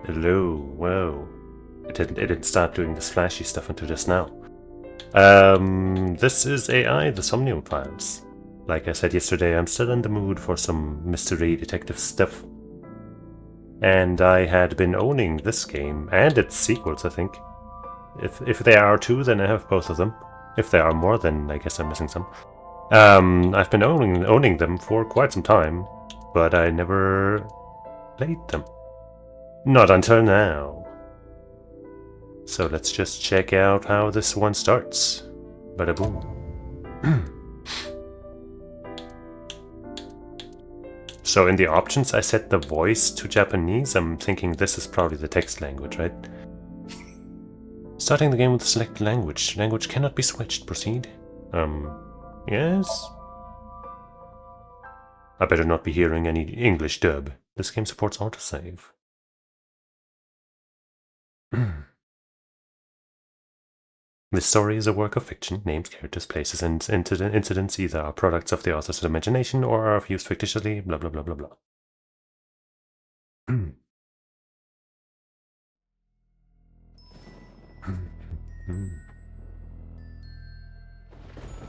Hello, whoa. It didn't start doing this flashy stuff until just now. This is AI, the Somnium files. Like I said yesterday, I'm still in the mood for some mystery detective stuff. And I had been owning this game, and its sequels, I think. If there are two, then I have both of them. If there are more, then I guess I'm missing some. I've been owning them for quite some time, but I never played them. Not until now. So let's just check out how this one starts. Bada boom. So in the options I set the voice to Japanese. I'm thinking this is probably the text language, right? Starting the game with the selected language. Language cannot be switched. Proceed. Yes? I better not be hearing any English dub. This game supports autosave. This story is a work of fiction. Names, characters, places, and incidents either are products of the author's imagination or are used fictitiously, blah blah blah blah blah.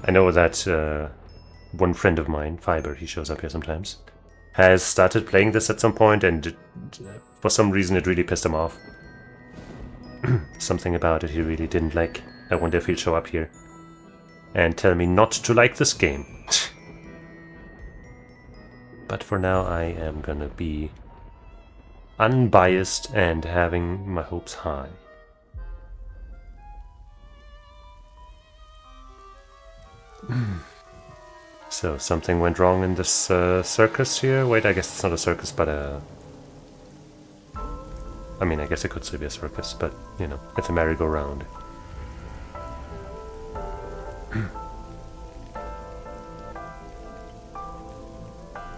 I know that one friend of mine, Fiber, he shows up here sometimes, has started playing this at some point, and for some reason it really pissed him off. Something about it he really didn't like. I wonder if he'll show up here and tell me not to like this game. But for now I am gonna be unbiased and having my hopes high. So something went wrong in this circus here. Wait, I guess it's not a circus, but I mean, I guess it could still be a circus, but, you know, it's a merry-go-round.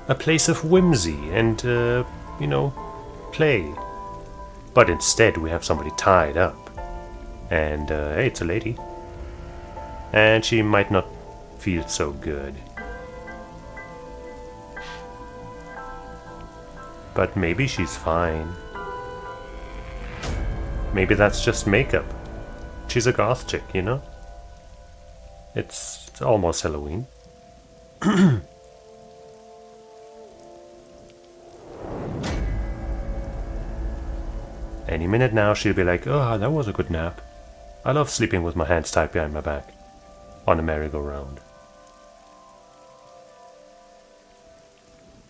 A place of whimsy and, you know, play. But instead we have somebody tied up. And, hey, it's a lady. And she might not feel so good. But maybe she's fine. Maybe that's just makeup. She's a goth chick, you know? It's almost Halloween. Any minute now she'll be like, oh, that was a good nap. I love sleeping with my hands tied behind my back. On a merry-go-round.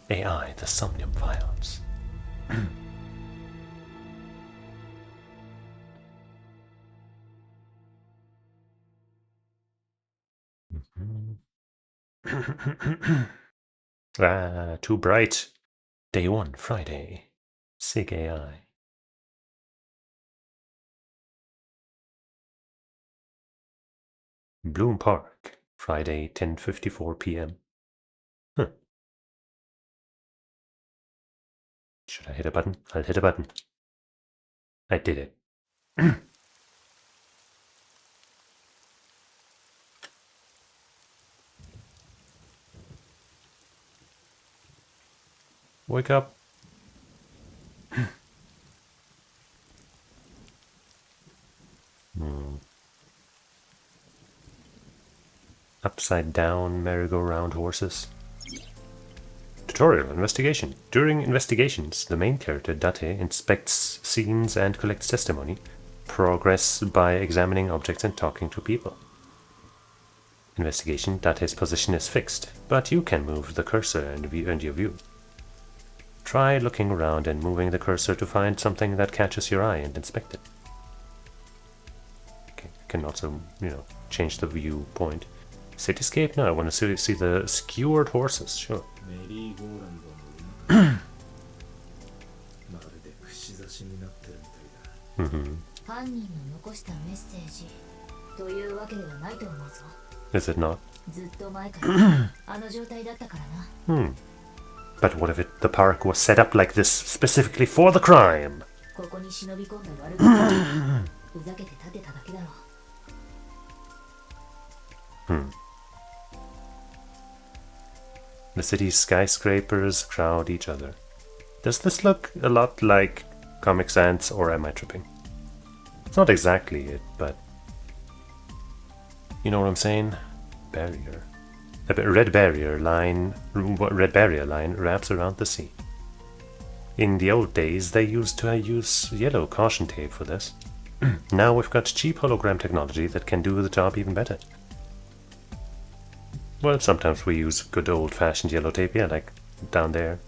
AI, the Somnium files. Too bright. Day 1, Friday. Sig AI. Bloom Park, Friday, 10:54 p.m. Huh. Should I hit a button? I'll hit a button. I did it. Wake up. Upside down merry-go-round horses. Tutorial investigation. During investigations, the main character, Date, inspects scenes and collects testimony. Progress by examining objects and talking to people. Investigation. Date's position is fixed, but you can move the cursor and your view. Try looking around and moving the cursor to find something that catches your eye and inspect it. Okay, you can also, you know, change the viewpoint. Cityscape? No, I want to see the skewered horses, sure. Is it not? But what if the park was set up like this specifically for the crime? The city's skyscrapers crowd each other. Does this look a lot like Comic Sans, or am I tripping? It's not exactly it, but you know what I'm saying? Barrier. A red barrier line wraps around the sea. In the old days, they used to use yellow caution tape for this. Now we've got cheap hologram technology that can do the job even better. Well, sometimes we use good old-fashioned yellow tape, yeah, like down there.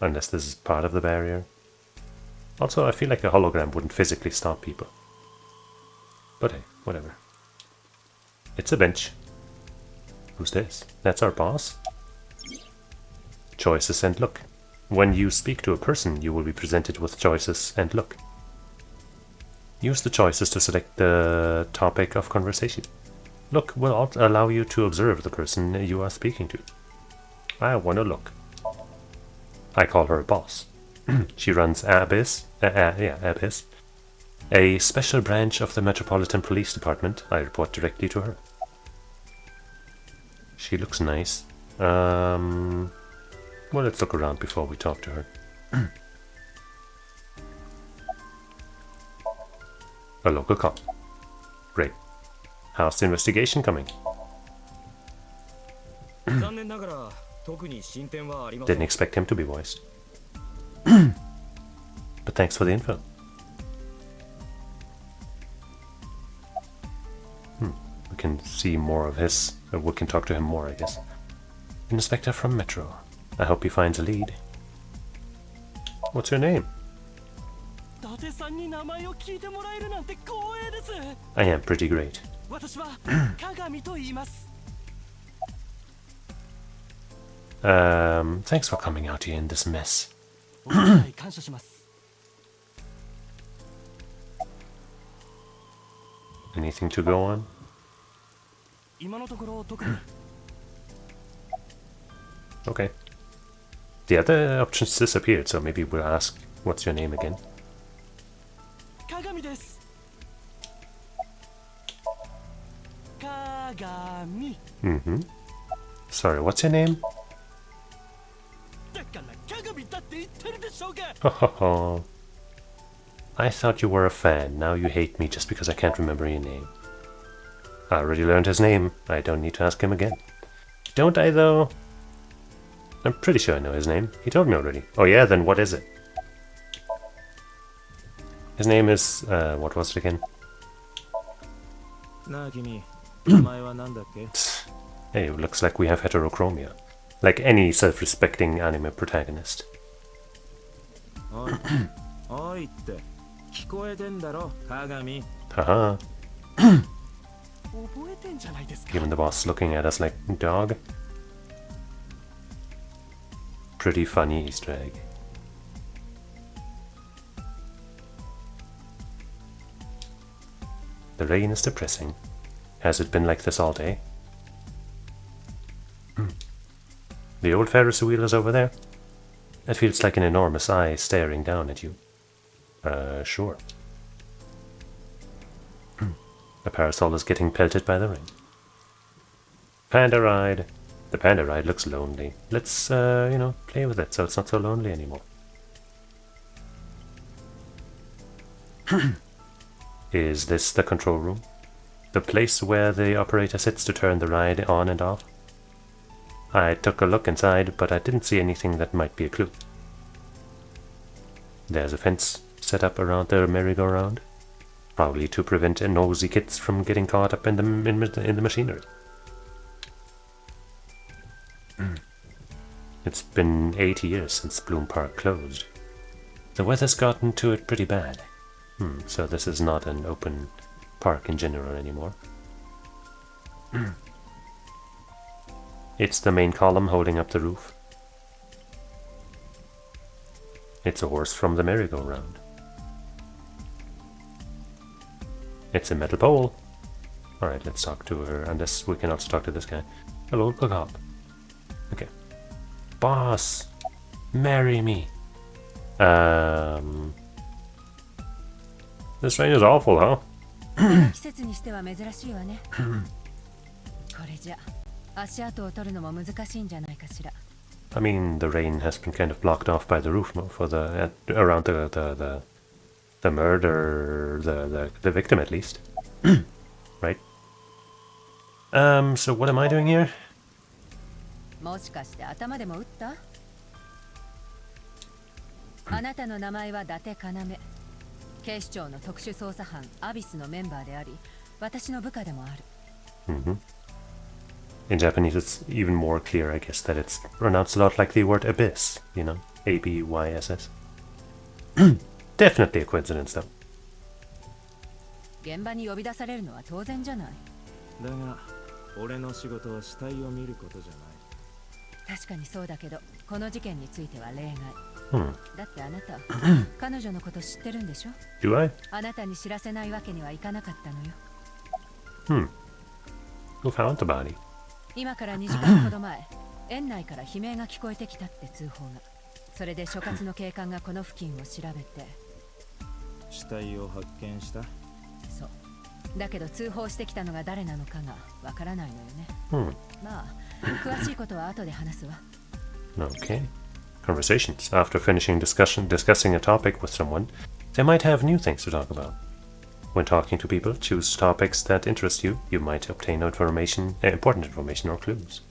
Unless this is part of the barrier. Also, I feel like a hologram wouldn't physically stop people. But hey, whatever. It's a bench. Who's this? That's our boss? Choices and look. When you speak to a person, you will be presented with choices and look. Use the choices to select the topic of conversation. Look will allow you to observe the person you are speaking to. I wanna look. I call her boss. She runs Abyss, Abyss, a special branch of the Metropolitan Police Department. I report directly to her. She looks nice. Well, let's look around before we talk to her. A local cop. Great. How's the investigation coming? Didn't expect him to be voiced. But thanks for the info. We can see more of his... we can talk to him more, I guess. Inspector from Metro. I hope he finds a lead. What's your name? I am pretty great. Thanks for coming out here in this mess. Anything to go on? Okay. The other options disappeared, so maybe we'll ask, what's your name again? Sorry, what's your name? I thought you were a fan, now you hate me just because I can't remember your name. I already learned his name, I don't need to ask him again. Don't I though? I'm pretty sure I know his name. He told me already. Oh yeah, then what is it? His name is... what was it again? Hey, looks like we have heterochromia. Like any self-respecting anime protagonist. Haha. Even the boss looking at us like, dog. Pretty funny Easter egg. The rain is depressing. Has it been like this all day? The old Ferris wheel is over there. It feels like an enormous eye staring down at you. Sure. The parasol is getting pelted by the rain. Panda ride. The panda ride looks lonely. Let's, play with it so it's not so lonely anymore. Is this the control room? The place where the operator sits to turn the ride on and off? I took a look inside, but I didn't see anything that might be a clue. There's a fence set up around the merry-go-round, probably to prevent nosy kids from getting caught up in the machinery. It's been 8 years since Bloom Park closed. The weather's gotten to it pretty bad. So this is not an open park in general anymore. It's the main column holding up the roof. It's a horse from the merry-go-round. It's a metal pole. Alright, let's talk to her, unless we can also talk to this guy. Hello, cop. Okay. Boss! Marry me! This rain is awful, huh? I mean, the rain has been kind of blocked off by the roof for the around the murder, the victim at least, right? So what am I doing here? もしかして頭でも打った？あなたの名前は伊達要。警視庁の特殊捜査班アビスのメンバーであり、私の部下でもある。In Japanese, it's even more clear, I guess, that it's pronounced a lot like the word abyss, you know, A-B-Y-S-S. Definitely a coincidence, though. 現場に呼び出されるのは当然じゃない。だが、俺の仕事は死体を見ることじゃない。確かにそうだけど、この事件については例外。だってあなた、彼女のこと知ってるんでしょ？ Do I? あなたに知らせないわけにはいかなかったのよ。Who found the body? 今から2時間ほど前、園内から悲鳴が聞こえてきたって通報が。それで所轄の警官がこの付近を調べて。死体を発見した？そう。だけど通報してきたのが誰なのかがわからないのよね。まあ、詳しいことは後で話すわ。Okay. Conversations. After finishing discussing a topic with someone, they might have new things to talk about. When talking to people, choose topics that interest you. You might obtain important information or clues.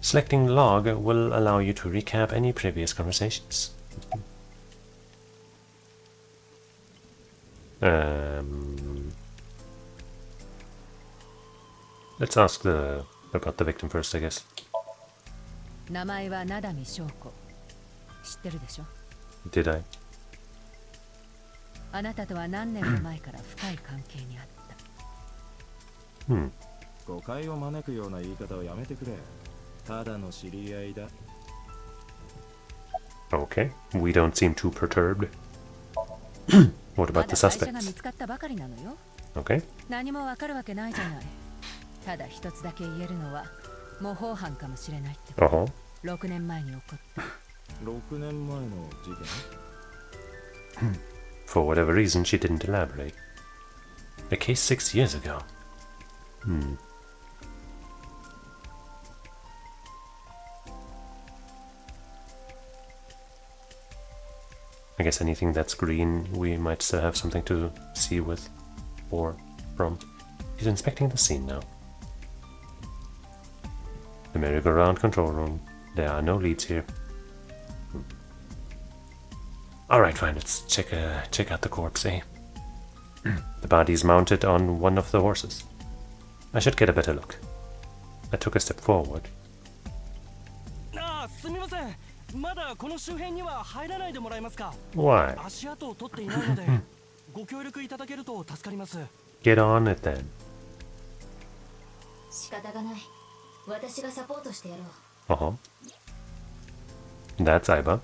Selecting log will allow you to recap any previous conversations. Let's ask about the victim first, I guess. 名前は名波翔子。知ってるでしょ？ Did I? あなたとは何年も前から深い関係にあった。誤解を招くような言い方をやめてくれ。ただの知り合いだ。Okay, we don't seem too perturbed. What about the まだ会社が suspects? 見つかったばかりなのよ。Okay. 何もわかるわけないじゃない。ただ一つだけ言えるのは模倣犯かもしれないってこと。6年前に起こった。6年前の事件For whatever reason, she didn't elaborate. A case 6 years ago. I guess anything that's green, we might still have something to see with or from. He's inspecting the scene now. The merry-go-round control room. There are no leads here. Alright, fine, let's check out the corpse, eh? The body is mounted on one of the horses. I should get a better look. I took a step forward. すみません。まだこの周辺には入らないでもらえますか？ Why? 足跡を取っていないので、ご協力いただけると助かります。 Get on it then. 仕方がない。私がサポートしてやろう。That's Aiba.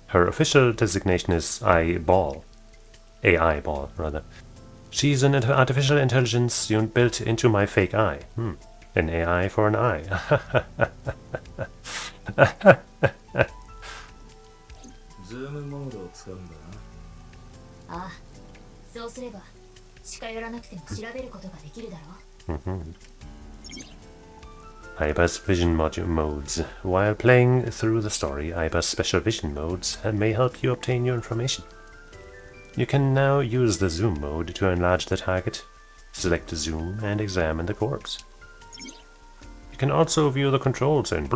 Her official designation is Eyeball. AI ball, rather. She's an artificial intelligence unit built into my fake eye. An AI for an eye. ズームモードを使うんだな。ああ、そうすれば近寄らなくても調べることができるだろう。Aiba's vision modes. While playing through the story, Aiba's special vision modes may help you obtain your information. You can now use the zoom mode to enlarge the target, select zoom, and examine the corpse. You can also view the controls in...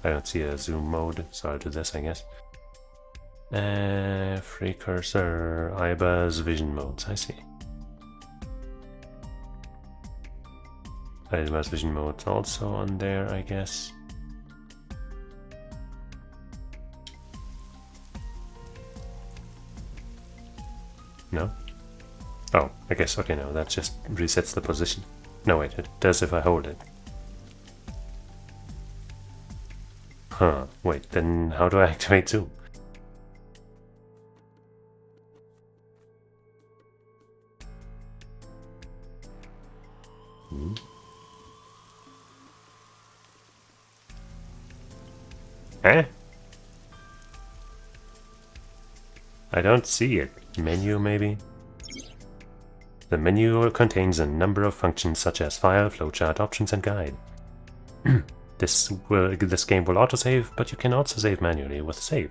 I don't see a zoom mode, so I'll do this, I guess. Free cursor, Aiba's vision modes, I see. Aiba's vision modes also on there, I guess. No? Oh, I guess, okay, no, that just resets the position. No, wait, it does if I hold it. Huh, wait, then how do I activate zoom? Eh? I don't see it. Menu, maybe? The menu contains a number of functions such as file, flowchart, options, and guide. This game will autosave, but you can also save manually with save.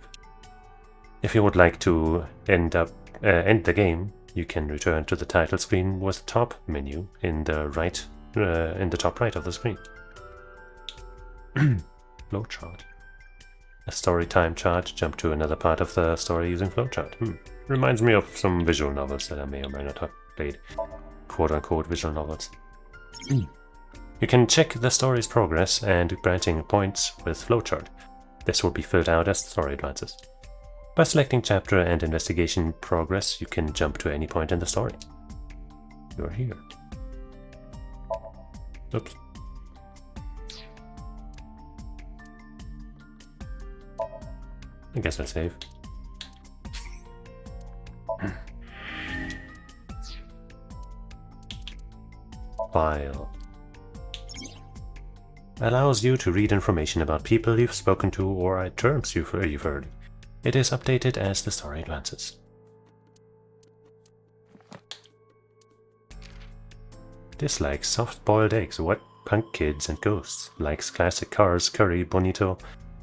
If you would like to end the game, you can return to the title screen with the top menu in the top right of the screen. Flowchart. A story time chart. Jump to another part of the story using flowchart. Reminds me of some visual novels that I may or may not have played. Quote-unquote visual novels. You can check the story's progress and branching points with flowchart. This will be filled out as the story advances. By selecting chapter and investigation progress, you can jump to any point in the story. You're here. Oops. I guess I'll save. File. Allows you to read information about people you've spoken to or terms you've heard. It is updated as the story advances. Dislikes soft-boiled eggs. What? Punk kids and ghosts. Likes classic cars, curry, bonito,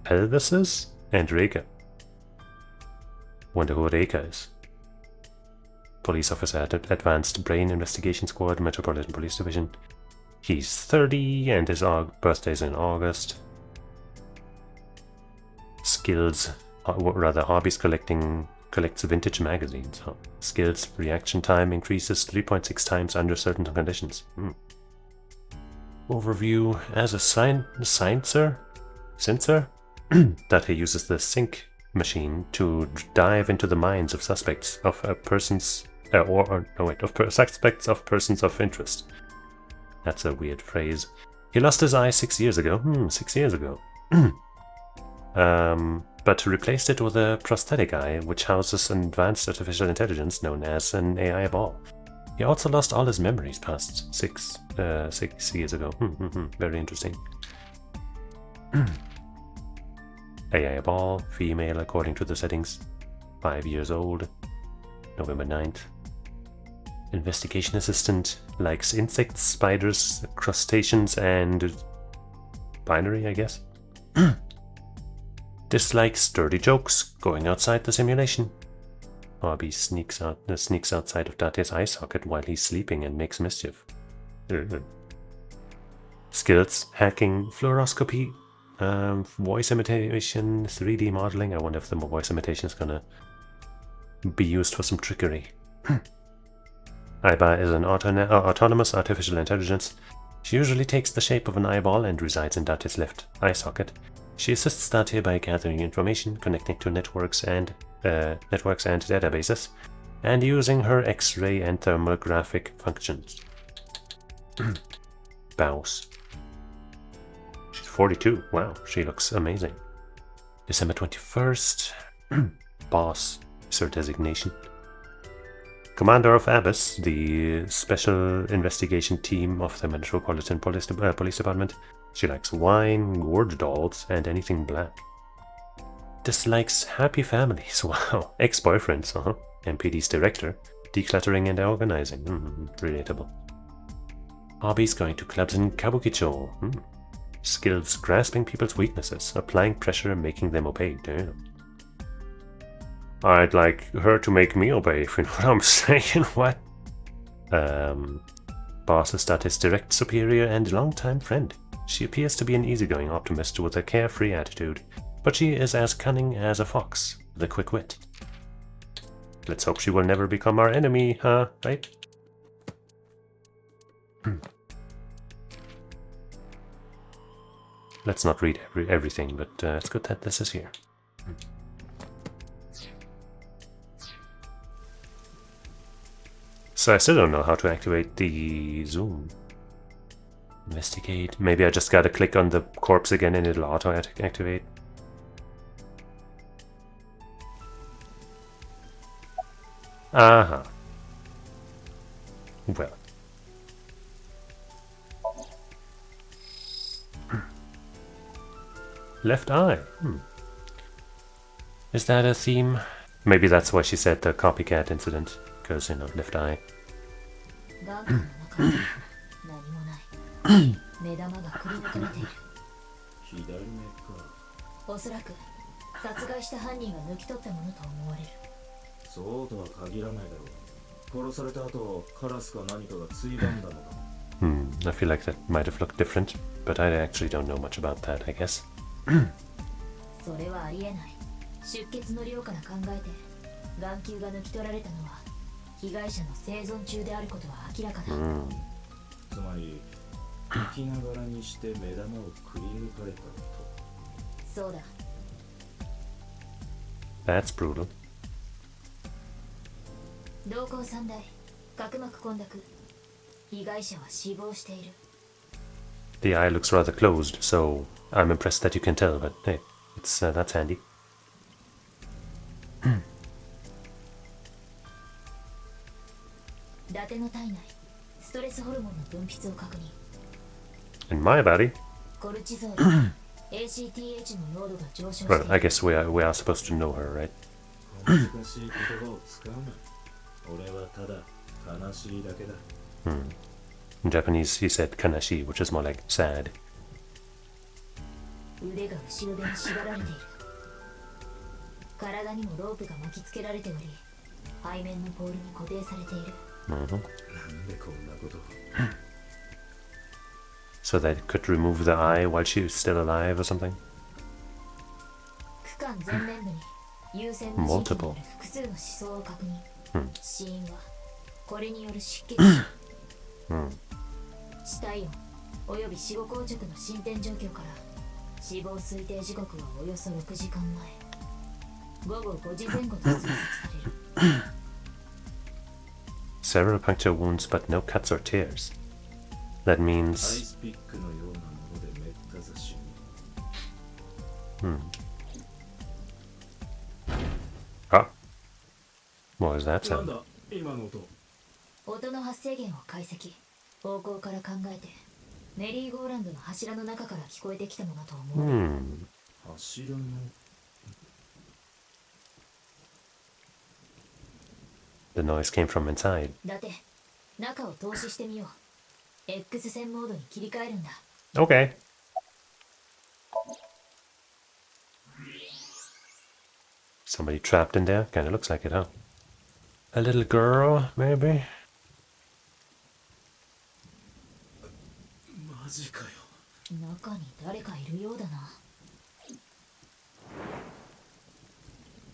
pelvises, and Reka. Wonder who Reka is. Police officer at Advanced Brain Investigation Squad, Metropolitan Police Division. He's 30 and his birthday's in August. Skills, rather hobbies, collects vintage magazines. Skills, reaction time increases 3.6 times under certain conditions. Overview, as a sensor that he uses the sync machine to dive into the minds of suspects of persons of persons of interest. That's a weird phrase. He lost his eye 6 years ago. 6 years ago. But replaced it with a prosthetic eye, which houses an advanced artificial intelligence known as an AI ball. He also lost all his memories past 6 years ago. Very interesting. AI ball, female according to the settings. 5 years old. November 9th. Investigation assistant, likes insects, spiders, crustaceans, and binary, I guess. Dislikes dirty jokes, going outside the simulation. Hobby sneaks outside of Date's eye socket while he's sleeping and makes mischief. Skills, hacking, fluoroscopy, voice imitation, 3D modeling. I wonder if the voice imitation is gonna be used for some trickery. Aiba is an autonomous artificial intelligence. She usually takes the shape of an eyeball and resides in Date's left eye socket. She assists Date by gathering information, connecting to networks and databases, and using her X-ray and thermographic functions. Bows. She's 42. Wow, she looks amazing. December 21st. Boss is her designation. Commander of Abyss, the special investigation team of the Metropolitan Police Department. She likes wine, gourd dolls, and anything black. Dislikes happy families. Wow. Ex-boyfriends, MPD's director. Decluttering and organizing. Relatable. Hobbies, going to clubs in Kabukicho. Skills, grasping people's weaknesses, applying pressure and making them obey. Damn. I'd like her to make me obey, if you know what I'm saying. What? Boss is Date's direct superior and longtime friend. She appears to be an easygoing optimist with a carefree attitude, but she is as cunning as a fox, with a quick wit. Let's hope she will never become our enemy, huh? Right? Let's not read everything, but it's good that this is here. So I still don't know how to activate the zoom. Investigate. Maybe I just gotta click on the corpse again and it'll auto-activate. Aha. Well. Left eye. Is that a theme? Maybe that's why she said the copycat incident. Because, you know, left eye. 左目か。おそらく殺害した犯人が抜き取ったものと思われる。そうとは限らないだろう。殺された後、カラスか何かがついばんだのか。I feel like that might have looked different, but I actually don't know much about that, I guess. それはありえない。出血の量から考えて眼球が抜き取られたのは被害者の生存中であることは明らかだ。つまり生きながらにして目玉をくり抜かれたと。そうだ。That's brutal. 瞳孔散大、角膜混濁。被害者は死亡している。The eye looks rather closed, so I'm impressed that you can tell, but hey, that's handy. 伊達の体内、ストレスホルモンの分泌を確認。In my body? コルチゾール、ACTH の濃度が上昇している。Well, I guess we are supposed to know her, right? 難しい言葉を使うな。俺はただ悲しいだけだ。In Japanese, he said kanashi, which is more like sad. 腕が後ろ手に縛られている。体にもロープが巻きつけられており、背面のポールに固定されている。なんでこんなこと。So that it could remove the eye while she was still alive or something? 区間前面部に優先無神経による複数の思想を確認。死因はこれによる失血死。死体温および死後硬直の進展状況から死亡推定時刻はおよそ6時間前、午後5時前後と推測される。Several puncture wounds, but no cuts or tears. That アイ means... スピックのようなものでめった刺し。Ah. What was that なん sound? だ今の音。音の発生源を解析、方向から考えてメリーゴーランドの柱の中から聞こえてきたものと思われる。柱の。The noise came from inside. だって中を透視してみよう。X 線モードに切り替えるんだ。 Okay. Somebody trapped in there? Kinda looks like it, huh? A little girl, maybe? マジかよ。中に誰かいるようだな。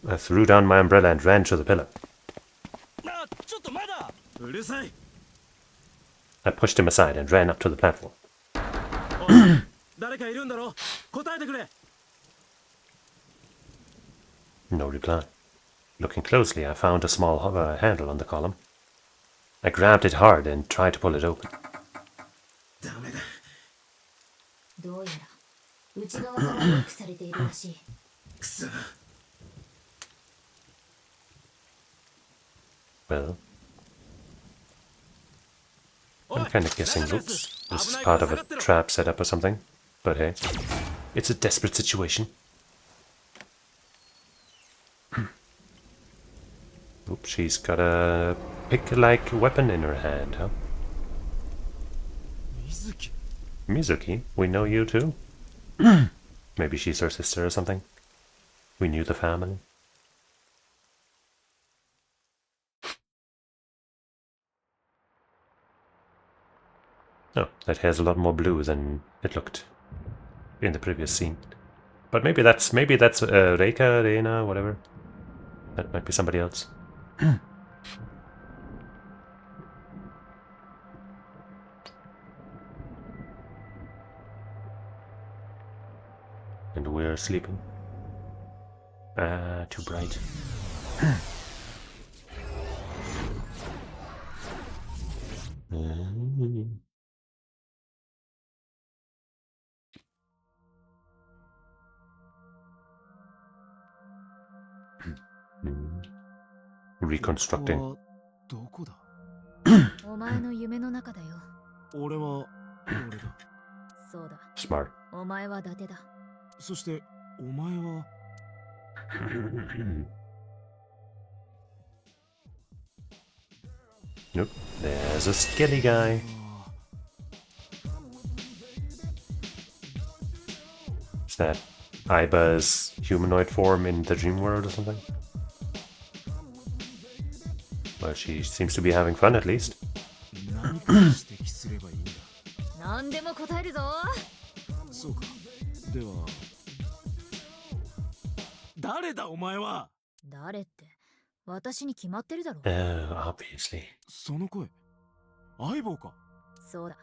I threw down my umbrella and ran to the pillar. あ、ちょっとまだ。うるさい。I pushed him aside and ran up to the platform. おい、誰かいるんだろ。答えてくれ。No reply. Looking closely, I found a small handle on the column. I grabbed it hard and tried to pull it open. ダメだ。どうやら内側からロックされているらしい。くそ。Well, I'm kind of guessing, oops, this is part of a trap setup or something. But hey, it's a desperate situation. Oops, she's got a pick-like weapon in her hand, huh? 水木。 Mizuki, we know you too? Maybe she's her sister or something? We knew the family? Oh, that has a lot more blue than it looked in the previous scene. But maybe that's Reika, Reina, whatever. That might be somebody else. And we're sleeping. Too bright. Reconstructing. ここはどこだ。お前の夢の中だよ。俺は俺だ。そうだ。 Smart. お前は伊達だ。そしてお前は。Nope. There's a skelly guy. Is that Aiba's humanoid form in the dream world or something? Well, she seems to be having fun at least. 何か指摘すればいいんだ。何でも答えるぞ。そうか。では誰だお前は。誰って私に決まってるだろ。 Oh, obviously. その声相棒か。そうだ。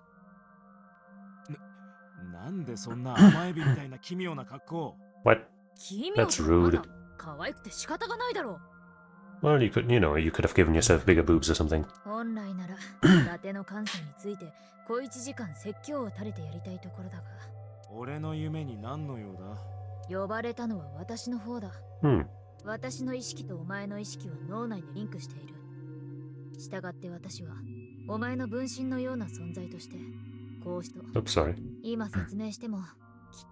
なんでそんな甘エビみたいな奇妙な格好。 What? 奇妙 That's rude. 可愛くて仕方がないだろう。 Well, you could have given yourself bigger boobs or something. 本来なら伊達の感性について小一時間説教を垂れてやりたいところだが、俺の夢に何の用だ。呼ばれたのは私の方だ。 Hmm. 私の意識とお前の意識は脳内でリンクしている。したがって私はお前の分身のような存在としてこうしと Oops, sorry. 今説明してもきっ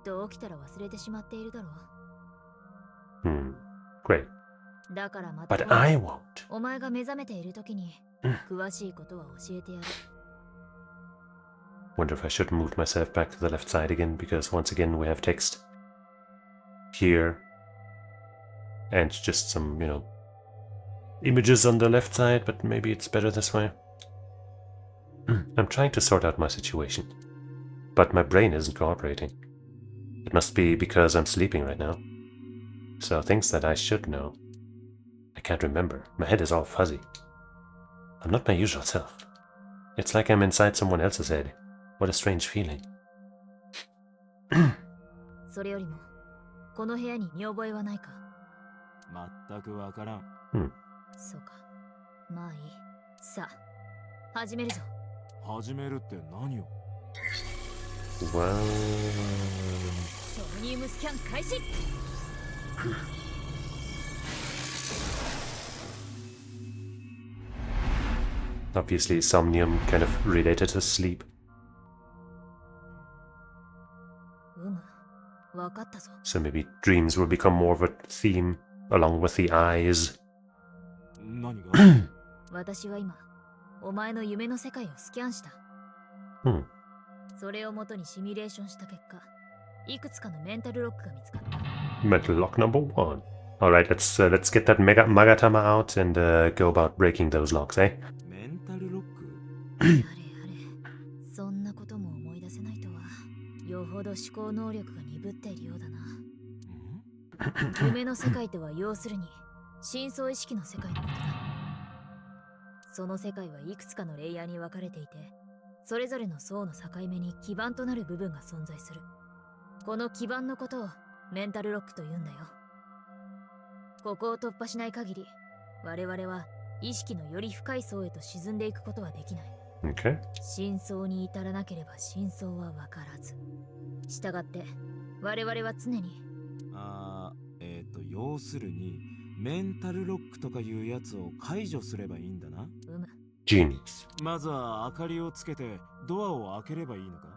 と起きたら忘れてしまっているだろう。 Hmm. Great. だからまた But I won't. お前が目覚めている時に詳しいことは教えてやる。 Wonder if I should move myself back to the left side again, because once again we have text here and just some, images on the left side, but maybe it's better this way. I'm trying to sort out my situation, but my brain isn't cooperating. It must be because I'm sleeping right now. So things that I should know, I can't remember. My head is all fuzzy. I'm not my usual self. It's like I'm inside someone else's head. What a strange feeling. それよりもこの部屋に見覚えはないか。全くわからん。そうか。まあいい。さあ、始めるぞ。始めるって何を。 Well... ソニウムスキャン開始。 Obviously, Somnium kind of related to sleep. わかったぞ。 So maybe dreams will become more of a theme, along with the eyes. 何が。私は今、お前の夢の世界をスキャンした。それをもとにシミュレーションした結果、いくつかのメンタルロックが見つかった。 Mental lock number 1. Alright, let's get that Magatama out and go about breaking those locks, eh? メンタルロック。あれあれ、そんなことも思い出せないとは、よほど思考能力が鈍っているようだな。夢の世界とは要するに、深層意識の世界のことだ。その世界はいくつかのレイヤーに分かれていて、それぞれの層の境目に基盤となる部分が存在する。この基盤のことをメンタルロックと言うんだよ。ここを突破しない限り、我々は意識のより深い層へと沈んでいくことはできない。 Okay. 真相に至らなければ真相は分からず。したがって我々は常に要するにメンタルロックとかいうやつを解除すればいいんだな。Genius. まずは明かりをつけてドアを開ければいいのか。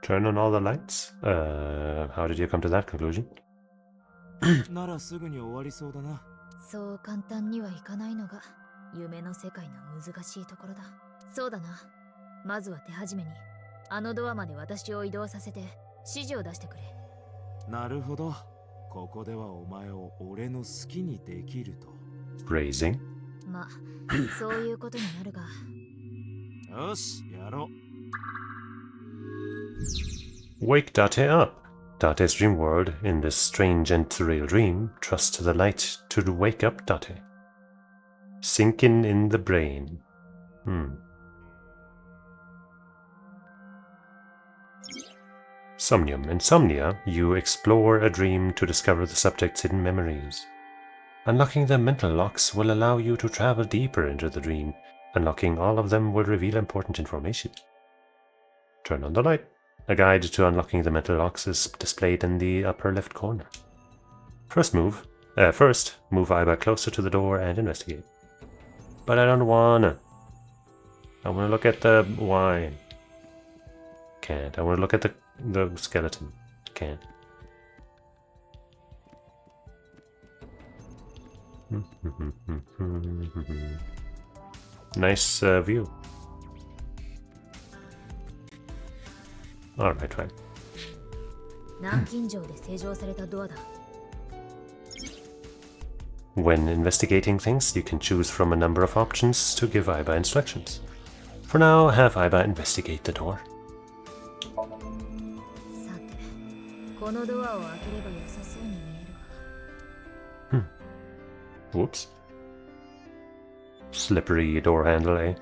Turn on all the lights? How did you come to that conclusion? ならすぐに終わりそうだな。そう簡単にはいかないのが夢の世界の難しいところだ。そうだな。まずは手始めにあのドアまで私を移動させて指示を出してくれ。なるほど。ここではお前を俺の好きにできると。Phrasing. まあ、そういうことになるが。よし、やろう。Wake Date up. Date's dream world, in this strange and surreal dream, trust the light to wake up Date. Sinking in the brain. Somnium. In Somnia, you explore a dream to discover the subject's hidden memories. Unlocking the mental locks will allow you to travel deeper into the dream. Unlocking all of them will reveal important information. Turn on the light. A guide to unlocking the mental locks is displayed in the upper left corner. First, move Aiba closer to the door and investigate. But I don't wanna. I wanna look at the wine. Can't. I wanna look at the skeleton. Can't. Nice view. Alright, fine. 南京錠で施錠されたドアだ。 When investigating things, you can choose from a number of options to give Aiba instructions. For now, have Aiba investigate the door. さて、このドアを開ければ良さそうに見えるわ。 Whoops. Slippery door handle, eh?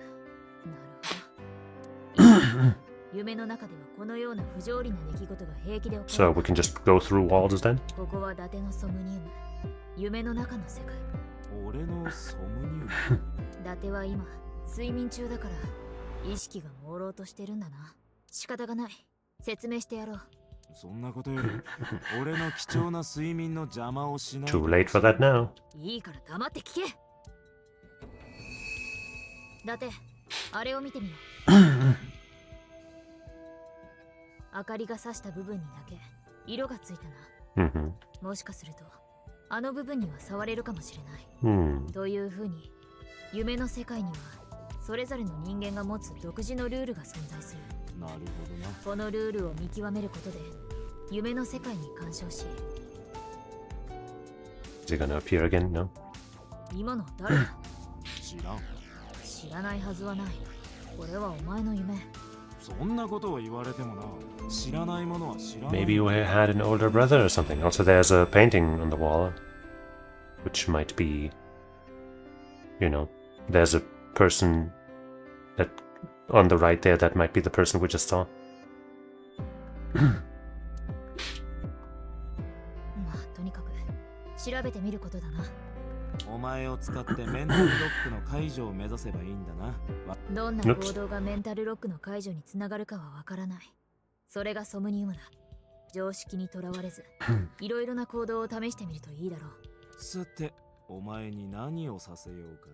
なるほど。夢の中ではこのような不条理な出来事が平気で起こる。 So we can just go through walls then? ここは伊達のソムニウム。夢の中の世界。俺のソムニウム。伊達は今、睡眠中だから、意識が朦朧としてるんだな。仕方がない。説明してやろう。そんなことより、俺の貴重な睡眠の邪魔をしない。 Too late for that now. いいから黙って聞け。伊達、あれを見てみろ。明かりが差した部分にだけ色がついたな。もしかするとあの部分には触れるかもしれない。というふうに夢の世界にはそれぞれの人間が持つ独自のルールが存在する。なるほどな。このルールを見極めることで夢の世界に干渉し。 Is he gonna appear again? No? 今の誰だ？知らん。知らないはずはない。これはお前の夢。そんなことを言われてもな。知らないものは知らない。 Maybe you had an older brother or something. Also, there's a painting on the wall, which might be, you know, there's a person that on the right there that might be the person we just saw. まあとにかく調べてみることだな。お前を使ってメンタルロックの解除を目指せばいいんだな。どんな行動がメンタルロックの解除につながるかはわからない。それがソムニウムだ。常識にとらわれず、いろいろな行動を試してみるといいだろう。さて、お前に何をさせようか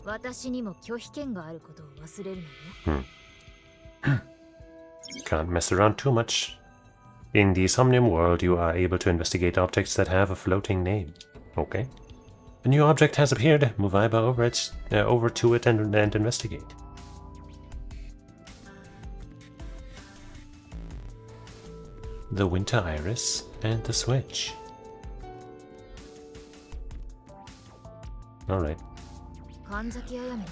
な。私にも拒否権があることを忘れるなよ。Can't mess around too much. In the Somnium world, you are able to investigate objects that have a floating name. Okay. A new object has appeared. Move Aiba over to it and investigate. The Winter Iris and the Switch. Alright. 神崎あやめだよ。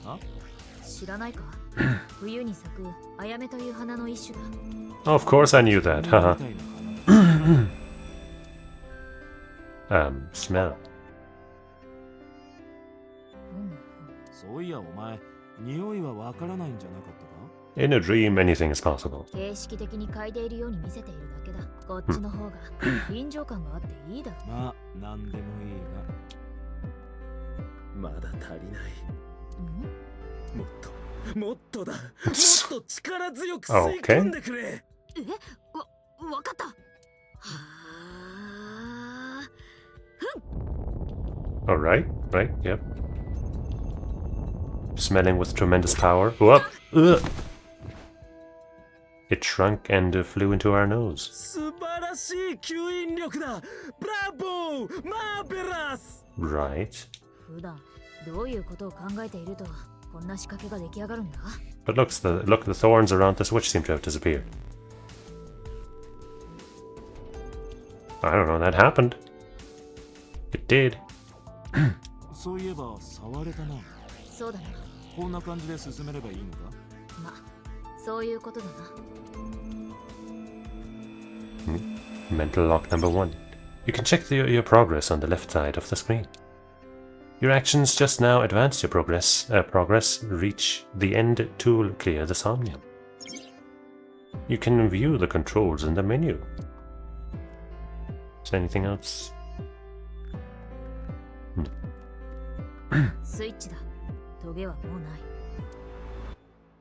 あ？知らないか？冬に咲くあやめという花の一種だ。 Of course I knew that. Haha. Smell. そういやお前、匂いはわからないんじゃなかったか？ In a dream, anything is possible. 形式的に嗅いでいるように見せているだけだ。こっちの方が臨場感があっていいだろ。まあ、なんでもいいが。まだ足りない。ん？もっとだ。もっと力強く吸い込んでくれ。わかった。はあ。Alright, right, yep. Smelling with tremendous power. Whoop! Ugh. It shrunk and flew into our nose. 素晴らしい吸引力だ。ブラボー！マーベラス！ Right. 普段どういうことを考えているとこんな仕掛けが出来上がるんだ。 But look, the thorns around the switch seem to have disappeared. I don't know, that happened. It did. そういえば触れたな。そうだな。こんな感じで進めればいいのか？ま、そういうことだな。Mental lock number 1. You can check your progress on the left side of the screen. Your actions just now advanced your progress. Reach the end to clear the Somnium. You can view the controls in the menu. Is there anything else? スイッチだ。トゲはもうない。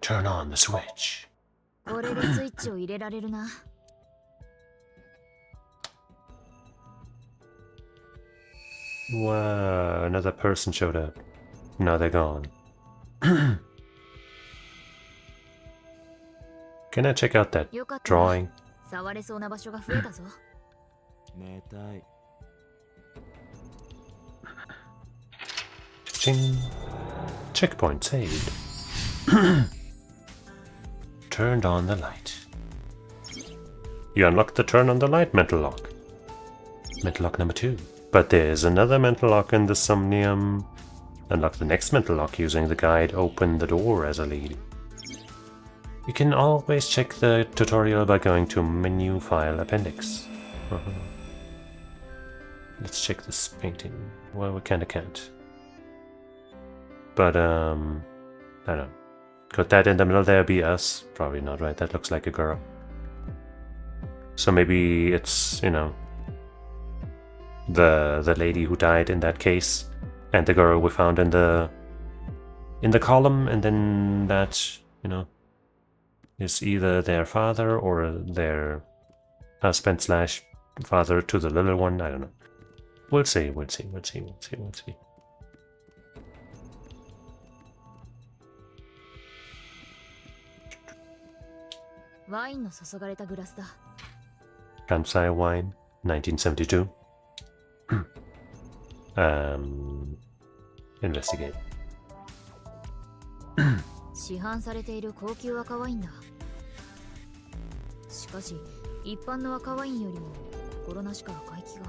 Turn on the switch. これでスイッチを入れられるな。Wow, another person showed up. Now they're gone. Can I check out that よかった。 drawing? 触れそうな場所が増えたぞ。寝たい。 Ching. Checkpoint saved. Turned on the light. You unlock the turn on the light mental lock. Mental lock number 2. But there's another mental lock in the Somnium. Unlock the next mental lock using the guide Open the Door as a lead. You can always check the tutorial by going to Menu File Appendix. Let's check this painting. Well, we kinda can't. But, I don't know. Could that in the middle there be us? Probably not, right? That looks like a girl. So maybe it's, you know, the lady who died in that case, and the girl we found in the column, and then that, you know, is either their father or their husband slash father to the little one. I don't know. We'll see. We'll see. We'll see. We'll see. We'll see. Kansai wine, 1972. Investigate. 市販されている高級赤ワインだ。しかし一般の赤ワインよりも心なしか赤い気が。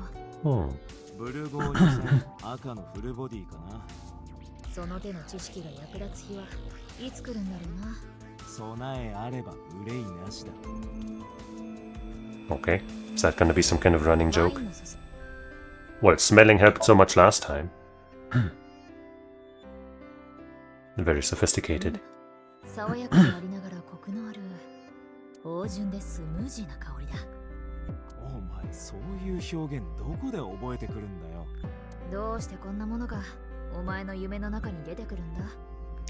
ブルゴーニュ産赤のフルボディかな。その手の知識が役立つ日はいつ来るんだろうな。備えあれば憂いなしだ。Okay, is that gonna be some kind of running joke? Well, smelling helped so much last time. Very sophisticated. 爽やかでありながらコクのある芳醇でスムージーな香りだ。お前そういう表現どこで覚えてくるんだよ。どうしてこんなものがお前の夢の中に出てくるんだ。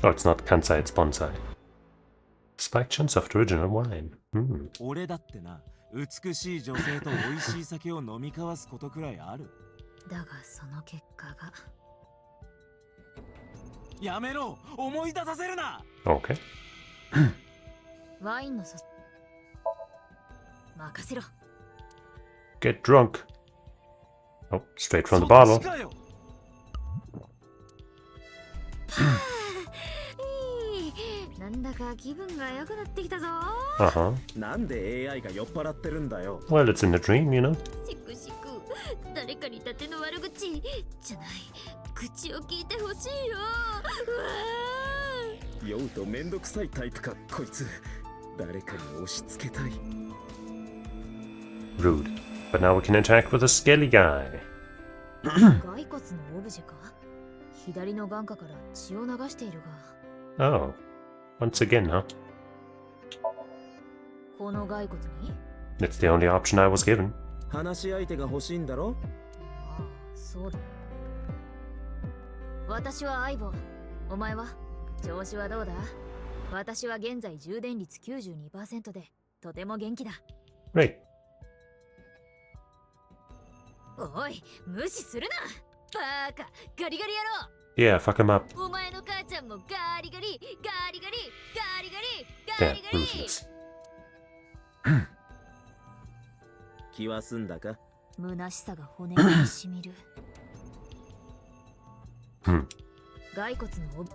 Oh, it's not Kansai, it's Bonsai. Spiked Chunsoft original wine. 俺だってな、美しい女性と美味しい酒を飲み交わすことくらいある。だがその結果が。やめろ、思い出させるな。Okay. ワインの任せろ。 Get drunk. Oh, straight from the bottle. なんだか気分が良くなってきたぞ。なんで AI が酔っ払ってるんだよ。Well, it's in a dream, you know. しくしく誰かにだての悪口じゃない、口を聞いてほしいよ。酔うとめんどくさいタイプかこいつ。誰かに押し付けたい。Rude. But now we can interact with a skelly guy. 骸骨のオブジェか。左の眼下から血を流しているが。 Oh. Once again, huh? この骸骨に It's the only option I was given. 話し相手が欲しいんだろ。まあ、そうだ。私は相棒。お前は調子はどうだ？私は現在充電率 92% でとても元気だ。Right. おい、無視するな。バーカ、ガリガリ野郎。 Yeah, fuck him up. お前の母ちゃんもガリガリ、ガリガリ、ガリガリ、ガ Yeah, リガリ。 ruthless. 気は済んだか。虚しさが骨に染みる。骸骨のオブ。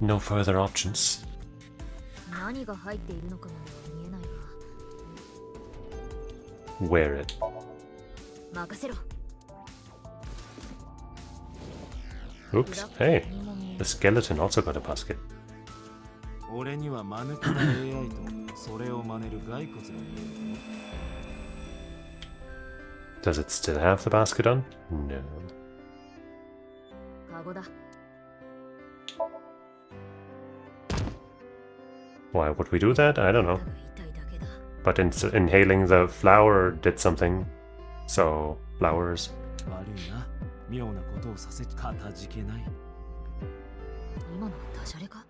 No further options. 何が入っているのかまでは見えないが。 Wear it. 任せろ。 Oops. Hey, the skeleton also got a basket. 俺には間抜けな AI とそれを真似る骸骨が見えるぞ。 Does it still have the basket on? No. カゴだ。 Why would we do that? I don't know. 痛いだけだ。 But inhaling the flower did something. So, flowers. 悪いな。妙なことをさせかたじけない。今のはダジャレか？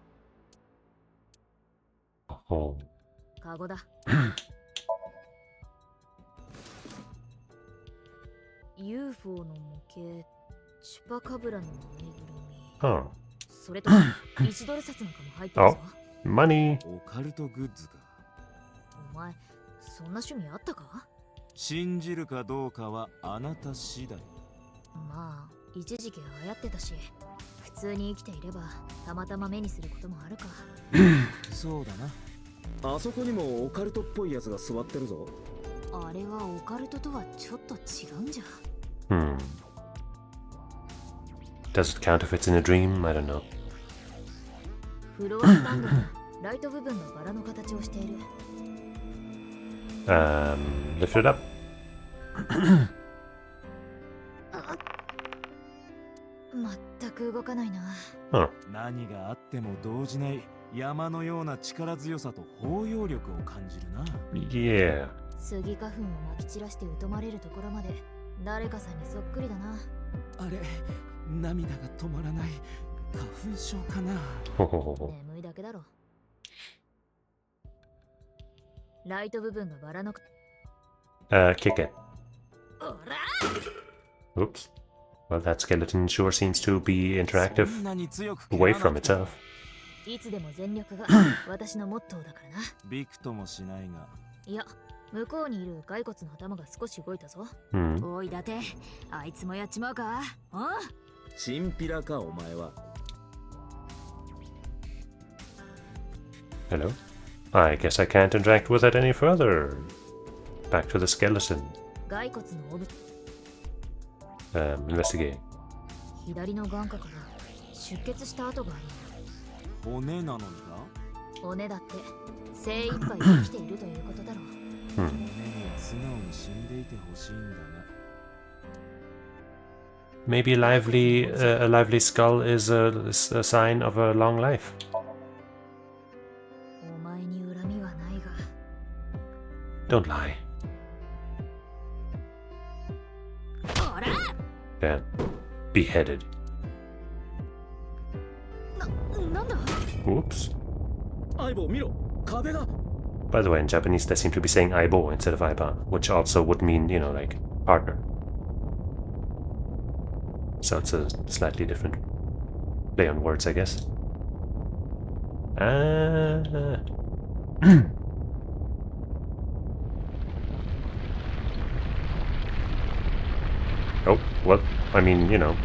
Oh. カゴだ。UFO の模型、チュパカブラのぬいぐるみ。 Oh. それと1ドル札なんかも入ってるぞ。 Money. オカルトグッズか。お前、そんな趣味あったか？信じるかどうかはあなた次第。まあ、一時期流行ってたし、普通に生きていればたまたま目にすることもあるか。そうだな。あそこにもオカルトっぽいやつが座ってるぞ。あれはオカルトとはちょっと違うんじゃ。Does it count if it's in a dream? I don't know. フロアスタンドはライト部分がバラの形をしている。Lift it up. 全く動かないな。Huh. 何があっても動じない山のような力強さと包容力を感じるな。Yeah. スギ花粉をまき散らして疎まれるところまで誰かさんにそっくりだな。あれ、涙が止まらない。花粉症かな。眠いだけだろ。ライト部分がバラの。Kick it. おら Oops. Well, that skeleton sure seems to be interactive そんなに強く away from itself. いつでも全力が私のモットーだからな。びくともしないが。いや、向こうにいる骸骨の頭が少し動いたぞ。おいだて、あいつもやっちまうか。チンピラかお前は。Hello? I guess I can't interact with it any further. Back to the skeleton. 骸骨のオブ。Investigate. 左の眼角が出血した跡がある。骨なのにか。骨だって精一杯生きているということだろう。骨には素直に死んでいてほしいんだな。Maybe a lively skull is a sign of a long life. お前に恨みはないが。 Don't lie. おら Damn. Beheaded. なんだ Whoops. 相棒見ろ、壁が。 By the way, in Japanese, they seem to be saying aibo instead of aiba, which also would mean, you know, like, partner. So it's a slightly different play on words, I guess. Oh, well, I mean, you know,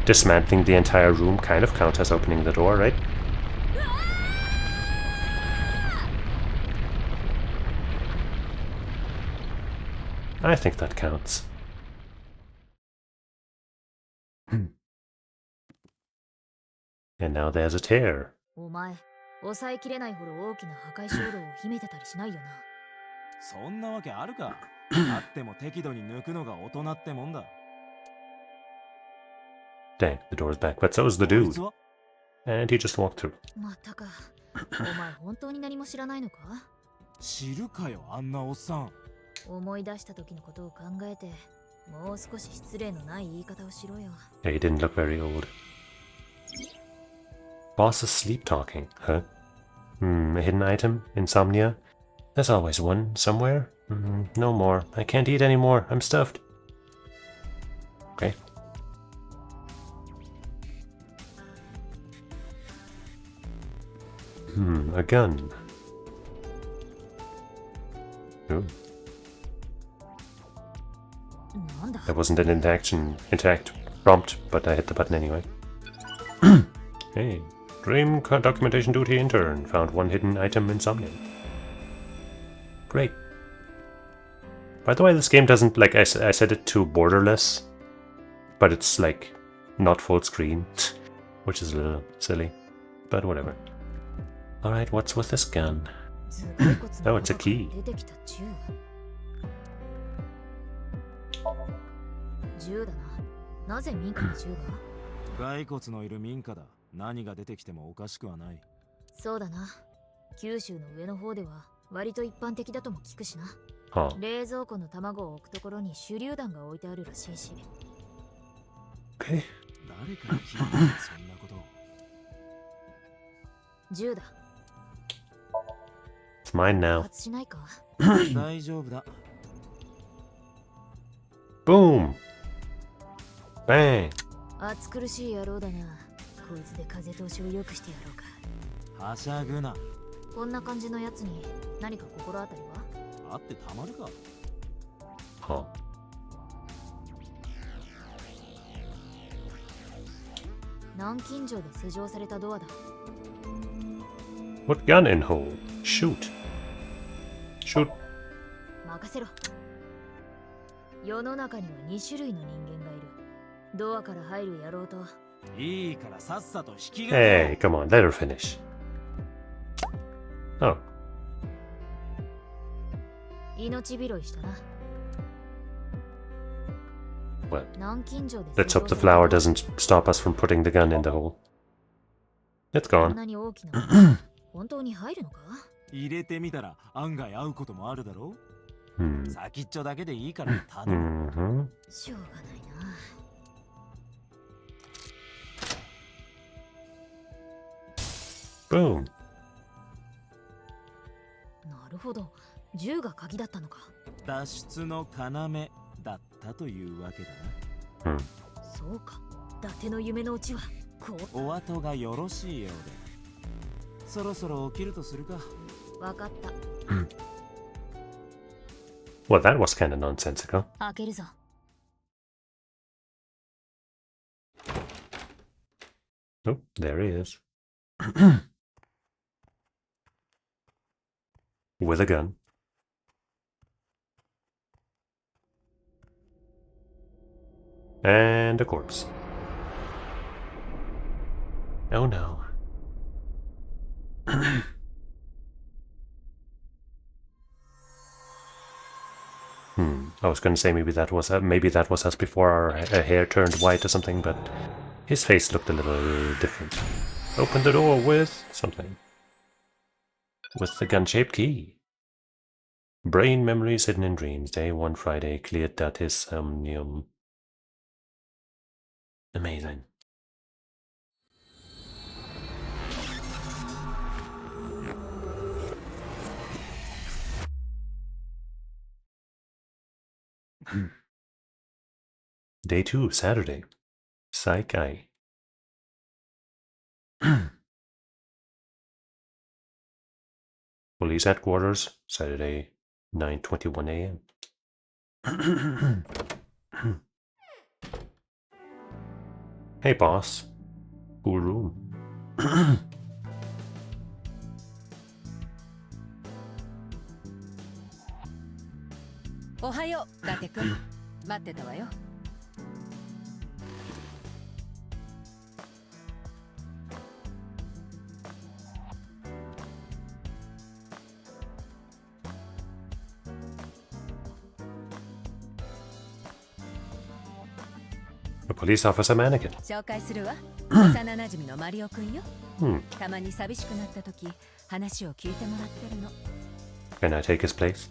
dismantling the entire room kind of counts as opening the door, right? I think that counts. And now there's a tear. お前、抑えきれないほど大きな破壊衝動を秘めてたりしないよな。そんなわけあるか。あっても適度に抜くのが大人ってもんだ。Dang, the door's back, but so is the こい dude. つは And he just walked through. またか。お前本当に何も知らないのか。知るかよ、あんなおっさん。思い出した時のことを考えて、もう少し失礼のない言い方をしろよ。 Yeah, he didn't look very old. Boss is sleep talking, huh? A hidden item? Insomnia? There's always one, somewhere. No more. I can't eat anymore. I'm stuffed. Okay. A gun. Ooh. なんだ That wasn't an interact prompt, but I hit the button anyway. Hey, Dream Documentation Duty Intern found one hidden item in Somnium. Great. By the way, this game doesn't, like, I set it to borderless, but it's, like, not full screen, which is a little silly, but whatever. Alright, what's with this gun? Oh, it's a key. 出てきた銃だな。なぜ民家に銃が？骸骨のいる民家だ。何が出てきてもおかしくはない。そうだな。九州の上の方では割と一般的だとも聞くしな。Huh. 冷蔵庫の卵を置くところに手榴弾が置いてあるらしいし。Okay. 誰から聞いたんだそんなことを。銃だ。It's mine now. 発しないか？大丈夫だ。Boom! Bang! 暑苦しい野郎だな。こいつで風通しを良くしてやろうか。はしゃぐな。こんな感じのやつに何か心当たりは？あってたまるか。Huh. 南京錠で施錠されたドアだ。 What gun in hole? Shoot. Shoot. 任せろ。世の中には2種類の人間がいる。ドアから入る野郎と。いいからさっさと引きが。 Hey, come on, let her finish. Oh. 命拾いしたな。 Well, 南京錠で let's hope the flower doesn't stop us from putting the gun in the hole. It's こん gone. なに大きなもの本当に入るのか？入れてみたら案外合うこともあるだろ Hmm. 先っちょだけでいいから頼む。 Mm-hmm. しょうがないな。 Boom. なるほど。銃が鍵だったのか。脱出の要だったというわけだな。 Hmm. そうか。伊達の夢のうちはこう。お後がよろしいようで。そろそろ起きるとするか。わかった。 Well, that was kind of nonsensical. 開けるぞ。 Oh, there he is. With a gun. And a corpse. Oh no. I was going to say maybe that was us before our hair turned white or something, but his face looked a little different. Open the door with something. With the gun-shaped key. Brain memories hidden in dreams. Day 1 Friday. Cleared that is Somnium. Amazing. Day 2 Saturday. Psych Eye. Police headquarters, Saturday, 9:21 a.m. Hey, boss. Cool room. おはよう、伊達くん。待ってたわよ。A police officer mannequin. 紹介するわ。幼なじみのマリオくんよ。 Hmm. たまに寂しくなった時、話を聞いてもらってるの。 Can I take his place?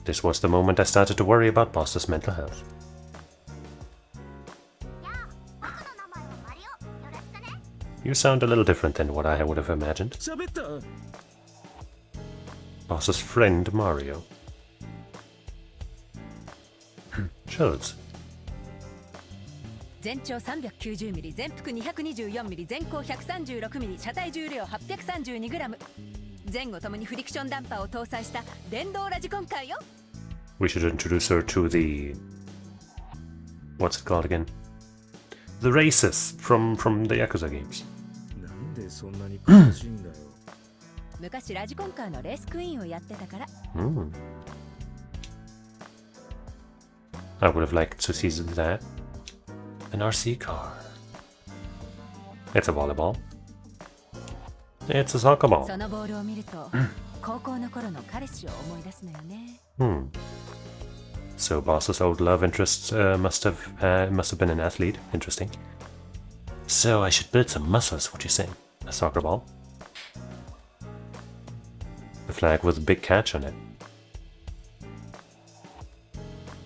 This was the moment I started to worry about Boss's mental health. You sound a little different than what I would have imagined. 喋った。 Boss's friend Mario. Shows. 全長 390mm、全幅 224mm、全高 136mm、車体重量 832g。前後ともにフリクションダンパーを搭載した電動ラジコンカーよ。 We should introduce her to the... What's it called again? The races from the Yakuza games. なんでそんなに詳しいんだよ。昔ラジコンカーのレースクイーンをやってたから。 Hmm. I would have liked to see that. An RC car. It's a volleyball. It's a soccer ball. そのボールを見ると、高校の頃の彼氏を思い出すのよね。 Hmm. So Boss's old love interest must have been an athlete. Interesting. So I should build some muscles. What you say? A soccer ball. The flag with a big catch on it.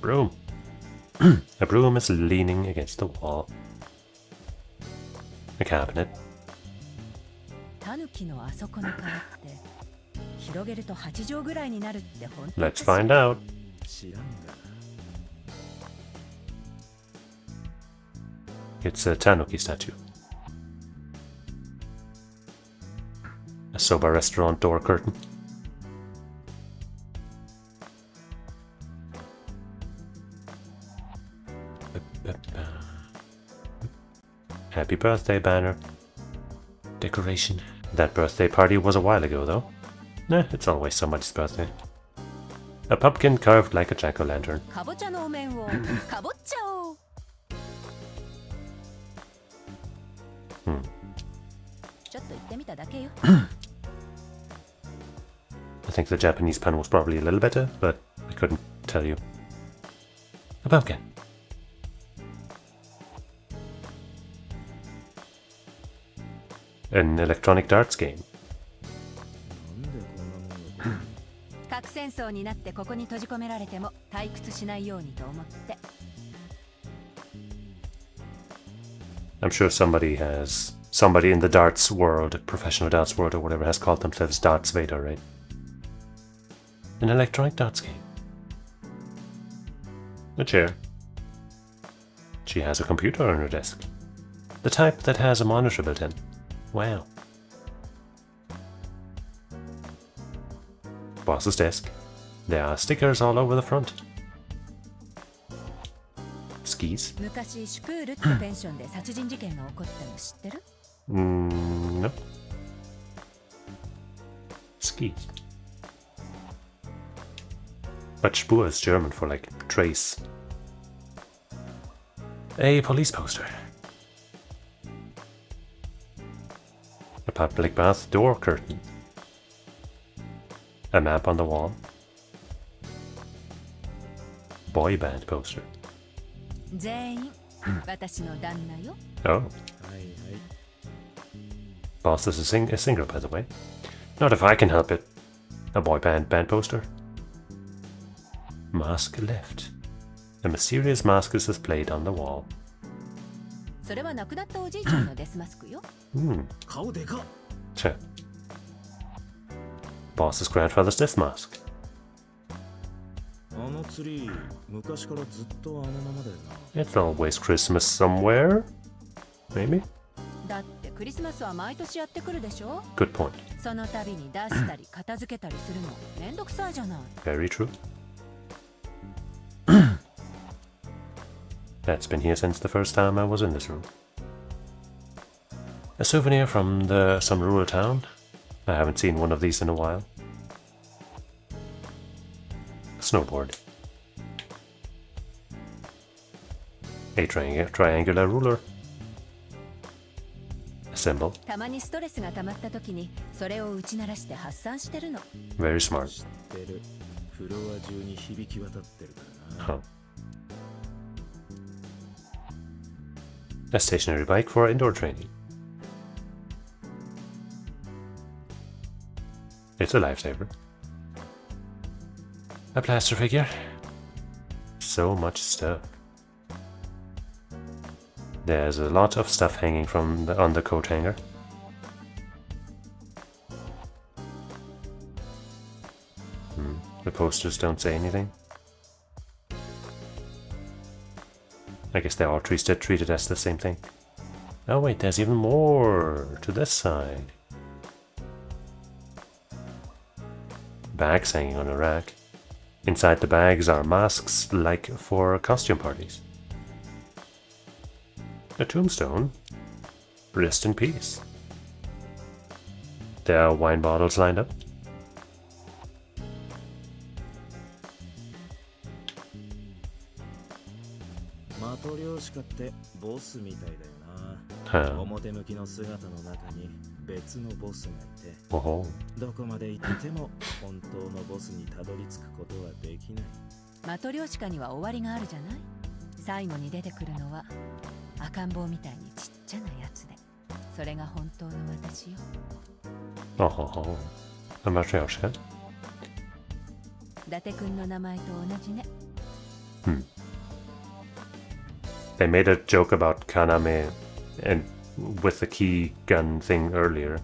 Broom. A broom is leaning against the wall. A cabinet. タヌキのあそこの殻って広げると8畳ぐらいになるって本当 Let's find out. 知らんがな。 It's a Tanuki statue. A soba restaurant door curtain. Happy birthday banner. Decoration. That birthday party was a while ago, though. Nah, it's always somebody's birthday. A pumpkin carved like a jack-o'-lantern. かぼちゃのお面をかぼっちゃおう。ちょっと言ってみただけよ。I think the Japanese pun was probably a little better, but I couldn't tell you. A pumpkin. An electronic darts game. なんでこんなもんが核戦争になってここに閉じ込められても退屈しないようにと思って。I'm sure somebody in the darts world, professional darts world or whatever, has called themselves Darts Vader, right? An electronic darts game. A chair. She has a computer on her desk. The type that has a monitor built in. Wow. Boss's desk. There are stickers all over the front. Skis. 昔シュプールってペンションで殺人事件が起こったの知ってる？ No. Skis. But Spur is German for like trace. A police poster. A public bath door curtain. A map on the wall. Boy band poster. 全員私の旦那よ。 Oh, はいはい。 boss is a singer, by the way. Not if I can help it. A boy band poster. Mask left. A mysterious mask is displayed on the wall. それは亡くなったおじいちゃんのデスマスクよ。顔でかっ。 Check. Boss's grandfather's death mask. あのツリー、昔からずっとあのままだよな。 It's always Christmas somewhere. Maybe? だってクリスマスは毎年やってくるでしょ。 Good point. その度に出したり片付けたりするのめんどくさいじゃない。 Very true. That's been here since the first time I was in this room. A souvenir from some rural town. I haven't seen one of these in a while. A snowboard. A triangular ruler. A symbol. たまにストレスが溜まった時にそれを打ち鳴らして発散してるの。 Very smart. 知ってる。フロア中に響き渡ってるからな。Huh. A stationary bike for indoor training. It's a lifesaver. A plaster figure. So much stuff. There's a lot of stuff hanging from on the coat hanger. The posters don't say anything. I guess they're all treated as the same thing. Oh wait, there's even more to this side. Bags hanging on a rack. Inside the bags are masks like for costume parties. A tombstone. Rest in peace. There are wine bottles lined up. Mthursdayってボスみたいだよな。 Huh. 表向きの姿の中に別のボスがいて、 Oh. どこまで行っても本当のボスにたどり着くことはできない。マトリョーシカには終わりがあるじゃない。最後に出てくるのは赤ん坊みたいにちっちゃなやつで、それが本当の私よ。 Oh. A matryoshka. 伊達くんの名前と同じね。 They made a joke about Kaname and with the key gun thing earlier.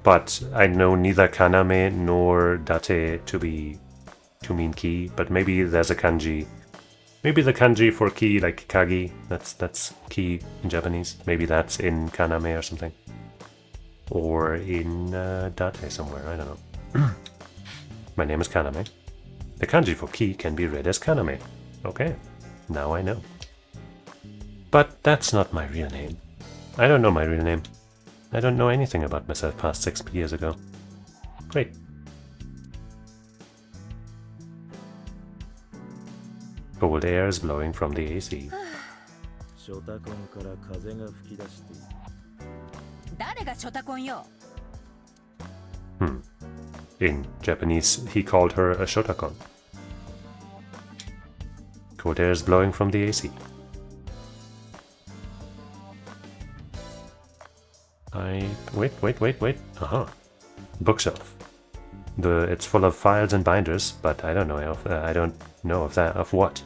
But I know neither Kaname nor Date to mean key, but maybe there's a kanji. Maybe the kanji for key, like Kagi, that's key in Japanese. Maybe that's in Kaname or something. Or in Date somewhere, I don't know. My name is Kaname. The kanji for key can be read as Kaname. Okay. Now I know. But that's not my real name. I don't know my real name. I don't know anything about myself past 6 years ago. Great. Cold air is blowing from the AC. ショタコンから風が吹き出している。誰がショタコンよ。 In Japanese, he called her a shotakon. Cold air is blowing from the AC. Wait. Bookshelf. It's full of files and binders, but I don't know of what.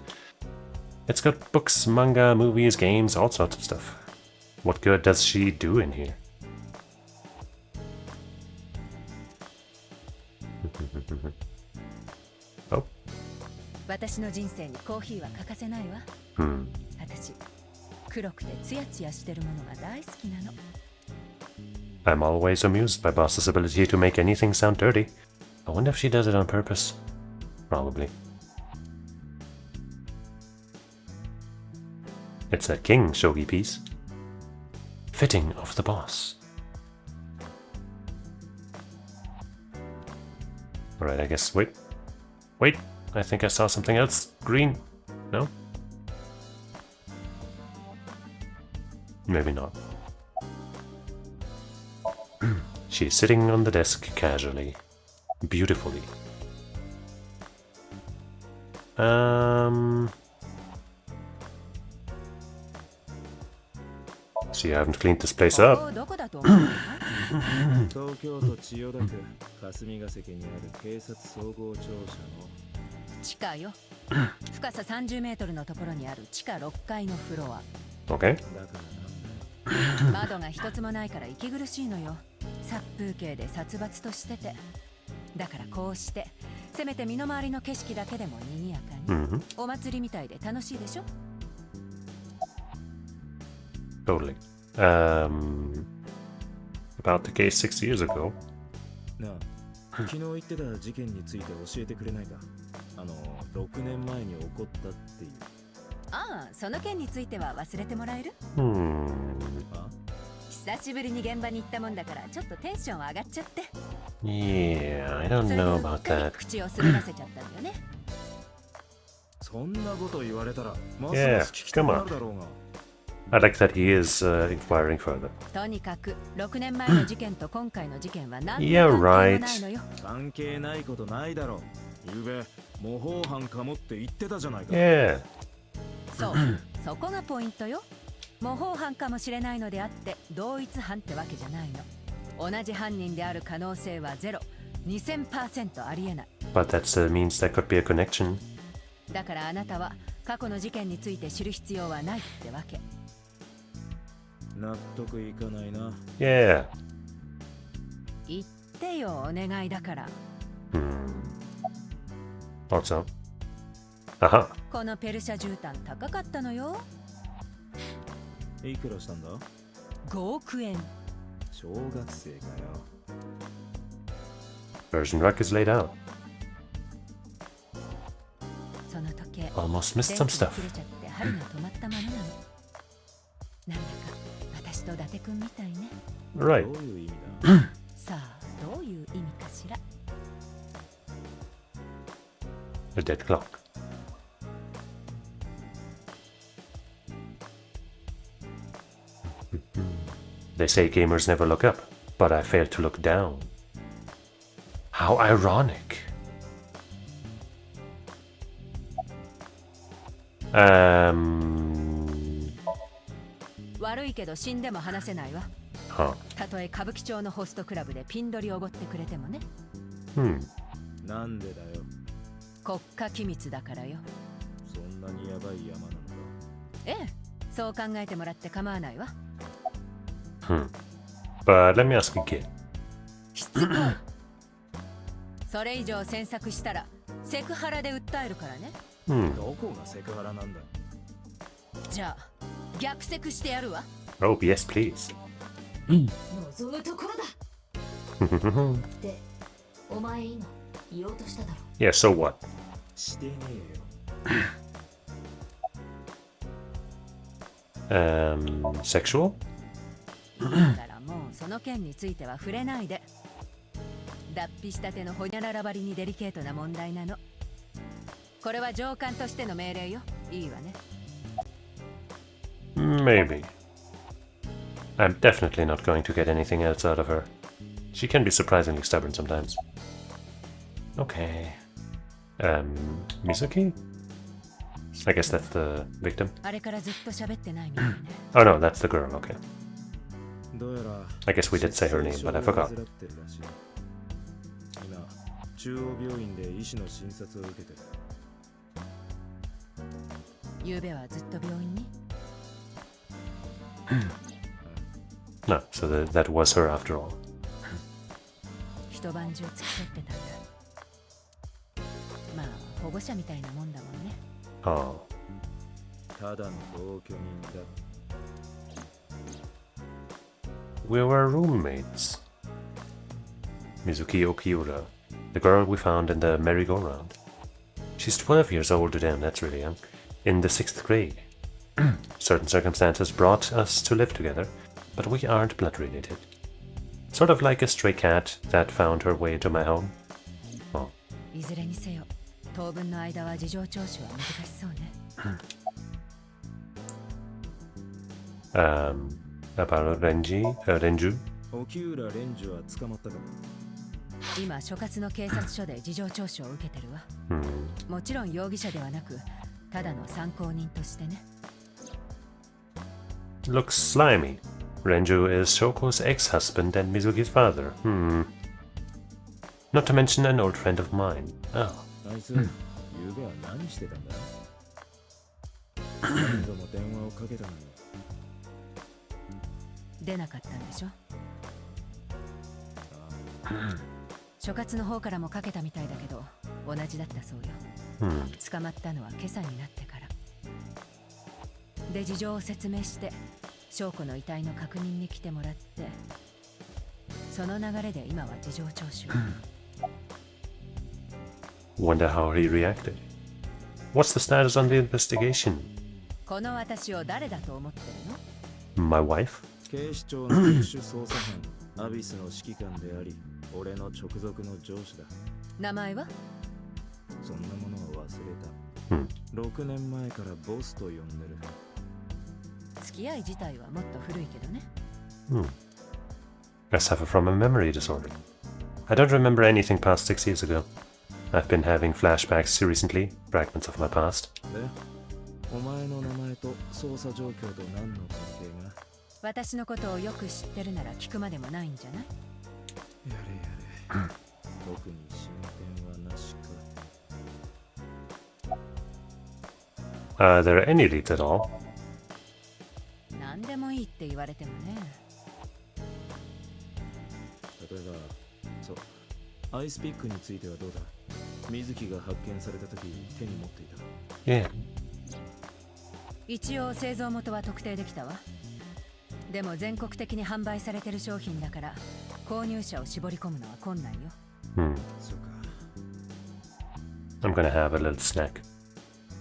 It's got books, manga, movies, games, all sorts of stuff. What good does she do in here? Oh. 私の人生にコーヒーは欠かせないわ。私、黒くてツヤツヤしてるものが大好きなの。I'm always amused by Boss's ability to make anything sound dirty. I wonder if she does it on purpose. Probably. It's a king shogi piece. Fitting of the boss. Alright, I guess. Wait. I think I saw something else. Green. No? Maybe not. She's sitting on the desk casually. Beautifully. So you haven't cleaned this place up. どこだと思う？東京都千代田区霞ヶ関にある警察総合庁舎の地下よ。深さ30メートルのところにある地下6階のフロア。 Okay. だからなんだ。窓が一つもないから息苦しいのよ。殺風景で殺伐としてて。だからこうしてせめて身の回りの景色だけでも賑やかに。お祭りみたいで楽しいでしょ。 Totally. About the case 6 years ago. なあ、昨日言ってた事件について教えてくれないか。6年前に起こったっていう。ああ、その件については忘れてもらえる？あ？久しぶりに現場に行ったもんだからちょっとテンション上がっちゃって。Yeah, I don't それで know うっ about かり that. 口を滑らせちゃったんだよね。そんなこと言われたらます Yeah, ます聞きたくなるだろうが。I like that he is inquiring further. とにかく6年前の事件と今回の事件は何の Yeah, 関係も right. ないのよ。関係ないことないだろう。ゆうべ模倣犯かもって言ってたじゃないか。 Yeah. そう、そこがポイントよ。模倣犯かもしれないのであって同一犯ってわけじゃないの。同じ犯人である可能性はゼロ、2000% ありえない。 But that means there could be a connection. だからあなたは過去の事件について知る必要はないってわけ。納得いかないな。 Yeah. 言ってよ、お願いだから。Also. Aha. このペルシャ絨毯高かったのよ。いくらしたんだ5億円。小学生かよ。 Persian rug is laid out. その時計 Almost missed 電 some 気が stuff. 切れちゃって針が止まったままなの。なんだか私と伊達くんみたいね。 Right. どういう意味ださあどういう意味かしら。 A dead clock. They say gamers never look up, but I fail to look down. How ironic. Um. 悪いけど死んでも話せないわ。 Huh. たとえ歌舞伎町のホストクラブでピン取りおごってくれてもね。なんでだよ。国家機密だからよ。そんなにやばい山なのか。ええ、そう考えてもらって構わないわ。 But let me ask again. しつこい。それ以上詮索したらセクハラで訴えるからね。どこがセクハラなんだ。じゃあ逆セクしてやるわ。 Oh, yes, please. 望むところだってお前今言おうとしただろ。 Yeah, so what? してねえよ。Sexual? だからもうその件については触れないで。脱皮したてのホニャララばりにデリケートな問題なの。これは上官としての命令よ。いいわね。Maybe. I'm definitely not going to get anything else out of her. She can be surprisingly stubborn sometimes. Okay. Mizuki? I guess that's the victim. あれからずっと喋ってないみたいね。Oh no, that's the girl, okay. どうやら I guess we did say her name, but I forgot. 今中央病院で医師の診察を受けてる。昨夜はずっと病院に。No, so that was her after all. 一晩中付き添ってたんだ。まあ保護者みたいなもんだもんね。Oh. ただの同居人だ。We were roommates. Mizuki Okiura, the girl we found in the merry-go-round. She's 12 years old, damn, that's really young. In the 6th grade. Certain circumstances brought us to live together, but we aren't blood related. Sort of like a stray cat that found her way to my home. Oh. いずれにせよ、当分の間は事情聴取は難しそうね。About Renju? 沖浦蓮司は捕まったか。今所轄の警察署で事情聴取を受けてるわ。もちろん容疑者ではなく、ただの参考人としてね。Looks slimy. Renju is Shoko's ex-husband and Mizuki's father. Not to mention an old friend of mine. Oh. あいつ、ゆうべは何してたんだ？何度も電話をかけたのに。出なかったんでしょ。所轄の方からもかけたみたいだけど、同じだったそうよ。捕まったのは今朝になってから。で事情を説明して、証拠の遺体の確認に来てもらって、その流れで今は事情聴取。Wonder how he reacted. What's the status on the investigation? この私を誰だと思ってるの？ My wife? 警視庁の特殊捜査班アビスの指揮官であり、俺の直属の上司だ。名前は？そんなものは忘れた。6年前からボスと呼んでる。付き合い自体はもっと古いけどね。I suffer from a memory disorder. I don't remember anything past 6 years ago. I've been having flashbacks recently, fragments of my past. で、お前の名前と捜査状況と何の関係が？私のことをよく知ってるなら聞くまでもないんじゃない？やれやれ。特に進展はなしか。Are there any leads at all? 何でもいいって言われてもね。例えば、そう、アイスピックについてはどうだ？水木が発見された時手に持っていた。Yeah. 一応製造元は特定できたわ。でも全国的に販売されてる商品だから購入者を絞り込むのは困難よ。そうか。I'm gonna have a little snack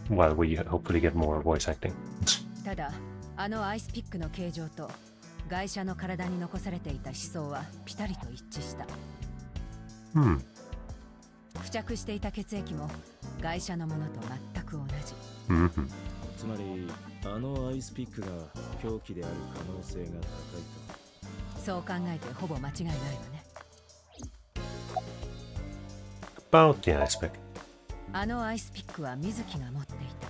while we hopefully get more voice acting. ただ、あのアイスピックの形状と外車の体に残されていた思想はピタリと一致した。付着していた血液も外車のものと全く同じ。つまり、あのアイスピックが凶器である可能性が高いと。そう考えてほぼ間違いないわね。About the ice pick. あのアイスピックは水木が持っていた。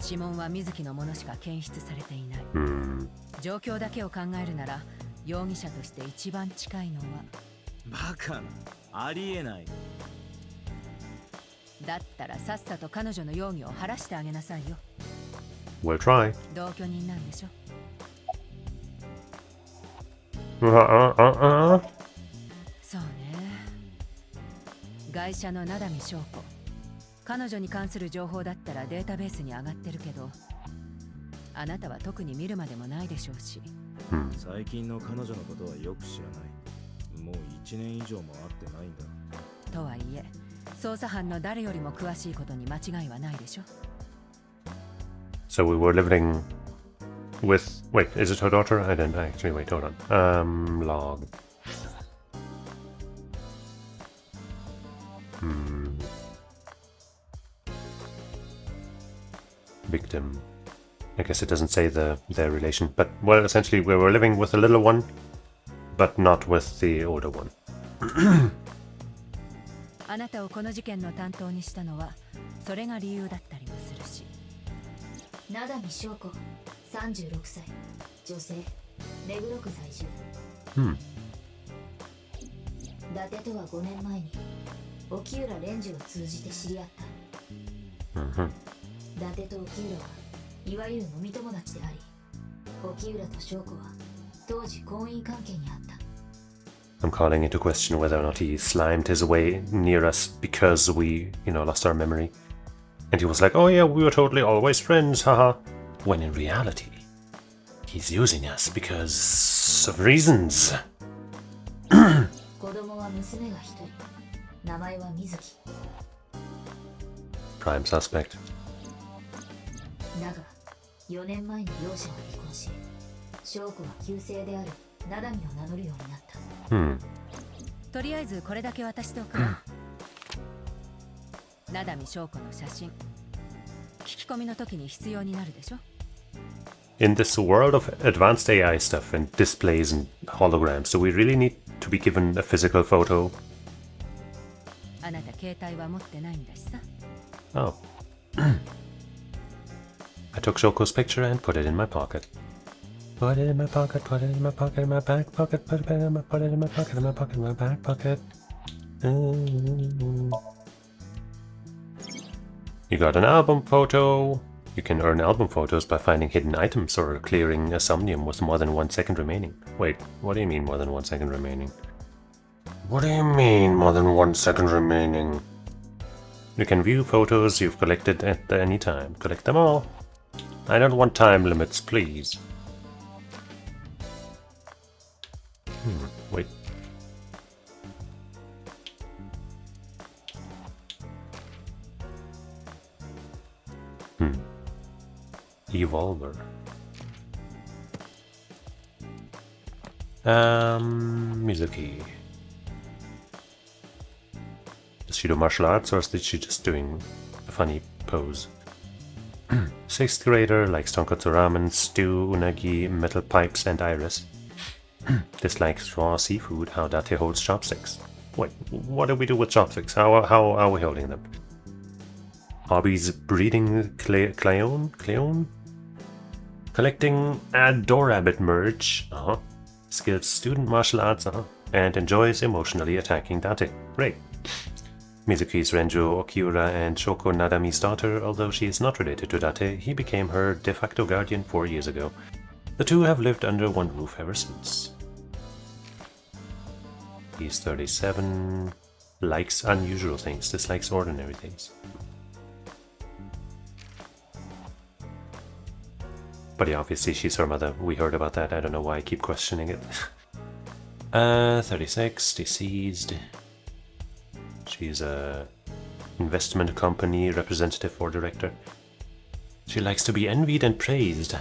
指紋は水木のものしか検出されていない。状況だけを考えるなら容疑者として一番近いのは。バカな、ありえない。だったらさっさと彼女の容疑を晴らしてあげなさいよ。We'll try. 同居人なんでしょ。そうね。外車の名見翔子。彼女に関する情報だったらデータベースに上がってるけど、あなたは特に見るまでもないでしょうし。最近の彼女のことはよく知らない。もう1年以上も会ってないんだ。とはいえ、捜査班の誰よりも詳しいことに間違いはないでしょ。So we were living with... Wait, is it her daughter? I didn't actually... Wait, hold on. Log. victim. I guess it doesn't say their relation, but well, essentially we were living with the little one, but not with the older one. あなたをこの事件の担当にしたのはそれが理由だったりもするし。灘見翔子、36歳、女性、目黒区在住。伊達とは5年前に沖浦蓮司を通じて知り合った。伊達と沖浦はいわゆる飲み友達であり、沖浦と翔子は当時婚姻関係にあった。I'm calling into question whether or not he slimed his way near us because we, lost our memory. And he was like, oh yeah, we were totally always friends, haha. When in reality, he's using us because of reasons. 子供は娘が一人。名前は水木。Prime suspect. だが、4年前に両者は離婚し、翔子は旧姓である灘見を名乗るようになった。とりあえずこれだけ渡しておくわ。灘見翔子の写真。聞き込みの時に必要になるでしょ。In this world of advanced AI stuff and displays and holograms, do we really need to be given a physical photo? あなた携帯は持ってないんだしさ。Oh. I took Shoko's picture and put it in my pocket. Put it in my pocket, put it in my pocket, in my back pocket, put it in my pocket, in my pocket, in my back pocket. You got an album photo. You can earn album photos by finding hidden items or clearing a Somnium with more than 1 second remaining. Wait, what do you mean more than 1 second remaining? What do you mean more than 1 second remaining? You can view photos you've collected at any time. Collect them all. I don't want time limits, please. Wait. Evolver. Mizuki. Does she do martial arts or is she just doing a funny pose? 6th grader, likes tonkotsu ramen, stew, unagi, metal pipes, and iris. Dislikes raw seafood, how Date holds chopsticks. Wait, what do we do with chopsticks? How are we holding them? Hobbies: breeding Cleone? Collecting Adorabbit merch, skills student martial arts, and enjoys emotionally attacking Date. Great. Mizuki's Renju Okiura and Shoko Nadami's daughter, although she is not related to Date, he became her de facto guardian 4 years ago. The two have lived under one roof ever since. He's 37, likes unusual things, dislikes ordinary things. But yeah, obviously she's her mother. We heard about that. I don't know why I keep questioning it. 36, deceased. She's a investment company representative or director. She likes to be envied and praised.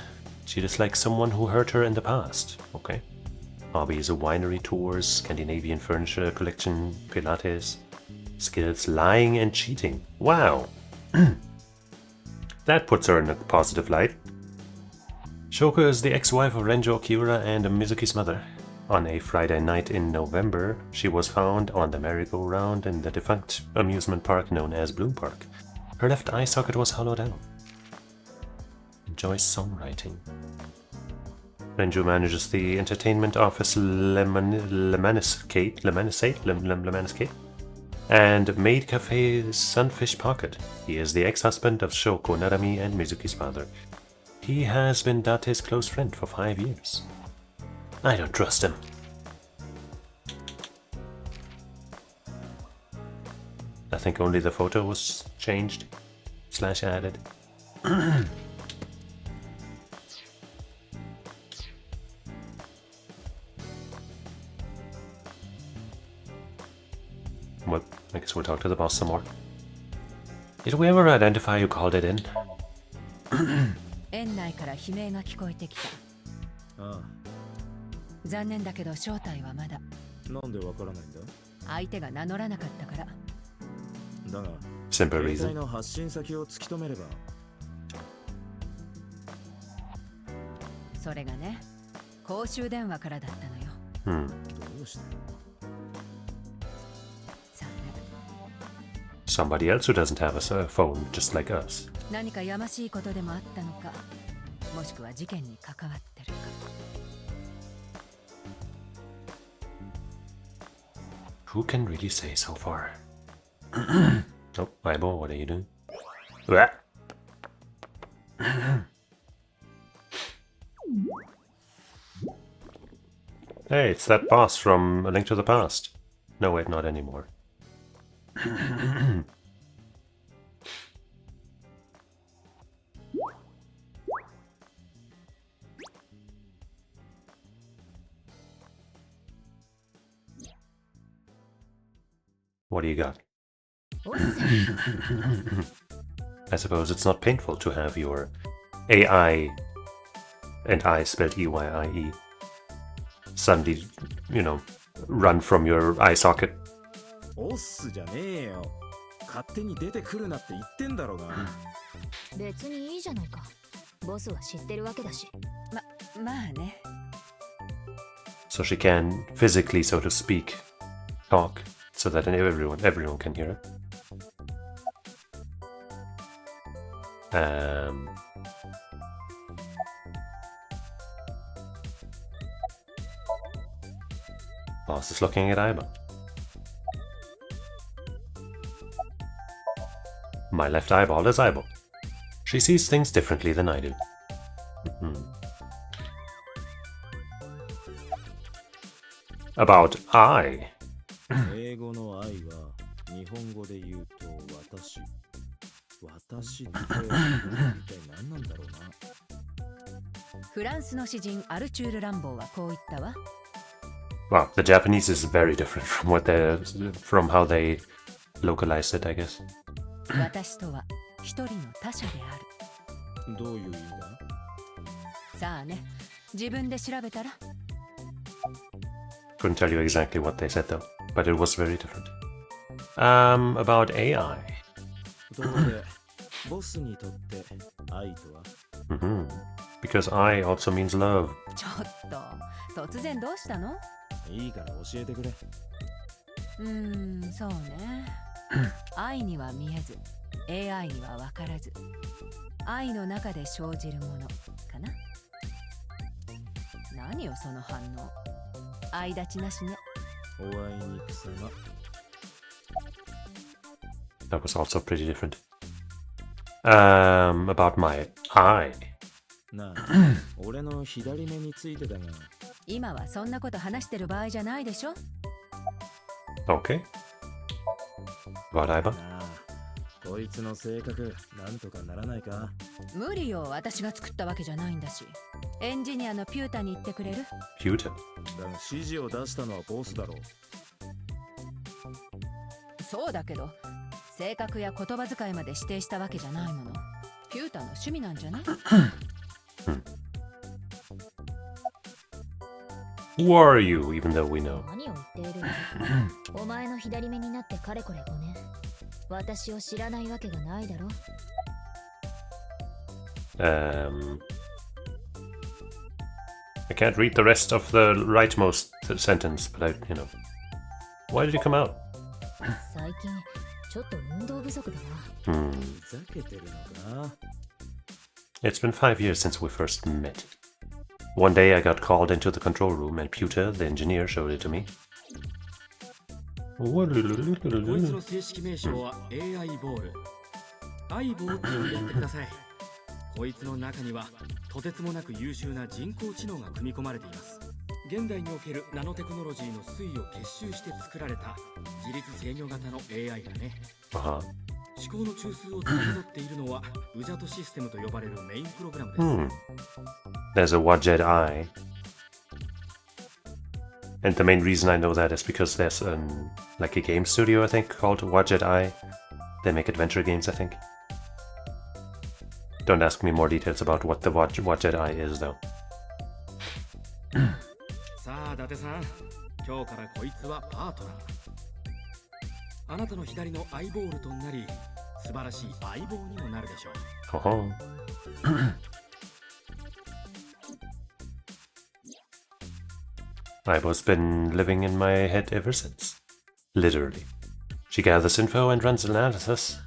She dislikes someone who hurt her in the past. Okay. Hobbies: winery tours, Scandinavian furniture collection, Pilates. Skills: lying and cheating. Wow. That puts her in a positive light. Shoko is the ex-wife of Renjo Okiura and Mizuki's mother. On a Friday night in November, she was found on the merry-go-round in the defunct amusement park known as Bloom Park. Her left eye socket was hollowed out. Enjoys songwriting. Renju manages the entertainment office Lemaniscate and maid cafe Sunfish Pocket. He is the ex-husband of Shoko Narami and Mizuki's father. He has been Date's close friend for 5 years. I don't trust him. I think only the photo was changed / added. Well, I guess we'll talk to the boss some more. Did we ever identify who called it in? 園内から悲鳴が聞こえてきた。ああ、残念だけど正体はまだ。なんでわからないんだ？相手が名乗らなかったから。だが、 Simple 携帯 reason. の発信先を突き止めれば。それがね、公衆電話からだったのよ。どうして？さあね。 Somebody else who doesn't have a phone, just like us. 何かやましいことでもあったのか、もしくは事件に関わってるか。Who can really say so far? Oh, Eyeball, what are you doing? Uah. Hey, it's that boss from A Link to the Past. No, wait, not anymore. What do you got? I suppose it's not painful to have your AI, and I spelled EYIE, suddenly, run from your eye socket. オッスじゃねえよ。勝手に出てくるなって言ってんだろうが。別にいいじゃないか。ボスは知ってるわけだし。まあね。 So she can physically, so to speak, talk, so that everyone can hear it. Boss is looking at Aiba. My left eyeball is eyeball. She sees things differently than I do. About I. 英語の愛は日本語で言うと私。私って一体何なんだろうな。フランスの詩人アルチュール・ランボーはこう言ったわ。Well, the Japanese is very different from how they localized it, I guess. 私とは一人の他者である。どういう意味だ？さあね、自分で調べたら。Couldn't tell you exactly what they said though, but it was very different. About AI. ところで、ボスにとって愛とは？ Because I also means love. ちょっと、突然どうしたの？いいから教えてくれ。そうね。愛には見えず、AI には分からず、愛の中で生じるものかな。何よその反応。愛立ちなしね。お会いにくさま。That was also pretty different. About my eye. なあ、俺の左目についてだが。今はそんなこと話してる場合じゃないでしょ。Okay. About Aiba? なあ、こいつの性格、なんとかならないか？無理よ、私が作ったわけじゃないんだし。エンジニアのピュータに言ってくれる？ Pewter. だが指示を出したのはボスだろう。そうだけど、性格や言葉遣いまで指定したわけじゃないもの。ピュータの趣味なんじゃない？ Who are you, even though we know? 何を言っているの？お前の左目になってかれこれ5年。私を知らないわけがないだろ。I can't read the rest of the rightmost sentence, but Why did you come out? 最近ちょっと運動不足だな。ふざけてるのか？ It's been 5 years since we first met. One day I got called into the control room and Pewter, the engineer, showed it to me. こいつの正式名称は AI ボール。アイボーって呼んでやってください。こいつの中にはとてつもなく優秀な人工知能が組み込まれています。現代におけるナノテクノロジーの推移を結集して作られた自律制御型の AI がね。思考の中枢を司っているのはウジャトシステムと呼ばれるメインプログラムです。There's a Wajed Eye. And the main reason I know that is because there's a game studio, I think, called Wajed Eye. They make adventure games, I think. Don't ask me more details about what the Wajed Eye is, though. さあ伊達さん、今日からこいつはパートナー。あなたの左のアイボールとなり、素晴らしい相棒にもなるでしょう。Aibo's been living in my head ever since. Literally. She gathers info and runs analysis.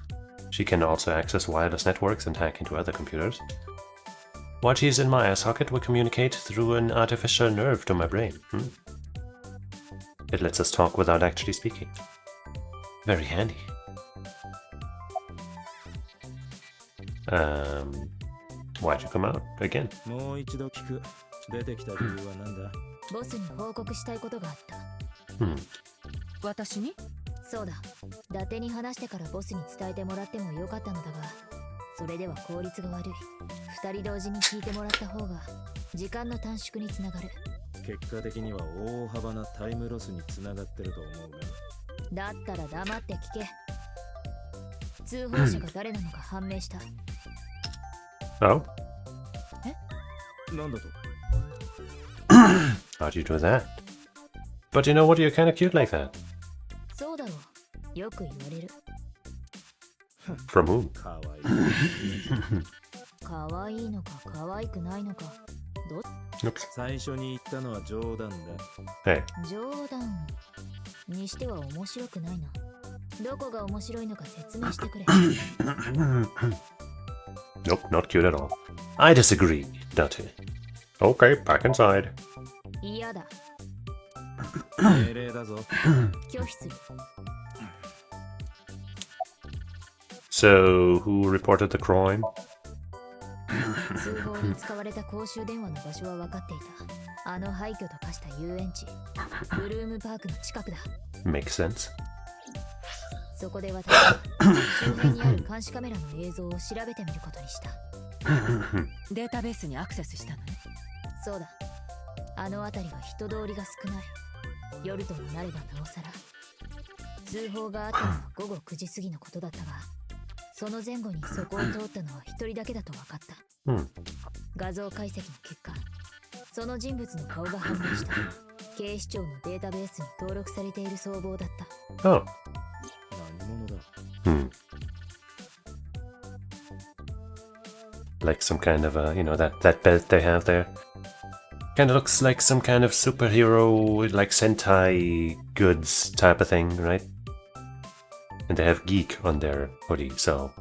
She can also access wireless networks and hack into other computers. While she's in my eye socket, we communicate through an artificial nerve to my brain. It lets us talk without actually speaking. Very handy. Why'd you come out again? もう一度聞く。出てきた理由は何だ？ボスに報告したいことがあった。私に？そうだ。伊達に話してからボスに伝えてもらってもよかったのだが、それでは効率が悪い。二人同時に聞いてもらった方が時間の短縮につながる。結果的には大幅なタイムロスにつながってると思うが。だったら黙って聞け。通報者が誰なのか判明した。Oh? なんだと？ How'd you do that? But you know what, you're kinda cute like that. そうだろう。よく言われる。From whom? かわいい。可愛いのか可愛くないのか。Oops. 最初に言ったのは冗談だ。Hey. 冗談にしては面白くないな。どこが面白いのか説明してくれ。Nope, not cute at all. I disagree, Dante. Okay, back inside. 嫌だ。命令だぞ。拒否する。So, who reported the crime? 通報に使われた公衆電話の場所は分かっていた。あの廃墟と化した遊園地、ブルームパークの近くだ。Makes sense. そこで私は周辺にある監視カメラの映像を調べてみることにした。データベースにアクセスしたのね。そうだ。あの辺りは人通りが少ない。夜ともなればなおさら。通報があったのは午後9時過ぎのことだったが、その前後にそこを通ったのは一人だけだと分かった。画像解析の結果、その人物の顔が判明した。警視庁のデータベースに登録されている相棒だった。Oh. 何者だ？ Like some kind of that belt they have there. Kind of looks like some kind of superhero, like Sentai goods type of thing, right? And they have geek on their hoodie, so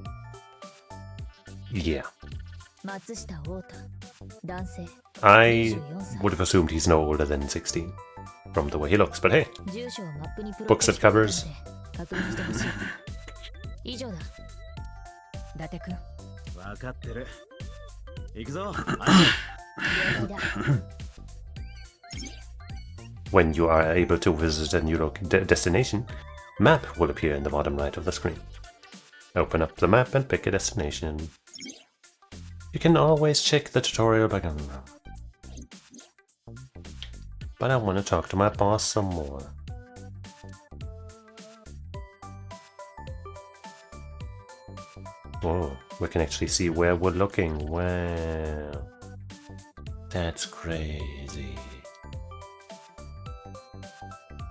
yeah. 松下太太、男性。 I would have assumed he's no older than 16 from the way he looks, but hey, 住所をマップにプロ books that covers. 確認してほしい。以上だ。伊達くん。分かってる。行くぞ。了解だ。 When you are able to visit a new destination, map will appear in the bottom right of the screen. Open up the map and pick a destination. You can always check the tutorial back on. But I want to talk to my boss some more. Oh, we can actually see where we're looking. Wow. That's crazy.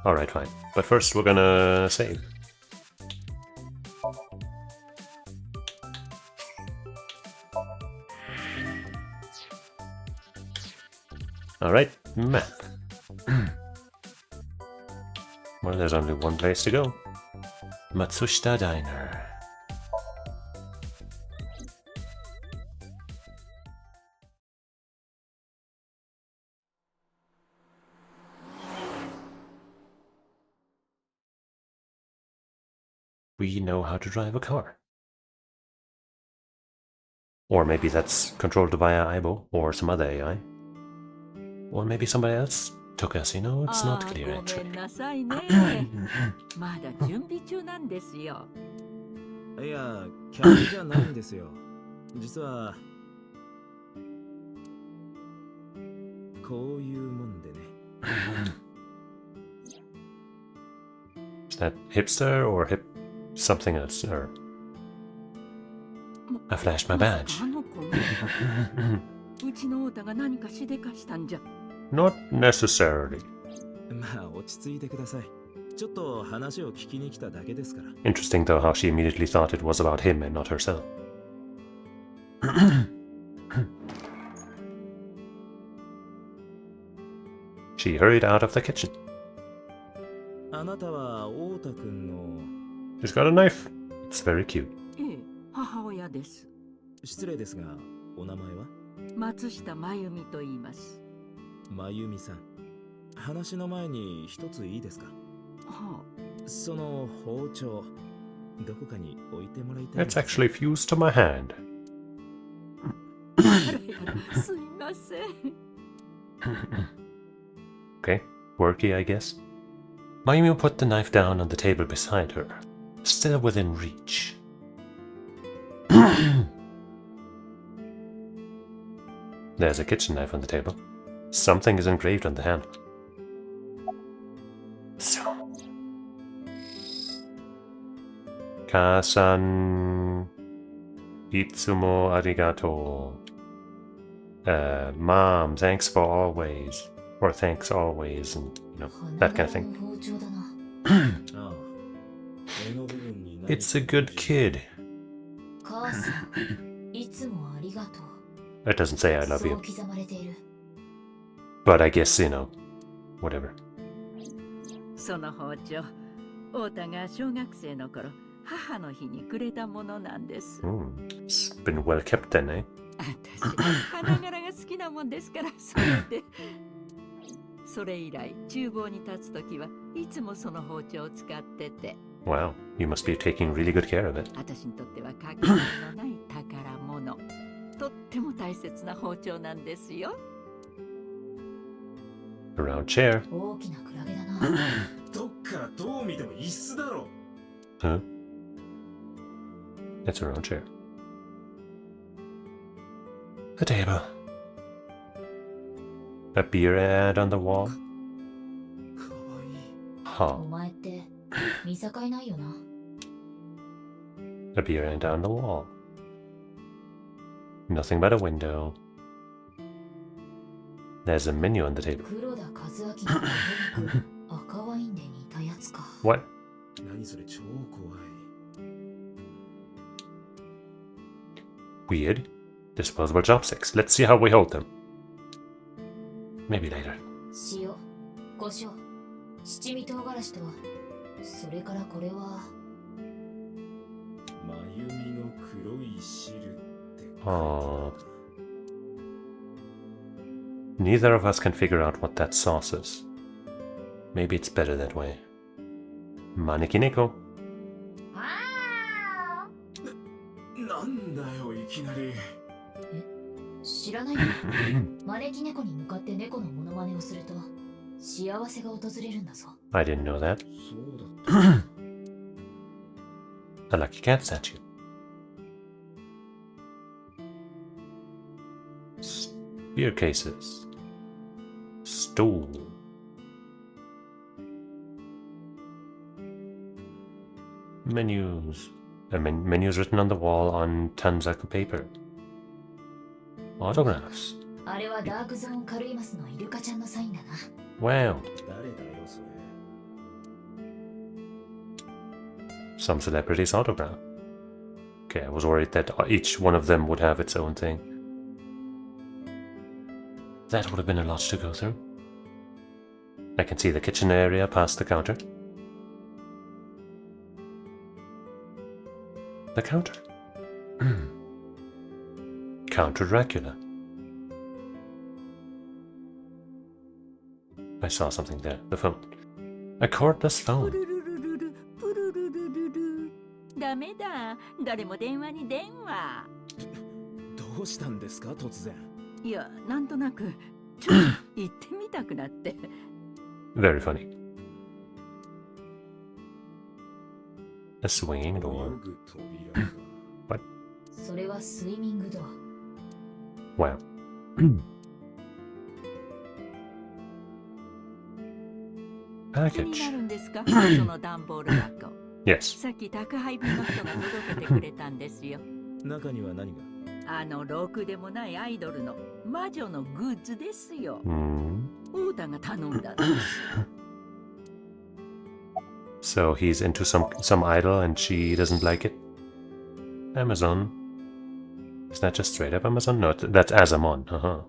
Alright, fine. But first we're gonna save. Alright, map. Well, there's only one place to go. Mthursday Diner. We know how to drive a car. Or maybe that's controlled via Aibo or some other AI. Or maybe somebody else took us, it's not clear actually. まだ準備中なんですよ。いや、客じゃないんですよ。実はこういうもんでね。Is that hipster or something else? Or I flashed my badge. あの子がうちの太田が何かしでかしたんじゃ。Not necessarily. まあ落ち着いてください。ちょっと話を聞きに来ただけですから。Interesting though how she immediately thought it was about him and not herself. She hurried out of the kitchen. あなたは太田くんの She's got a knife. It's very cute. ええ、母親です。失礼ですが、お名前は？松下真由美と言います。真由美さん。話の前に一ついいですか？はその包丁、どこかに置いてもらいたい。It's actually fused to my hand. あ、すいません。Okay, worky, I guess. Mayumi put the knife down on the table beside her, still within reach. There's a kitchen knife on the table. Something is engraved on the handle. So. Ka-san itsumo arigato. Mom, thanks for always. Or thanks always, and, you know, that kind of thing. It's a good kid. It doesn't say I love you. But I guess, you know, whatever. その包丁、太田が小学生の頃、母の日にくれたものなんです。It's been well kept then, eh? 私、花柄が好きなもんですから、それで。それ以来、厨房に立つときはいつもその包丁を使ってて。Wow, you must be taking really good care of it. 私にとってはかけがえのない宝物。とっても大切な包丁なんですよ。A round chair. 大きなクラゲだな。どっからどう見ても椅子だろ。Huh? It's a round chair. A table. A beer ad on the wall. かわいい。Huh. お前って見境ないよな。A beer ad on the wall. Nothing but a window. There's a menu on the table. 黒田和明のトニック、赤ワインで煮たやつか。What? 何それ超怖い。Weird. Disposable chopsticks. Let's see how we hold them. Maybe later. 塩、胡椒、七味唐辛子と、それからこれは。真由美の黒い汁って。Aww. Neither of us can figure out what that sauce is. Maybe it's better that way. Maneki Neko. なんだよいきなり。知らないの？招き猫に向かって猫のモノマネをすると幸せが訪れるんだぞ。I didn't know that. そうだった。A lucky cat statue. Beer cases. Stool. Menus. Menus written on the wall on Tanzaku paper. Autographs. あれはダークゾーンカルイマスのイルカちゃんのサインだな。Wow. 誰だよそれ。Some celebrity's autograph. Okay, I was worried that each one of them would have its own thing. That would have been a lot to go through. I can see the kitchen area past the counter. The counter. Counter Dracula. I saw something there. The phone. A cordless プ phone. ルルルルル、プルルルルル。ダメだ。誰も電話に電話。どうしたんですか突然。いや、なんとなく、ちょっと行ってみたくなって。Very funny. A swinging door. 泳ぐ扉か。それはスイミングドア。Wow. 気にな Package. るんですかその段ボール箱。Yes. さっき宅配便の人が届けてくれたんですよ。中には何が？ろくでもないアイドルの魔女のグッズですよ。 Hmm. 太田が頼んだんです。 So he's into some idol and she doesn't like it. Amazon. Is that just straight up Amazon? No, that's Azamon. Uh-huh.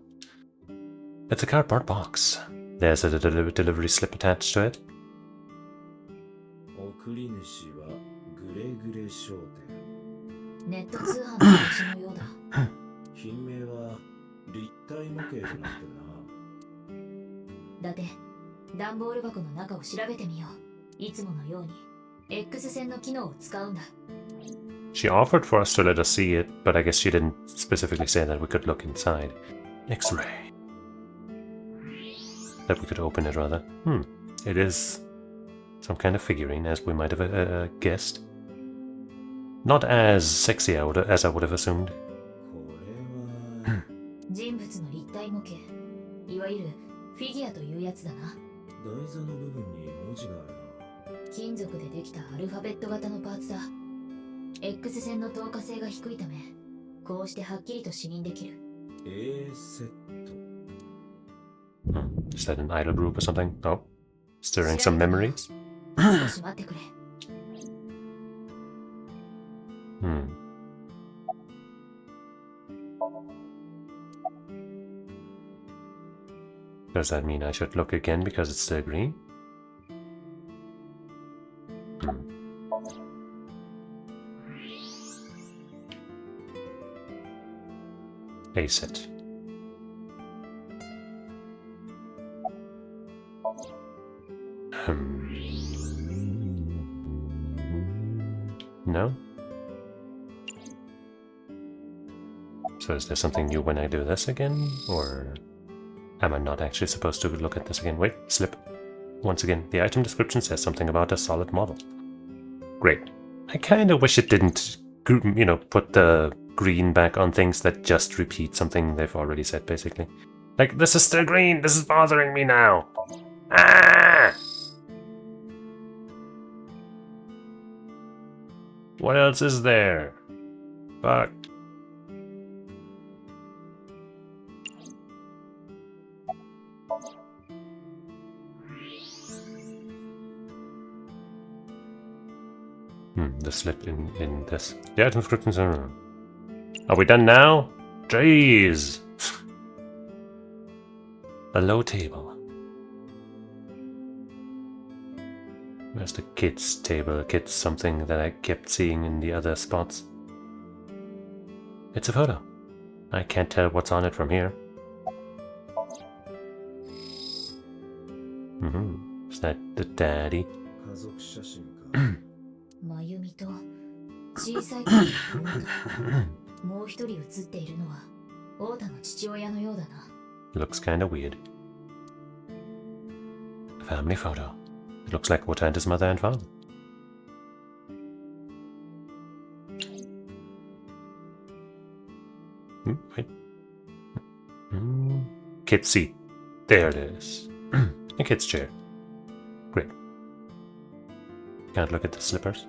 It's a cardboard box. there's a delivery slip attached to it. 送り主はグレグレ商店。ネット通販の会社のようだ。品名は立体模型となってるな。だって段ボール箱の中を調べてみよう。いつものように X 線の機能を使うんだ。She offered for us to let us see it, but I guess she didn't specifically say that we could look inside. X-ray. That we could open it, rather. It is some kind of figurine, as we might have guessed. Not as sexy as I would have assumed. これは人物の立体模型、いわゆるフィギュアというやつだな。台座の部分に文字があるな。金属でできたアルファベット型のパーツだ。X 線の透過性が低いため、こうしてはっきりと視認できる。A セット。Is that an idol group or something? Oh, stirring some memories? 少し待ってくれ。Does that mean I should look again because it's still green? A set. No? So is there something new when I do this again? Or am I not actually supposed to look at this again? Wait, slip. Once again, the item description says something about a solid model. Great. I kinda wish it didn't, put the green back on things that just repeat something they've already said, basically. Like, this is still green! This is bothering me now! Ah! What else is there? Fuck. The slip in this. The item descriptions are... Are we done now? Jeez! A low table. Where's the kids table? Kids something that I kept seeing in the other spots. It's a photo. I can't tell what's on it from here. Is that the daddy? 家族写真か。まゆみと小さい頃の妹、もう一人写っているのは太田の父親のようだな。Looks kinda weird. A family photo. It looks like Ota and his mother and father. Wait. Kid's seat. There it is. A kid's chair. Great. Can't look at the slippers.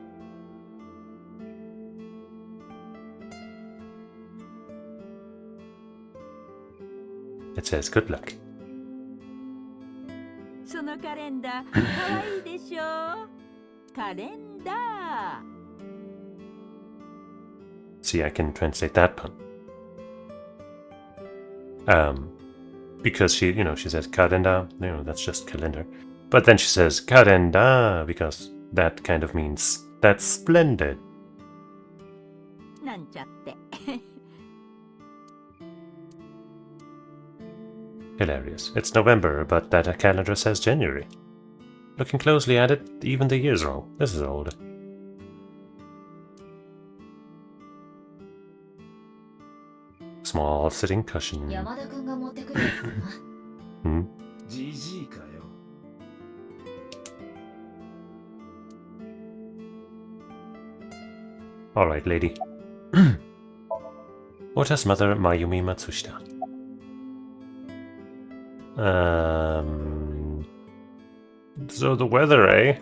It says good luck. そのカレンダー、かわいいでしょ。カレンダー。 See, I can translate that pun. Because she says kalenda, that's just calendar. But then she says kalenda because that kind of means that's splendid. なんちゃって。Hilarious. It's November, but that calendar says January. Looking closely at it, even the year's wrong. This is old. Small sitting cushion. 山田くんが持ってくるやつだな。じじいかよ。Alright, lady. Ota's mother, Mayumi Matsushita. So the weather, eh?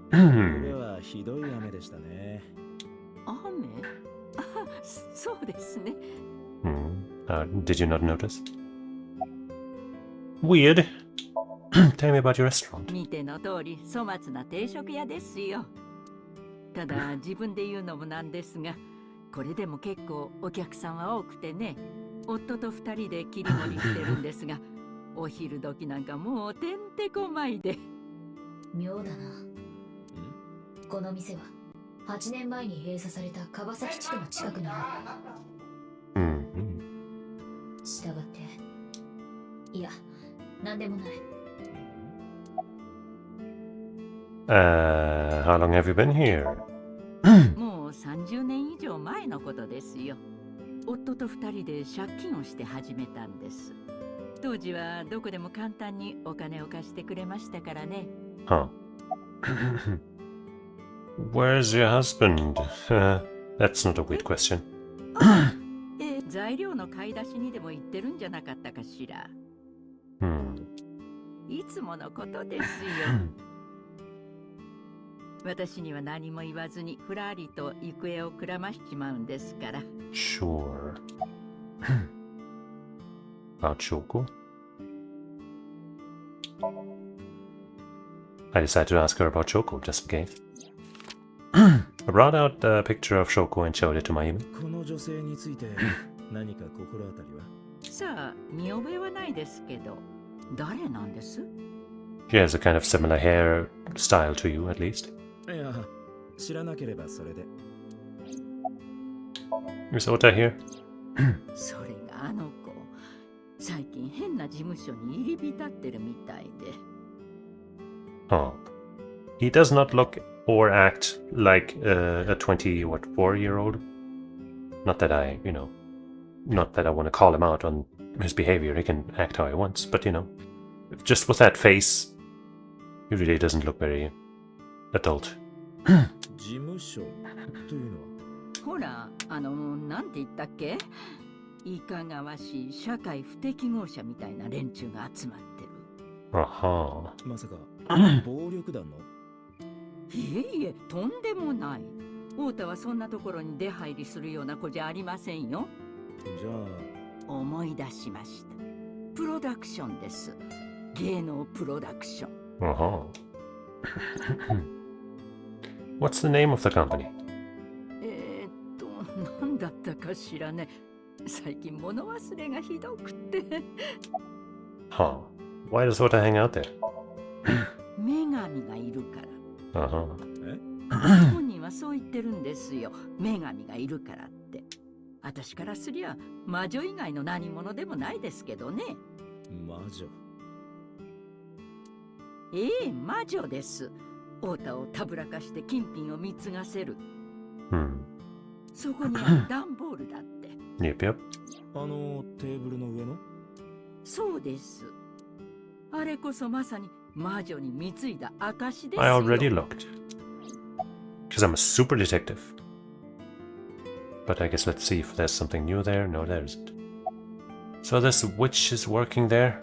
これはひどい雨でしたね。雨？あ、そうですね。Did you not notice? Weird. Tell me about your restaurant. 見ての通り粗末な定食屋ですよ。ただ自分で言うのもなんですが、これでも結構お客さんは多くてね。夫と2人で切り盛りしてるんですが、お昼時なんかもうてんてこまいで。妙だな。この店は8年前に閉鎖された川崎地区の近くにある。したがって、いや、なんでもない。How long have you been here? もう30年以上前のことですよ。夫と2人で借金をして始めたんです。当時はどこでも簡単にお金を貸してくれましたからね。Huh. Where's your husband? That's not a weird question. 材料の買い出しにでも行ってるんじゃなかったかしら。いつものことですよ。私には何も言わずにふらりと行方をくらましちまうんですから。Sure. About Shoko? I decided to ask her about Shoko just in case. I brought out a picture of Shoko and showed it to Mayumi. この女性について何か心当たりは？さあ、見覚えはないですけど、誰なんです？ She has a kind of similar hair style to you, at least. いや、知らなければそれで。Is Ota here? それがあの子、最近変な事務所に入り浸ってるみたいで。Oh. He does not look or act like a 24-year-old. Not that I want to call him out on his behavior. He can act how he wants, but just with that face, he really doesn't look very adult. 事務所というのは？ほら、なんて言ったっけ？いかがわしい社会不適合者みたいな連中が集まってる。Aha. まさか暴力団の？いえいえ、とんでもない。太田はそんなところに出入りするような子じゃありませんよ。じゃあ思い出しました。プロダクションです。芸能プロダクション。Aha. What's the name of the company? なんだったかしらね。最近物忘れがひどくて。Huh. Why does Ota hang out there? 女神がいるから。Uh-huh. 本人はそう言ってるんですよ。女神がいるからって。私からすりゃ魔女以外の何者でもないですけどね。魔女？ええ、魔女です。太田をたぶらかして金品を貢がせる。そこにある段ボールだって。Yep, yep. テーブルの上の？そうです。あれこそまさに魔女に貢いだ証ですよ。I already looked. Because I'm a super detective. But I guess let's see if there's something new there. No, there isn't. So this witch is working there?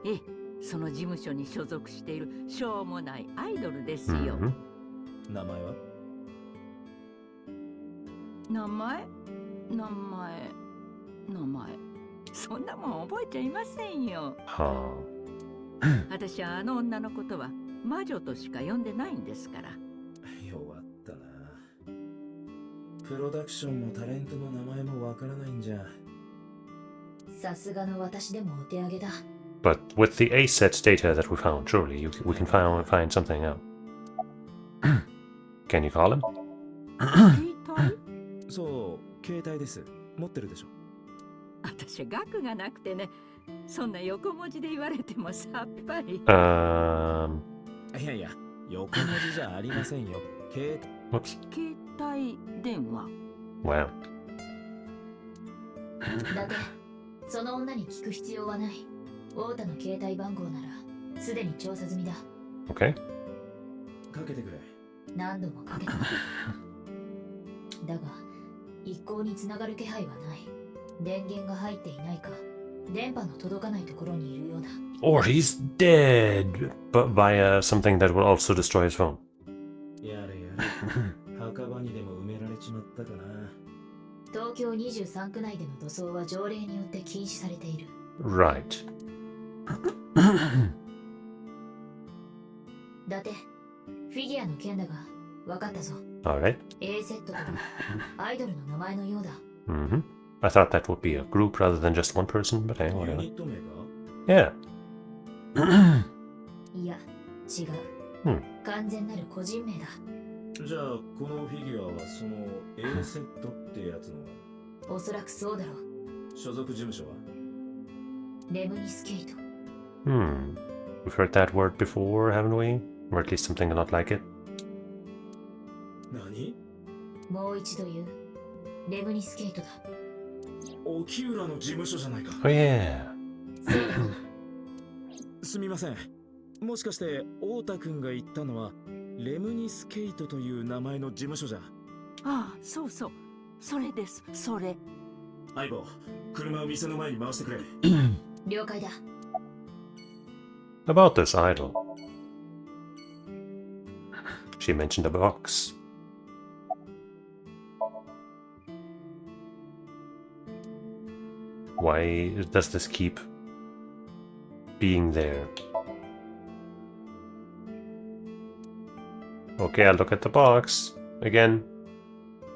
ええ、その事務所に所属しているしょうもないアイドルですよ。名前は？名前そんなもん覚えちゃいませんよ。私はあの女のことは魔女としか呼んでないんですから。弱ったな。プロダクションもタレントの名前もわからないんじゃ。さすがの私でもお手上げだ。But with the ASET data that we found, surely we can find something out. Can you call him? 携帯？そう、携帯です。持ってるでしょ。私は額がなくてね、そんな横文字で言われてもさっぱり。いやいや、横文字じゃありませんよ。Whoops. 携帯電話。Wow. だってその女に聞く必要はない。太田の携帯番号ならすでに調査済みだ。Okay. かけてくれ。何度もかけた。だが一向に繋がる気配はない。電源が入っていないか、電波の届かないところにいるようだ。Or he's dead, but via something that will also destroy his phone. やれやれ。墓場にでも埋められちまったかな。東京23区内での塗装は条例によって禁止されている。Right. だってフィギュアの件だが分かったぞ。Alright. A セットとかアイドルの名前のようだ。I thought that would be a group rather than just one person, but hey, ユ whatever. ニット名が Yeah. いや、違う。完全なる個人名だ。じゃあこのフィギュアはその A セットってやつのおそらくそうだろう。所属事務所はレムニスケイト。We've heard that word before, haven't we? Or at least something a lot like it. 何？もう一度言う。レムニスケイトだ。沖浦の事務所じゃないか。Oh yeah. そうだ。すみません。もしかして太田くんが言ったのはレムニスケイトという名前の事務所じゃ。ああ、そうそう。それです、それ。相棒、車を店の前に回してくれ。了解だ。About this idol. She mentioned a box. Why does this keep being there? Okay, I'll look at the box. Again,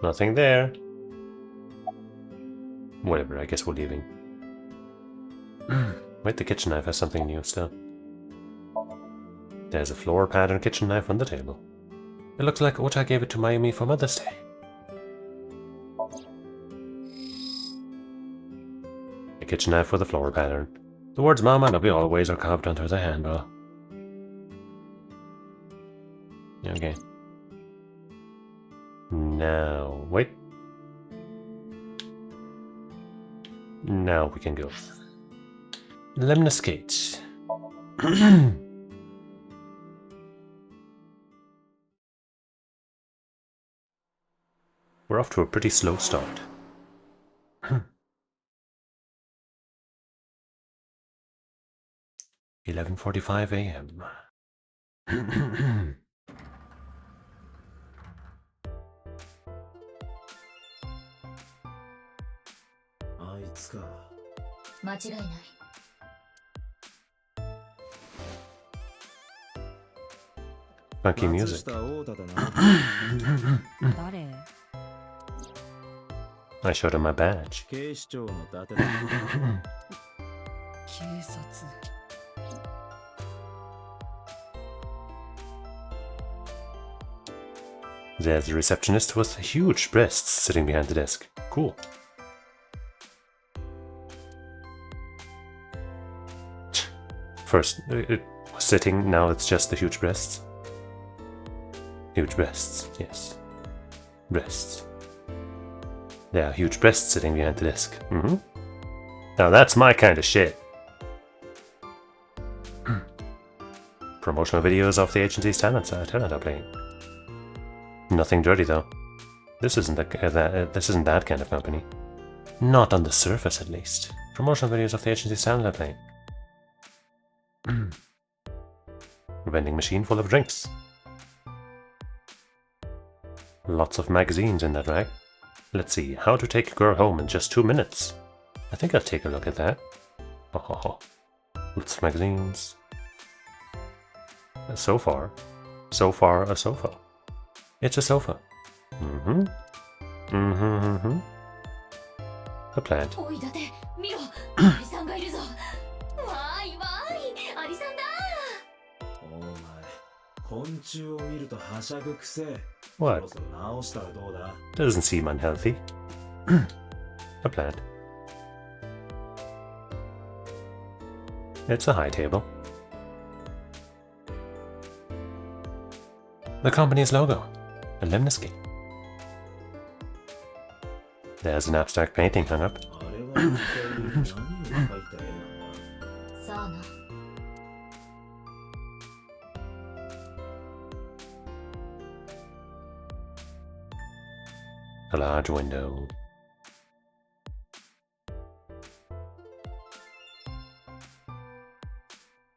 nothing there. Whatever, I guess we're leaving. Wait, the kitchen knife has something new still. There's a floor pad and kitchen knife on the table. It looks like Ota gave it to Mayumi for Mother's Day. A kitchen knife with a floor pattern. The words Mama love you always are carved onto the handle. Okay. Now, wait. Now we can go. Lemniscate. We're off to a pretty slow start. 11:45 a.m. あいつか。間違いない。Funky music. 松下太田だな。誰？ I showed him my badge. 警視庁の伊達だ。警察。 There's a receptionist with huge breasts sitting behind the desk. Cool. First, it was sitting, now it's just the huge breasts. Huge breasts, yes. Breasts. There are huge breasts sitting behind the desk. Now that's my kind of shit. Promotional videos of the agency's talent are playing. Nothing dirty though. This isn't that kind of company. Not on the surface, at least. Promotional videos of the agency's talent are playing. Vending machine full of drinks. Lots of magazines in that rack. Let's see, how to take a girl home in just 2 minutes. I think I'll take a look at that. Oh, lots of magazines. So far, a sofa. It's a sofa. A plant. おいだて、見ろ。アリさんがいるぞ。わーいわーい、アリさんだ。お前、昆虫を見るとはしゃぐくせえ。 What? そろそろ直したらどうだ？ Doesn't seem unhealthy. A plant. It's a high table. The company's logo. A lemniscate. There's an abstract painting hung up. あれは一体何を描いた絵なんだ？さあな。 A large window.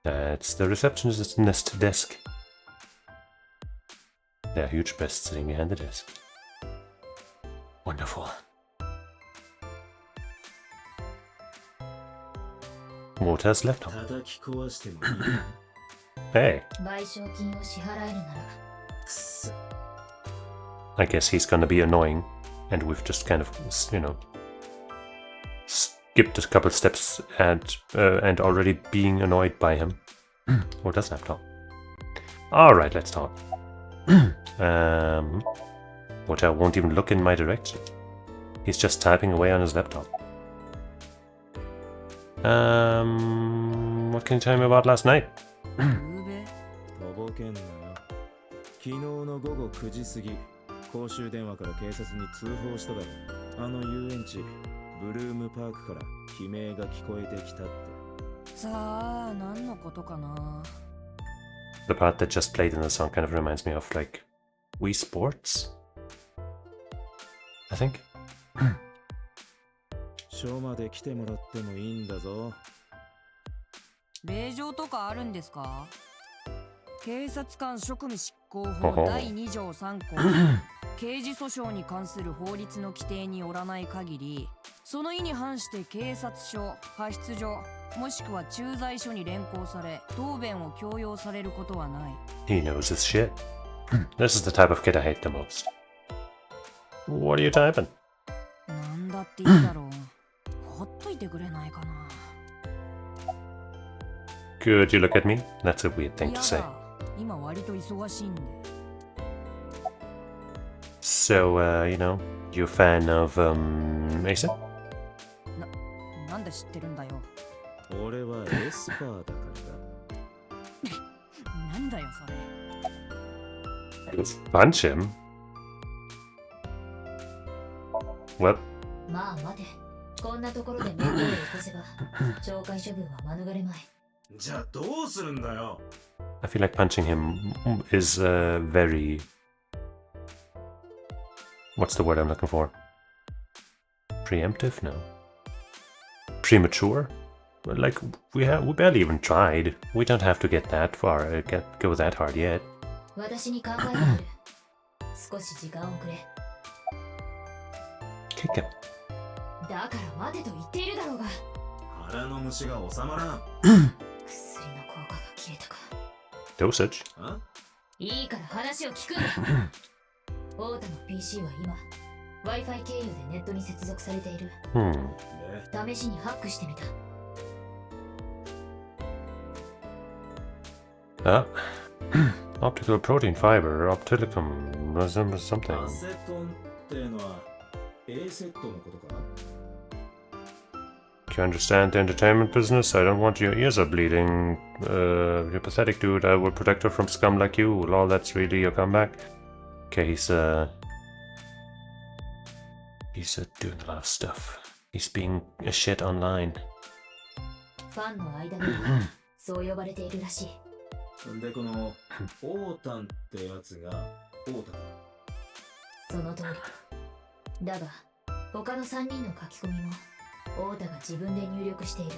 That's the receptionist's desk. There are huge breasts sitting behind the desk. Wonderful. Water's left home. 叩き壊してもいい？ Hey, 賠償金を支払えるなら。くそ。 I guess he's gonna be annoying, and we've just kind of, skipped a couple steps and already being annoyed by him. Oh, doesn't have talk. Alright, let's talk. Hotel won't even look in my direction. He's just typing away on his laptop. What can you tell me about last night? とぼけんなよ。昨日の午後9時過ぎ、公衆電話から警察に通報しただろ。あの遊園地、ブルームパークから悲鳴が聞こえてきたって。さあ、何のことかな。The part that just played in the song kind of reminds me of like Wii Sports, I think. 署まで来てもらってもいいんだぞ。令状とかあるんですか？警察官職務執行法第2条3項刑事訴訟に関する法律の規定によらない限り、その意に反して警察署、派出所もしくは駐在所に連行され答弁を強要されることはない。 He knows his shit. This is the type of kid I hate the most. What are you typing? なんだっていいだろう。ほっといてくれないかな。Could you look at me? That's a weird thing to say. 今割と忙しいんで。So, you know, you a fan of, Mason? なんで知ってるんだよ。俺はエスパーだからだ。なんだよそれ。Punch him? What? まあ待て。こんなところで面倒を起こせば懲戒処分は免れまい。じゃあどうするんだよ。I feel like punching him is very... What's the word I'm looking for? Preemptive? No. Premature? Like, we barely even tried. We don't have to get that far, go that hard yet. 私に考えてみる。少し時間をくれ。Kick him. だから待てと言っているだろうが。腹の虫が収まらん。薬の効果が切れたか。Dosage? あ？いいから話を聞くんだ。太田の PC は今 Wi-Fi 経由でネットに接続されている。試しにハックしてみた。Optical protein fiber, optilicum, something. アセトンってのは A セットのことかな。You understand the entertainment business? I don't want your ears are bleeding. You're pathetic, dude. I will protect her from scum like you. Lol, that's really your comeback. Okay, he's doing a lot of stuff. He's being a shit online. ファンの間ではそう呼ばれているらしい。で、このオータンってやつがオータン。その通り。だが、他の3人の書き込みも太田が自分で入力している。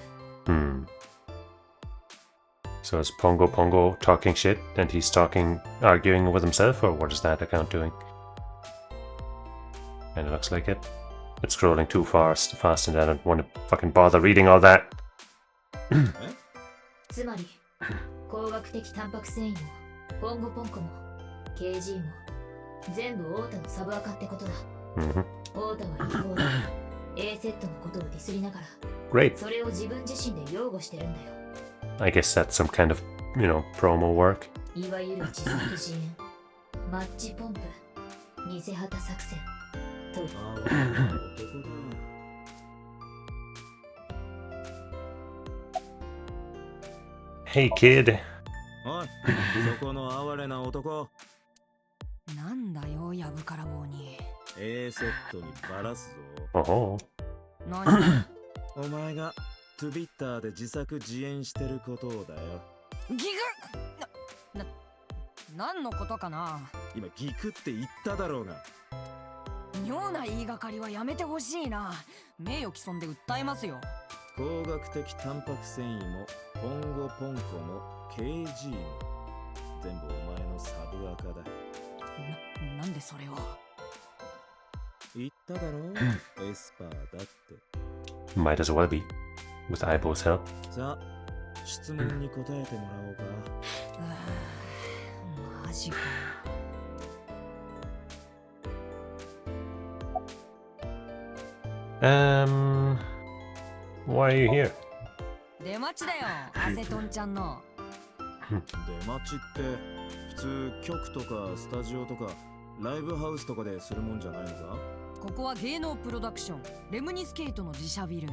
So is Pongo talking shit and he's arguing with himself, or what is that account doing? Kinda looks like it. It's scrolling too fast and I don't want to fucking bother reading all that. つまり、光学的タンパク繊維も、ポンゴポンコも、KG も、全部太田のサブアカってことだ。太田は一方で A セットのことをディスりながら、Great. それを自分自身で擁護してるんだよ。I guess that's some kind of, promo work. いわゆる自作自演、マッチポンプ、偽旗作戦と。Hey kid. おい、そこの哀れな男。なんだよ、やぶから棒に。A セットにバラすぞ。Oh. 何？お前が Twitter で自作自演してることをだよ。ギグ！何のことかな？今ギクって言っただろうが。妙な言いがかりはやめてほしいな。名誉毀損で訴えますよ。光学的タンパク繊維もポンゴポンコも KG も全部お前のサブアカだ。なんでそれを？言っただろうエスパーだって。Might as well be. With Aibo's help. さあ、質問に答えてもらおうか。マジか。Why are you here? 出待ちだよ、アセトンちゃんの。出待ちって普通局とかスタジオとかライブハウスとかでするもんじゃないのか？ここは芸能プロダクションレムニスケートの自社ビル。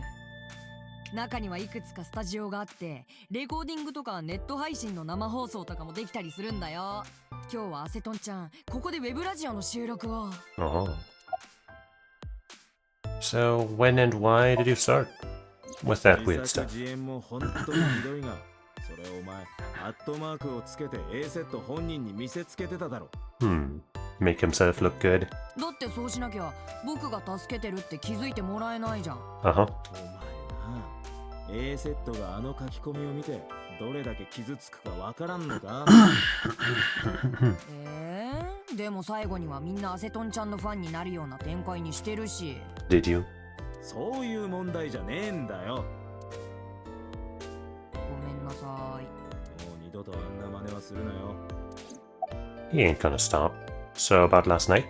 中にはいくつかスタジオがあって、レコーディングとかネット配信の生放送とかもできたりするんだよ。今日はアセトンちゃん、ここでウェブラジオの収録を。Oh. So when and why did you start with that weird 自作 stuff? 自演も本当にひどいが、それお前アットマークをつけて A セット本人に見せつけてただろ。Make himself look good. だってそうしなきゃ僕が助けてるって気づいてもらえないじゃん。Uh-huh. お前な、A セットがあの書き込みを見てどれだけ傷つくかわからんのか？でも最後にはみんなアセトンちゃんのファンになるような展開にしてるし。Did you? そういう問題じゃねえんだよ。ごめんなさい。もう二度とあんな真似はするなよ。He ain't gonna stop. So about last night?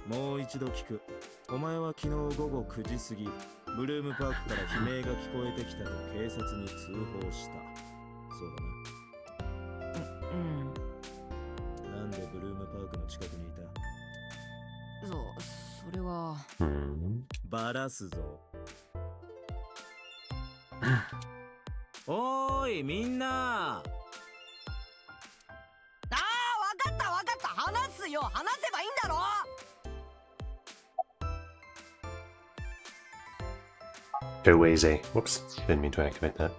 もう一度聞く。お前は昨日午後9時過ぎ、ブルームパークから悲鳴が聞こえてきたと警察に通報した。そうだな。なんでブルームパークの近くにいた？それは。バラすぞ。おーいみんな。わかった話すよ、話せばいいんだろ。Too easy. Whoops. Didn't mean to activate that.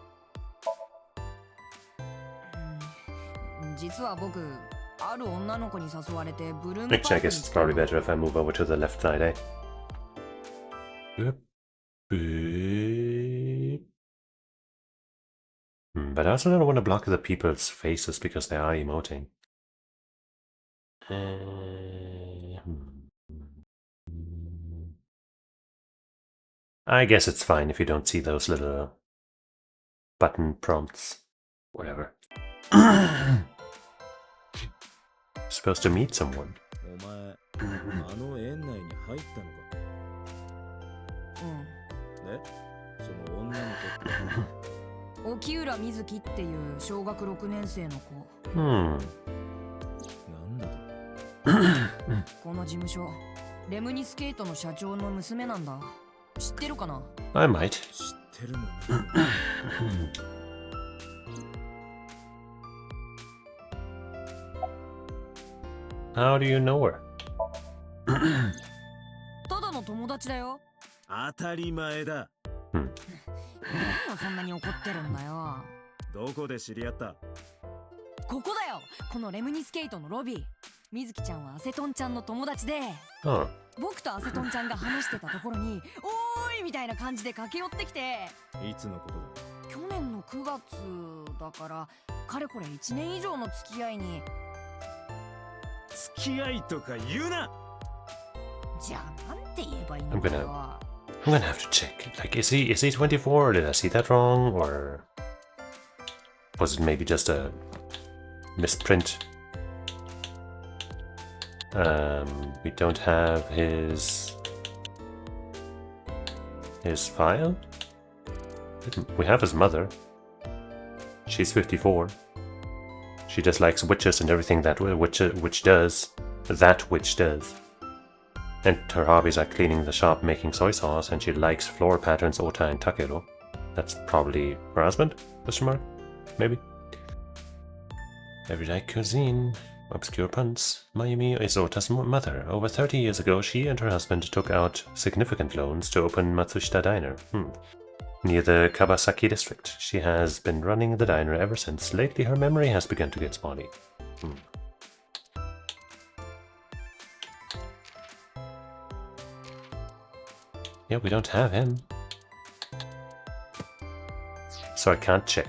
実は僕、ある女の子に誘われてブルームパー Actually, I クに guess it's 来たの。 probably better if I move over to the left side, eh? But I also don't want to block the people's faces because they are emoting. I guess it's fine if you don't see those little button prompts. Whatever. Supposed to meet someone. お前、あの園内に入ったのか？で、その女の子って沖浦瑞希っていう小学6年生の子。なんだと？この事務所、レムニスケートの社長の娘なんだ。知ってるかな？ I might. 知ってるもんね。How do you know her? ただの友達だよ。当たり前だ。何をそんなに怒ってるんだよ。どこで知り合った？ここだよ、このレムニスケートのロビー。みずきちゃんはアセトンちゃんの友達で、Oh. 僕とアセトンちゃんが話してたところに「おーい!」みたいな感じで駆け寄ってきて。いつのことだ？去年の9月だからかれこれ1年以上の付き合いに。付き合いとか言うな。じゃあなんて言えばいいのかよ。I'm gonna have to check. Like, is he 24 or did I see that wrong? Or was it maybe just a misprint? We don't have his file? We have his mother. She's 54. She just likes witches and everything that witch does. That witch does. And her hobbies are cleaning the shop, making soy sauce, and she likes floor patterns, ota and takero. That's probably her husband? Question mark? Maybe. Everyday cuisine. Obscure puns. Mayumi is Ota's mother. Over 30 years ago, she and her husband took out significant loans to open Mthursday Diner. Near the Kabasaki district. She has been running the diner ever since. Lately, her memory has begun to get spotty. Yeah, we don't have him. So I can't check.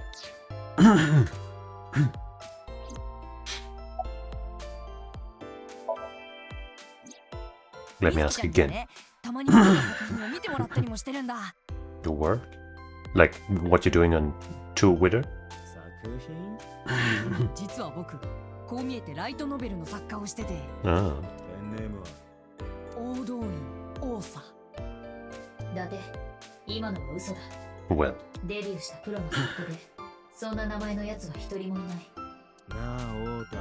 Let me ask again. たまに僕の作品を見てもらったりもしてるんだ。The work? Like what you're doing on To Wither? 作品？実は僕、こう見えてライトノベルの作家をしてて。Ah. ペンネームは？大動員、王さ。伊達、今のは嘘だ。 Well, デビューしたプロの作家で、そんな名前のやつは一人もいない。なあ、オータ。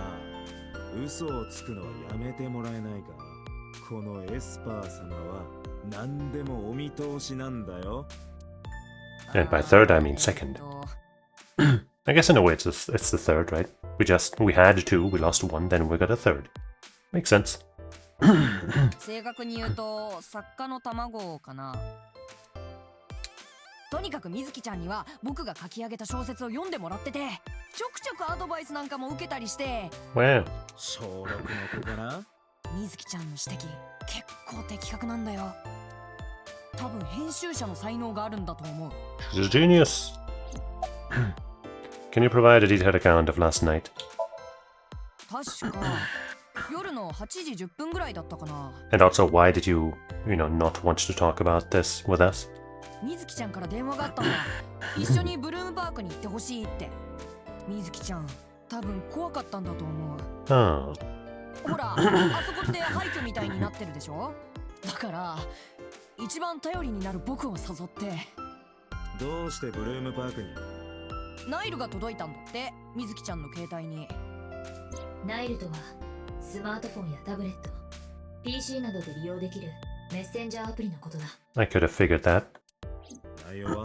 嘘をつくのはやめてもらえないか。このエスパー様は何でもお見通しなんだよ。 and by third I mean second. I guess in a way it's the third, right? We had two, we lost one, then we got a third. Makes sense. 正確に言うと作家の卵かな。とにかく水木ちゃんには僕が書き上げた小説を読んでもらってて、ちょくちょくアドバイスなんかも受けたりして。 Wow. 小6の子かな。水木ちゃんの指摘結構的確なんだよ。多分編集者の才能があるんだと思う。 She's a genius. Can you provide a detailed account of last night? 確か夜の8時10分ぐらいだったかな。 And also, why did you not want to talk about this with us? 水木ちゃんから電話があったんだ。一緒にブルームパークに行ってほしいって。水木ちゃん多分怖かったんだと思う。 Oh. ほら、あそこって廃墟みたいになってるでしょ。だから一番頼りになる僕を誘って。どうしてブルームパークに？ナイルが届いたんだって、水木ちゃんの携帯に。ナイルとはスマートフォンやタブレット、PC などで利用できるメッセンジャーアプリのことだ。 I could have figured that. 内容は？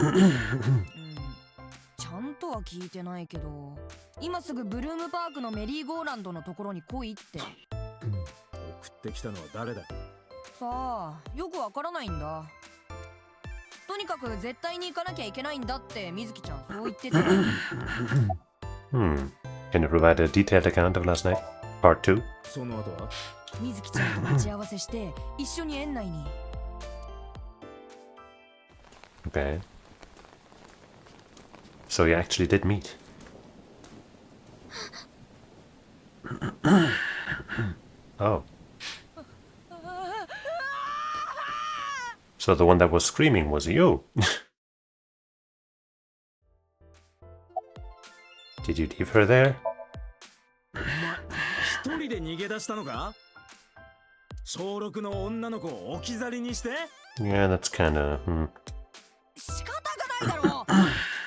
ちゃんとは聞いてないけど、今すぐブルームパークのメリーゴーランドのところに来いって。送ってきたのは誰だ？さあ、よくわからないんだ。とにかく絶対に行かなきゃいけないんだって水木ちゃんそう言ってて。Can you provide a detailed account of last night? Part 2? その後は？水木ちゃんと待ち合わせして一緒に園内に。 Okay. So you actually did meet. Oh. So the one that was screaming was you. Did you leave her there? 一人で逃げ出したのか？小6の女の子を置き去りにして？ Yeah, that's kinda... 仕方がないだろう。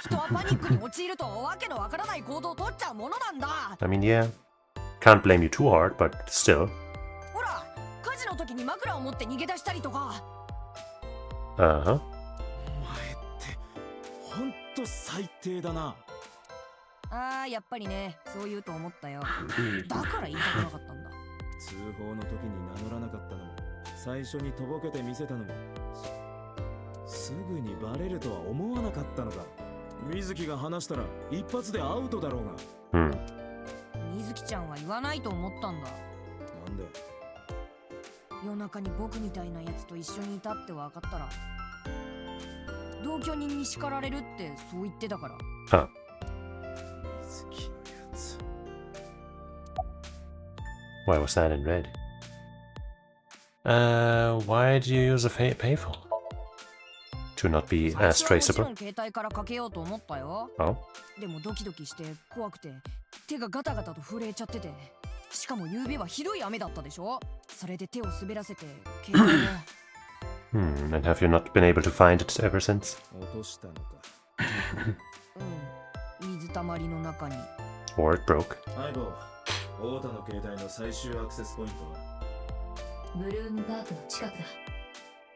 人はパニックに陥るとわけのわからない行動を取っちゃうものなんだ。 I mean, yeah. Can't blame you too hard, but still. ほら、火事の時に枕を持って逃げ出したりとか。Uh-huh. お前ってほんと最低だな。ああ、やっぱりね、そう言うと思ったよ。だから言いたくなかったんだ。通報の時に名乗らなかったのも、最初にとぼけてみせたのも、すぐにバレるとは思わなかったのか。水木が話したら一発でアウトだろうが。水木ちゃんは言わないと思ったんだ。なんで？夜中に僕みたいなやつと一緒にいたって分かったら同居人に叱られるってそう言ってたから。 Huh. 水木のやつ。 Why was that in red? Why did you use a payphone? To not be as 最初は traceable? もちろん携帯からかけようと思ったよ。 Oh? でもドキドキして怖くて手がガタガタと震えちゃってて、しかも夕べはひどい雨だったでしょ。それで手を滑らせて携帯を。And have you not been able to find it ever since? 落としたのか。水たまりの中に。 Or it broke? 相棒、太田の携帯の最終アクセスポイントは？ブルームパークの近くだ。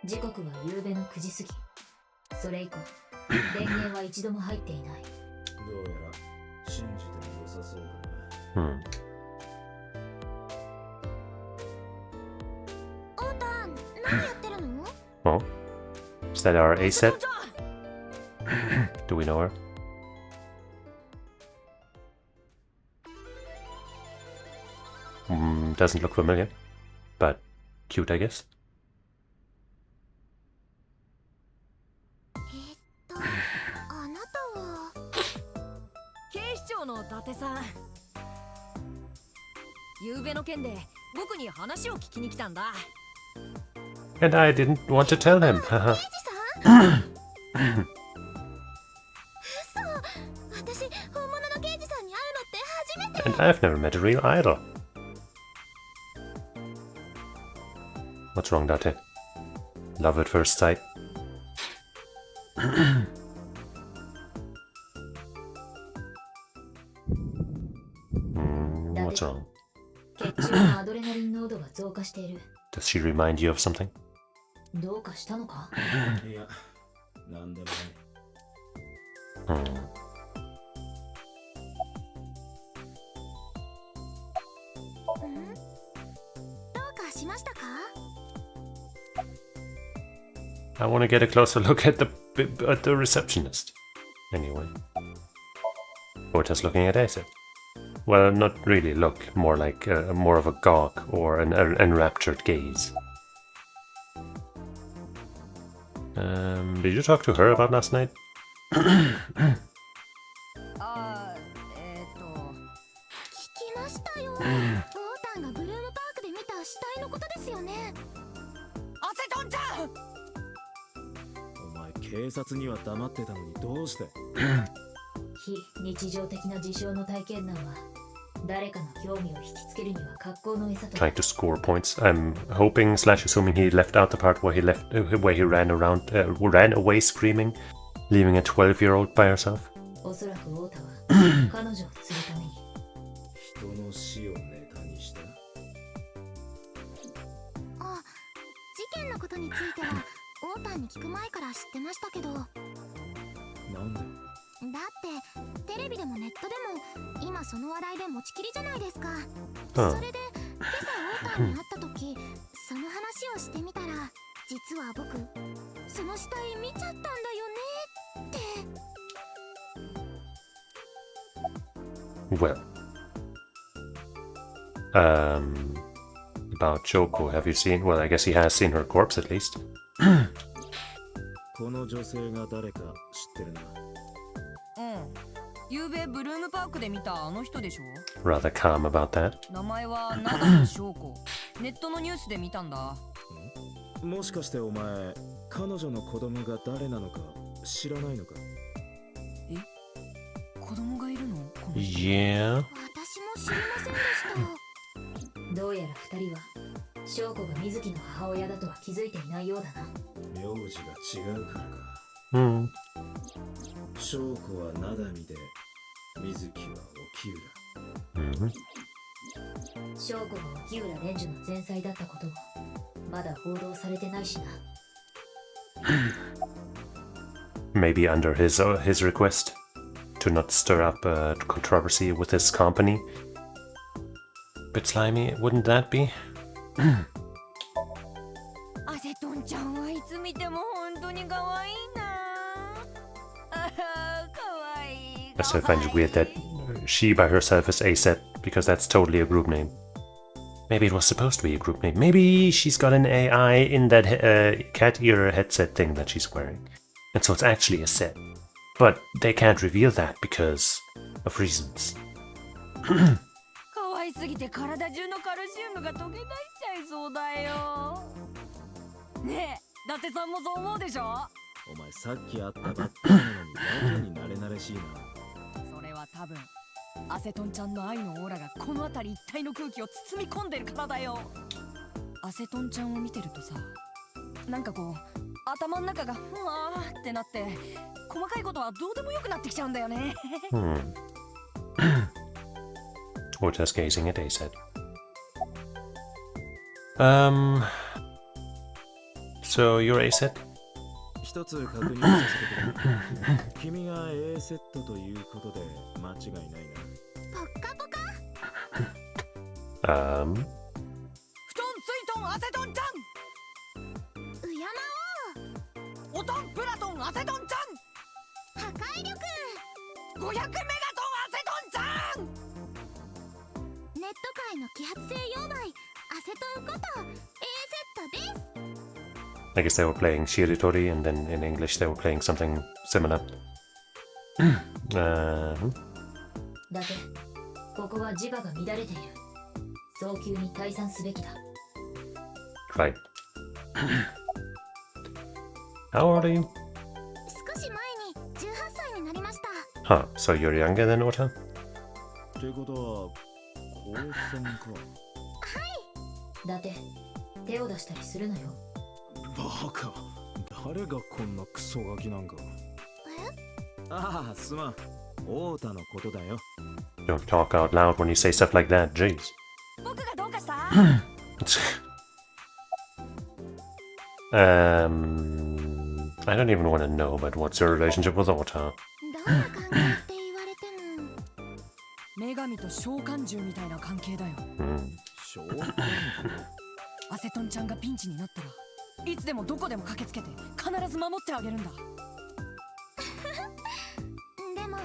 時刻は夕べの9時過ぎ。それ以降、電源は一度も入っていない。どうやら信じても良さそうだな。オータン、何やってるの？ Oh? Is that our A set? Do we know her? Doesn't look familiar, but cute, I guess. あなたは警視庁の伊達さん。夕べの件で僕に話を聞きに来たんだ。 And I didn't want to tell him. 刑事さん？嘘、私本物の刑事さんに会うのって初めて。 And I've never met a real idol. What's wrong, Date? Love at first sight? What's wrong? 血中のアドレナリン濃度が増加している。 Does she remind you of something? どうかしたのか？いや、なんでもない。どうかしましたか？ I want to get a closer look at the receptionist. Anyway. Orta's looking at Ace. Well, not really look, more like more of a gawk or an enraptured gaze. Did you talk to her about last night? 聞きましたよ。ウォータンがブルームパークで見た死体のことですよね。アセトンちゃん。お前警察には黙ってたのにどうして？非日常的な事象の体験談は誰かの興味を引きつけるには格好の餌と。 Trying to score points. I'm hoping slash assuming he left out the part where he ran away screaming, leaving a 12-year-old by herself. おそらくウォータは彼女を釣るために人の死をネタにした？あ、事件のことについてはウォータンに聞く前から知ってましたけど。だなんで？ってテレビでもネットでも今その話題で持ちきりじゃないですか。うんそれで今朝ウォータンに会った時その話をしてみたら、実は僕その死体見ちゃったんだよねって。 Well, about Choco, have you seen? Well, I guess he has seen her corpse at least. この女性が誰か知ってるな。ゆうべブルームパークで見たあの人でしょ。 Rather calm about that. 名前は長野翔子。ネットのニュースで見たんだ。もしかしてお前、彼女の子供が誰なのか知らないのか？子供がいるの？この人。 Yeah. 私も知りませんでした。どうやら二人は翔子が水木の母親だとは気づいていないようだな。名字が違うからか。Hmm. 翔子は灘見で、水木は沖浦。Mm-hmm. 翔子が沖浦連珠の前妻だったこともまだ報道されてないしな。 Maybe under his request to not stir up controversy with his company. Bit slimy, wouldn't that be? アセトンちゃんはいつ見ても本当に可愛いな。可愛い。 I still find it weird that she by herself is ASET, because that's totally a group name. Maybe it was supposed to be a group name. Maybe she's got an AI in that cat ear headset thing that she's wearing. And so it's actually a set. But they can't reveal that because of reasons. 可愛すぎて体中のカルシウムが溶け出しちゃいそうだよ。ねえ、伊達さんもそう思うでしょ？お前さっき会ったばっかりなのにやけに慣れ慣れしいな。それは多分アセトンちゃんの愛のオーラがこの辺り一帯の空気を包み込んでるからだよ。アセトンちゃんを見てるとさ、なんかこう頭の中がふわーってなって細かいことはどうでもよくなってきちゃうんだよね。Or just gazing at ASET. So you're ASET? 一つ確認させてくれ。君が A セットということで間違いないな。ポッカポカ。布団水トンアセトンちゃうやん、オトンプラトンアセトンちまおう。破壊力。ゃん、500メガトンアセトンちゃん。ネット界の揮発性溶媒アセトンこと A セットです。 I guess they were playing Shiritori, and then in English they were playing something similar. だってここは磁場が乱れている。早急に退散すべきだ。 Right. How old are you? 少し前に18歳になりました。 Huh, so you're younger than Ota? ってことは高専か。だって手を出したりするのよ。バカ、誰がこんなクソガキなんか。ああ、すまん。太田のことだよ。 Don't talk out loud when you say stuff like that, jeez. 僕がどうかした？ I don't even want to know, but what's your relationship with Ota? どんな関係って言われても。女神と召喚獣みたいな関係だよ。召喚アセトンちゃんがピンチになったらいつでもどこでも駆けつけて必ず守ってあげるんだ。でも召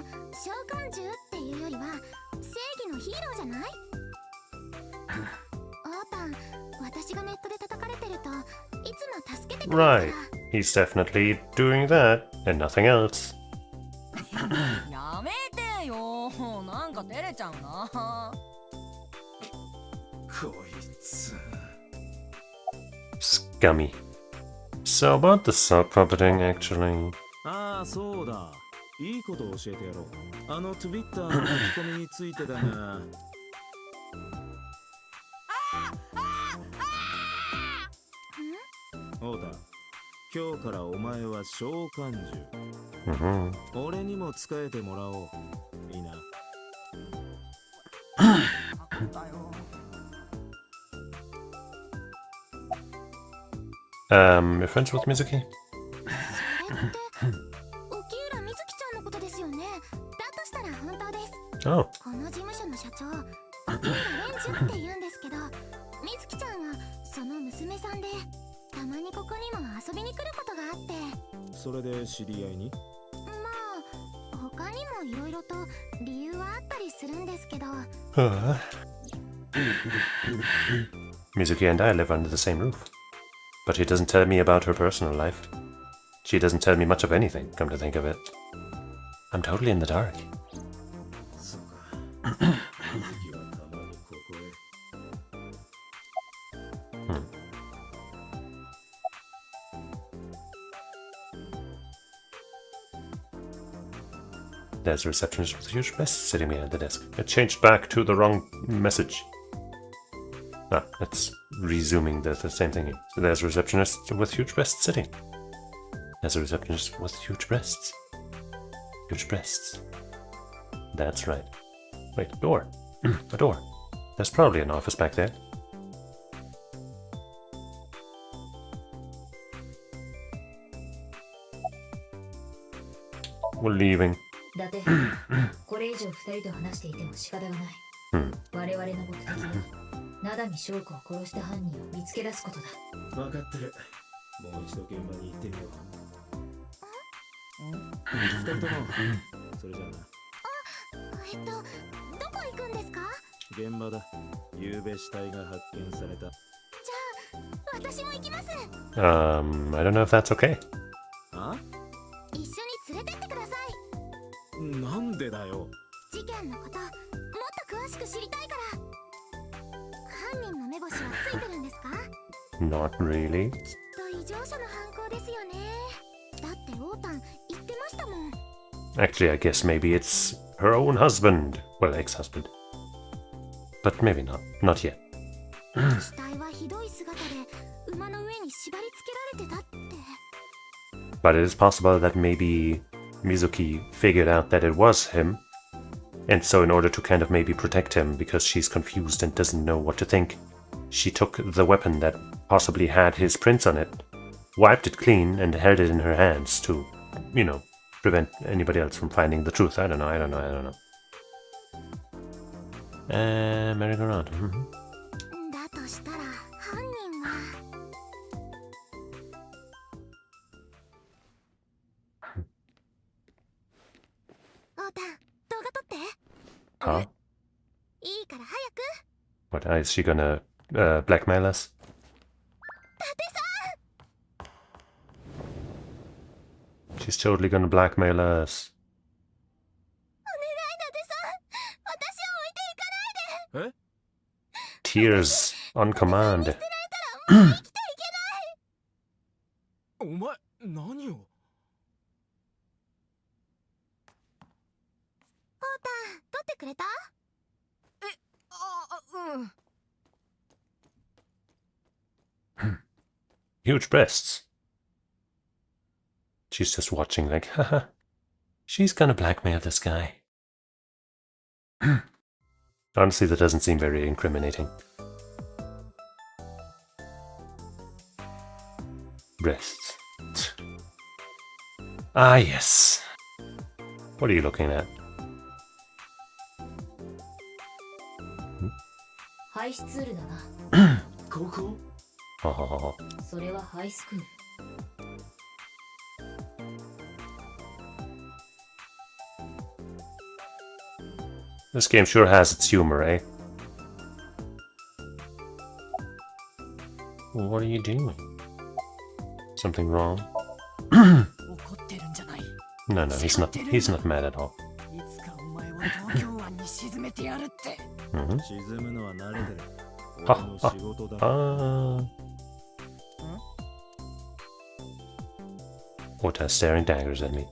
喚獣っていうよりは正義のヒーローじゃない？オータン、私がネットで叩かれてるといつも助けてくれるから。 Right, he's definitely doing that, and nothing else. やめてよ、なんか照れちゃうな。こいつ。 Scummy. So about the sock puppeting, actually. ああ、そうだ。いいことを教えてやろう。あの Twitter の書き込みについてだが。オータ、今日からお前は召喚獣。俺にも仕えてもらおう。いいな。You're friends with Mizuki? それって沖浦美月ちゃんのことですよね。だとしたら本当です。 Oh. この事務所の社長、沖浦蓮樹って言うんですけど、美月ちゃんはその娘さんで、たまにここにも遊びに来ることがあって。それで知り合いに？まあ他にもいろいろと理由はあったりするんですけど。Mizuki and I live under the same roof. But she doesn't tell me about her personal life. She doesn't tell me much of anything, come to think of it. I'm totally in the dark. そうか。美月はたまにここへ。There's a receptionist with a huge mess sitting behind the desk. It changed back to the wrong message. Ah, it's resuming the same thing here. So there's a receptionist with huge breasts sitting. There's a receptionist with huge breasts. Huge breasts. That's right. Wait, door. A door. There's probably an office back there. We're leaving. 伊達、これ以上二人と話していても仕方がない。我々の目的は灘見翔子を殺した犯人を見つけ出すことだ。分かってる。もう一度現場に行ってみよう。二人とも、それじゃあな。どこ行くんですか？現場だ。夕べ死体が発見された。じゃあ、私も行きます。I don't know if that's okay. あ？一緒に連れてってください。なんでだよ。事件のこと、もっと詳しく知りたいから。犯人の目星はついてるんですか？ Not really. きっと異常者の犯行ですよね。だってオータン言ってましたもん。 Actually, I guess maybe it's her own husband. Well, ex-husband. But maybe not. Not yet. 死体はひどい姿で馬の上に縛り付けられてたって。 But it is possible that maybe Mizuki figured out that it was him. And so in order to kind of maybe protect him, because she's confused and doesn't know what to think, she took the weapon that possibly had his prints on it, wiped it clean, and held it in her hands to, you know, prevent anybody else from finding the truth. I don't know. Merry-go-round. だとしたら犯人は。オータン、動画撮って。 Huh? いいから早く。 What, is she gonna blackmail us? 伊達さん。 She's totally gonna blackmail us. お願い伊達さん。私を置いていかないで。え？ Tears on command. 捨てられたらもう生きていけない。お前、何を？オータン、撮ってくれた？Huge breasts. She's just watching like, haha, she's gonna blackmail this guy. Honestly, that doesn't seem very incriminating. Breasts. Ah, yes. What are you looking at? ハイスツールだな。ここ Oh, それはハイスクール。 this game sure has its humor, eh? What are you doing? Something wrong? 怒ってるんじゃない。 No, no, he's not mad at all. いつかお前は東京湾に沈めてやるって。 Mm-hmm. 沈むのは慣れてる。あ俺の仕事だ。 Ota staring daggers at me.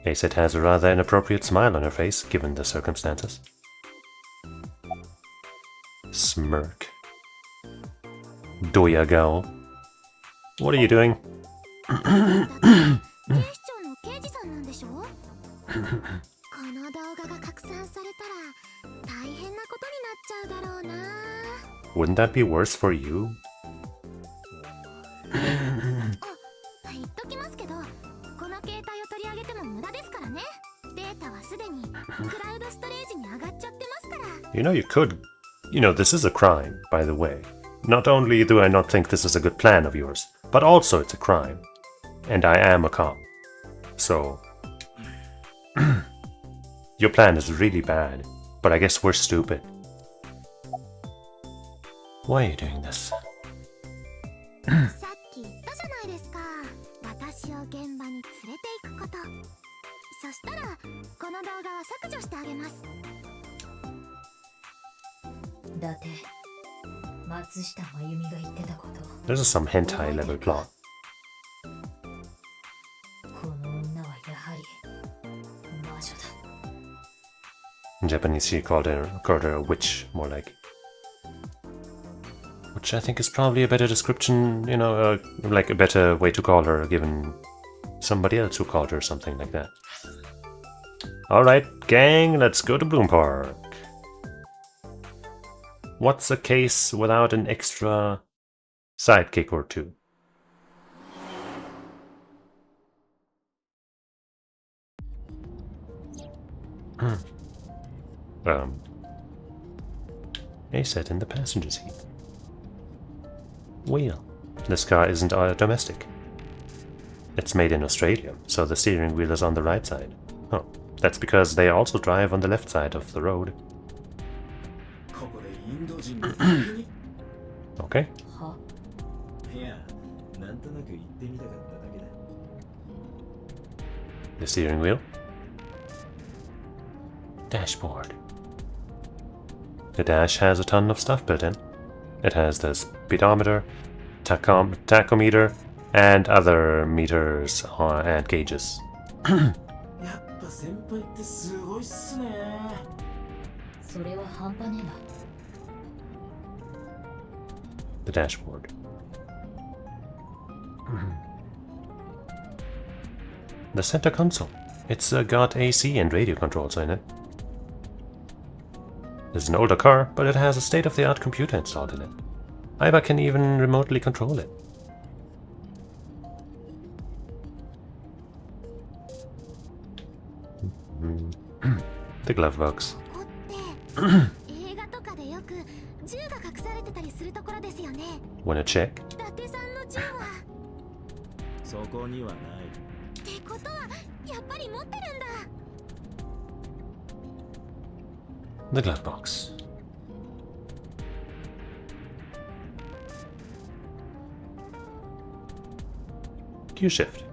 Aset has a rather inappropriate smile on her face, given the circumstances. Smirk. Doya Gao. What are you doing? 警視庁の刑事さんなんでしょ？この動画が拡散されたら大変なことになっちゃうだろうな。 Wouldn't that be worse for you? 言っときますけど、この携帯を取り上げても無駄ですからね。データはすでにクラウドストレージに上がっちゃってますから。 You know, you could... You know, this is a crime, by the way. Not only do I not think this is a good plan of yours, but also it's a crime. And I am a cop. So... your plan is really bad, but I guess we're stupid. Why are you doing this? さっき言ったじゃないですか。私を現場に連れて行くこと。そしたらこの動画は削除してあげます。だって松下真由美が言ってたこと。 This is some hentai level plot. この女はやはり魔女だ。 In Japanese, she called her a witch, more like. Which I think is probably a better description, you know, like a better way to call her, given somebody else who called her something like that. Alright, gang, let's go to Bloom Park. What's a case without an extra sidekick or two? A set in the passenger seat. Wheel. This car isn't domestic. It's made in Australia, so the steering wheel is on the right side. Oh, that's because they also drive on the left side of the road. Okay. いや、なんとなく行ってみたかっただけだ。 The steering wheel. Dashboard. The dash has a ton of stuff built in. It has the speedometer, tachometer, and other meters and gauges. やっぱ先輩ってすごいっすね。それは半端ねえな。 The dashboard. The center console. It's got AC and radio controls in it. This is an older car, but it has a state-of-the-art computer installed in it. Aiba can even remotely control it. The glove box. ここって映画とかでよく銃が隠されてたりするところですよね。 Wanna check? 伊達さんの銃は。そこにはない。ってことはやっぱり持ってるんだ。 The glove box. Gear shift.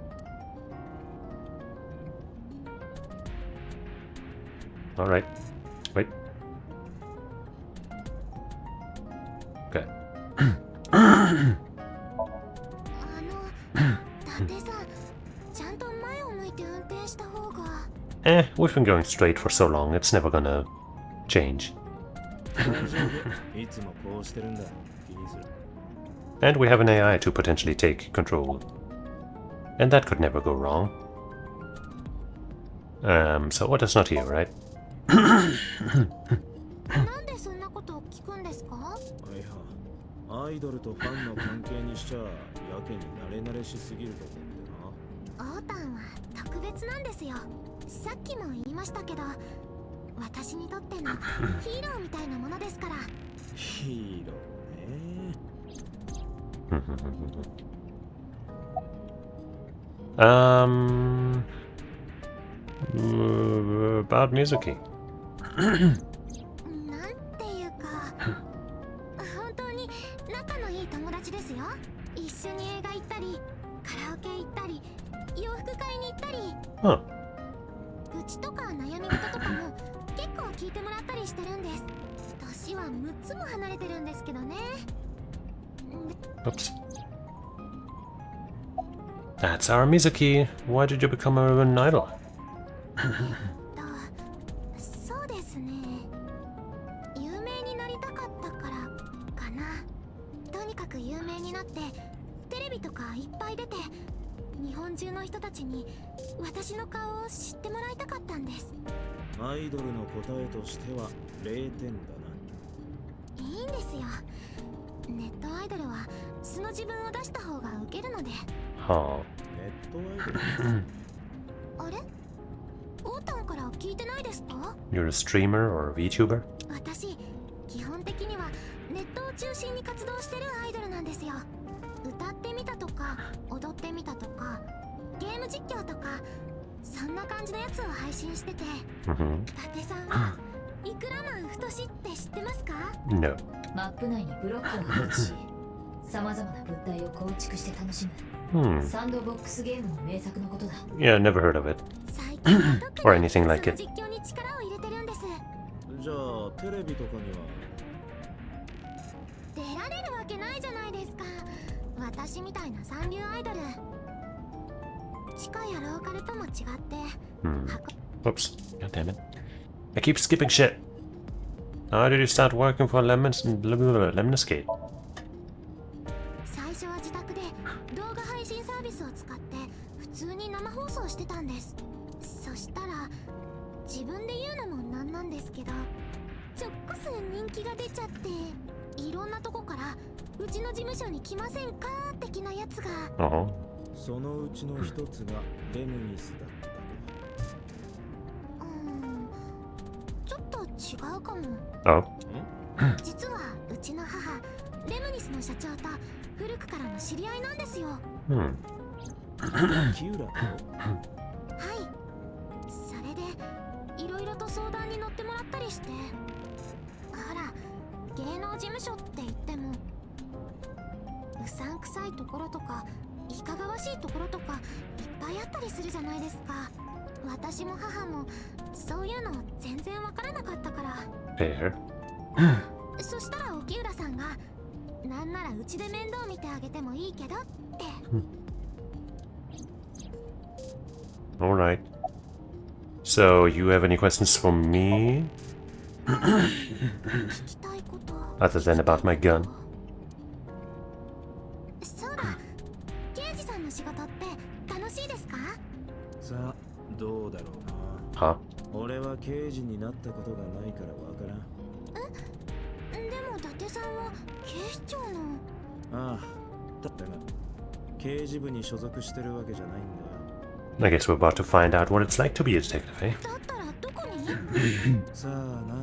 Alright. Wait. Okay. 伊達さん、ちゃんと前を向いて運転した方が。We've been going straight for so long, it's never gonna change. 大丈夫。いつもこうしてるんだ。気にする。 And we have an AI to potentially take control And that could never go wrong. So what is not here, right? なんでそんなことを聞くんですか？いや、アイドルとファンの関係にしちゃやけに慣れ慣れしすぎると思ってな。オータンは特別なんですよ。さっきも言いましたけど、私にとってのヒーローみたいなものですから。ヒーローね。About Mizuki. なんていうか、本当に仲のいい友達ですよ。一緒に映画行ったり、カラオケ行ったり、洋服買いに行ったり。愚痴とか悩み事とかも結構聞いてもらったりしてるんです。年は6つも離れてるんですけどね。Oops. That's our Mizuki. Why did you become an idol? そうですね。有名になりたかったからかな。とにかく有名になってテレビとかいっぱい出て、日本中の人たちに私の顔を知ってもらいたかったんです。アイドルの答えとしては0点だな。いいんですよ。ネットアイドルは素の自分を出した方がウケるので。はネットアイドルあれ？オータンから聞いてないですか？ You're a streamer or a VTuber? 私、基本的にはネットを中心に活動してるアイドルなんですよ。歌ってみたとか、踊ってみたとか、ゲーム実況とか、そんな感じのやつを配信してて。伊達さんは、いくらマン太しって知ってますか？ No. マップ内にブロックを配置し、様々な物体を構築して楽しむ、サンドボックスゲームの名作のことだ。Yeah, never heard of it. 最近は特 Or に anything like it. その実況に力を入れてるんです。じゃあテレビとかには出られるわけないじゃないですか。私みたいな三流アイドル。地下やローカルとも違って、Oops. God damn it. I keep skipping shit. How did you start working for Lemniscate? 最初は自宅で動画配信サービスを使って普通に生放送してたんです。そしたら自分で言うのもなんなんですけど、ちょっこす人気が出ちゃって、いろんなとこからうちの事務所に来ませんか的なやつが。そのうちの一つがレムニスだった。ちょっと違うかも。実はうちの母レムニスの社長と古くからの知り合いなんですよ。キューラと？はい。それでいろいろと相談に乗ってもらったりして。ほら、芸能事務所って言ってもうさんくさいところとかいかがわしいところとかいっぱいあったりするじゃないですか。私も母もそういうの全然わからなかったから。そしたら沖浦さんが、なんならうちで面倒見てあげてもいいけどって。Alright. So, you have any questions for me? 聞きたいこと。Other than about my gun? そうだ、刑事さんの仕事って楽しいですか？さあ、どうだろうな。は？俺は刑事になったことがないからわからん。でも伊達さんは警視庁の。ああ、だが刑事部に所属してるわけじゃないんだよ。I guess we're about to find out what it's like to be a detective, eh? だったらどこに？さあな。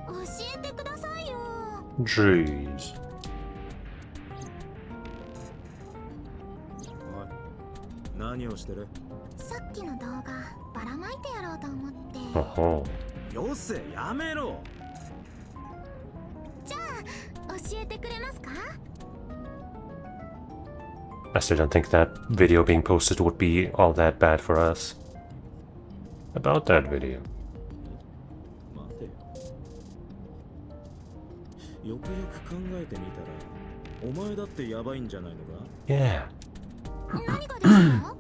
教えてくださいよ。Jeez. おい、何をしてる？さっきの動画ばらまいてやろうと思って。よせ、やめろ。じゃあ教えてくれますか？ I still don't think that video being posted would be all that bad for us. About that video. 待てよ。よくよく考えてみたら、お前だってやばいんじゃないのか？ Yeah. 何がですか？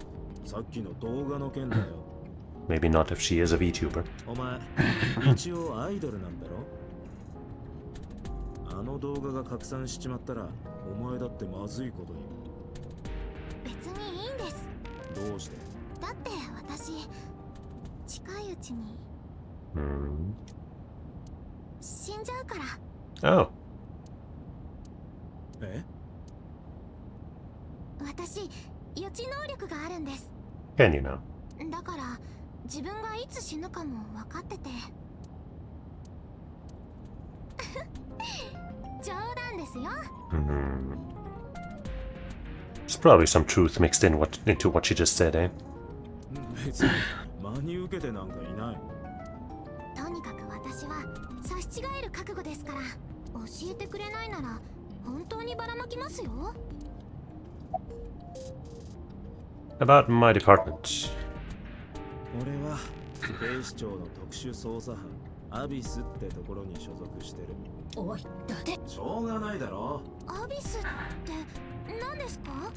さっきの動画の件だよ。Maybe not if she is a VTuber. お前、一応アイドルなんだろ？あの動画が拡散しちまったら、お前だってまずいことに。んです。どうして？だって私近いうちに Hmm. 死んじゃうから。 Oh, え？私予知能力があるんです。 can you now? だから自分がいつ死ぬかも分かってて冗談ですよ。 Hmm. There's probably some truth mixed into what she just said, eh? 別に真に受けてなんかいない。とにかく私は差し違える覚悟ですから、教えてくれないなら本当にばらまきますよ。 About my department. 俺は警視庁の特殊捜査班アビスってところに所属してる。おい、伊達。しょうがないだろ。アビスって何ですか？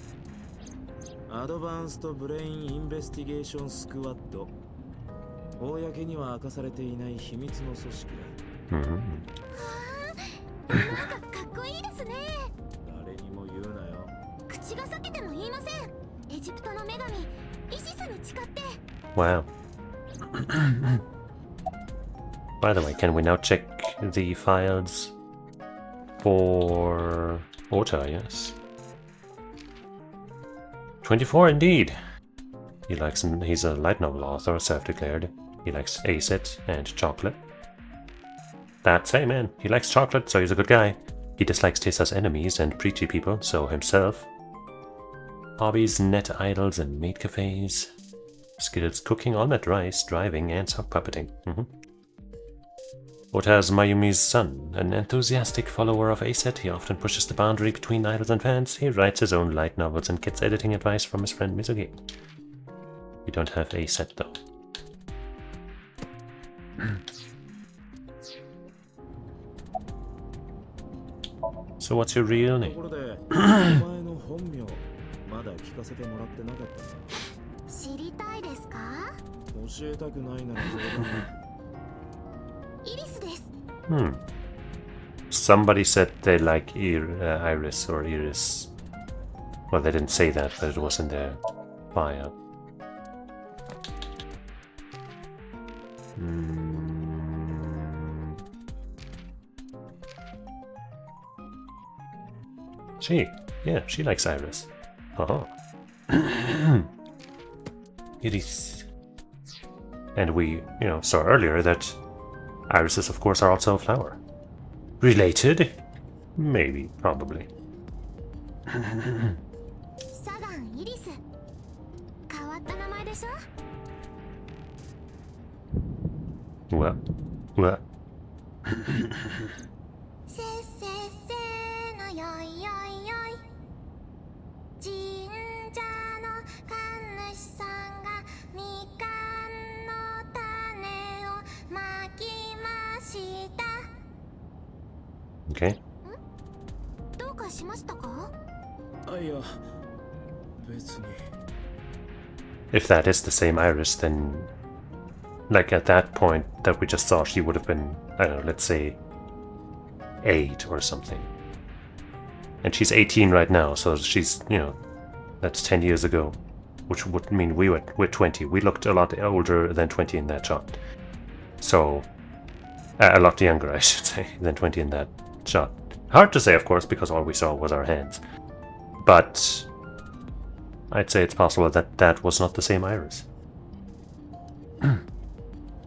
アドバンストブレインインベスティゲーションスクワッド。公には明かされていない秘密の組織だ。Hmm. なんかかっこいいですね。誰にも言うなよ。口が裂けても言いません。エジプトの女神イシスに誓って。 Wow. By the way, can we now check the files for Ota? Yes. 24 indeed. He's a light novel author, self-declared. He likes acid and chocolate. That's, hey man, he likes chocolate, so he's a good guy. He dislikes Tessa's enemies and preachy people, so himself. Hobbies, net idols and maid cafes. Skills cooking, all-met rice, driving, and sock puppeting. Ota's Mayumi's son, an enthusiastic follower of Aset. He often pushes the boundary between idols and fans. He writes his own light novels and gets editing advice from his friend Mizuki. We don't have Aset though. So what's your real と name? ころで、お前の本名まだ聞かせてもらってなかったね。知りたいですか？教えたくないなら冗談だ。イリスです。 Somebody said they like Iris or Iris. Well, they didn't say that, but it was in their bio. She likes Iris. Oh. Iris. And we, saw earlier that irises, of course, are also a flower. Related? Maybe, probably. サガンイリス。変わった名前でしょ？ What? せっせっせのよいよいよい。神社の神主さんがみかんの種をまきました。 Okay. どうかしましたか？あ、いや、別に。 If that is the same Iris, then, like at that point that we just saw, she would have been, I don't know, let's say 8 or something. And she's 18 right now, so she's, that's 10 years ago. Which would mean we're 20. We looked a lot older than 20 in that shot. So, a lot younger, I should say, than 20 in that shot. Hard to say, of course, because all we saw was our hands. But I'd say it's possible that that was not the same Iris.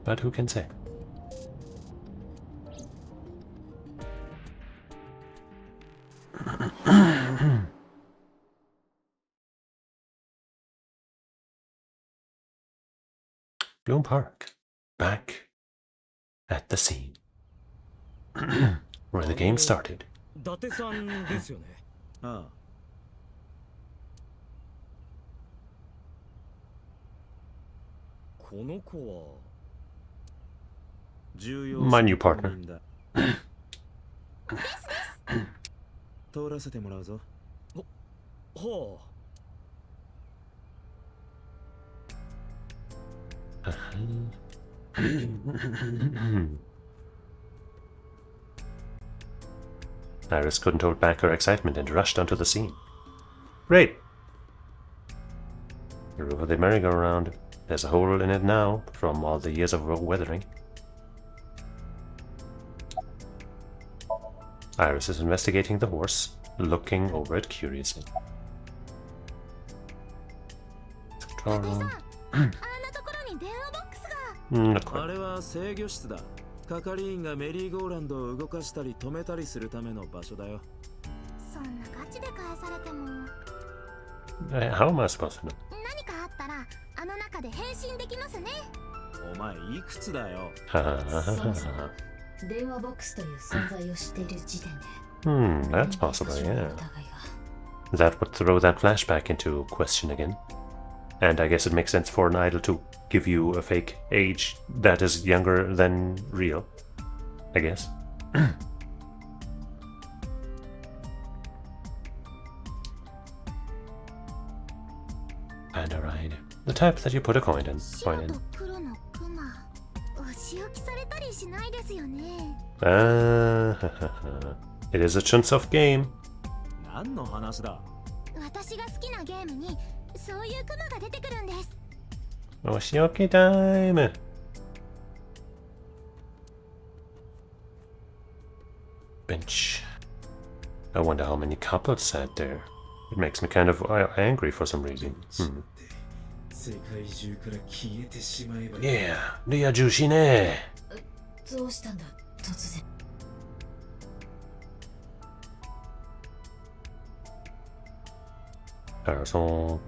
But who can say? Bloom Park. Back at the scene. Where the game started. 伊達さんですよね。ああ。この子は重要 My new partner. 通らせてもらうぞ。はあ。Iris couldn't hold back her excitement and rushed onto the scene. Great! The roof of the merry-go-round. There's a hole in it now from all the years of weathering. Iris is investigating the horse, looking over it curiously. Control room. Look. あれは制御室だ。係員がメリーゴーランドを動かしたり止めたりするための場所だよ。そんなガチで返されても。How am I supposed to know? 何かあったらあの中で変身できますね。お前いくつだよ。そもそも電話ボックスという存在を知っている時点で。That's possible, yeah. That would throw that flashback into question again. And I guess it makes sense for an idol to give you a fake age that is younger than real. I guess. And a ride. The type that you put a coin in. It is a Chunsoft game. 何の話だ。私が好きなゲームにそういうクマが出てくるんです。Oshioki time. Bench. I wonder how many couples sat there. It makes me kind of angry for some reason. Yeah, リア充しね。どうしたんだ突然。Parasol.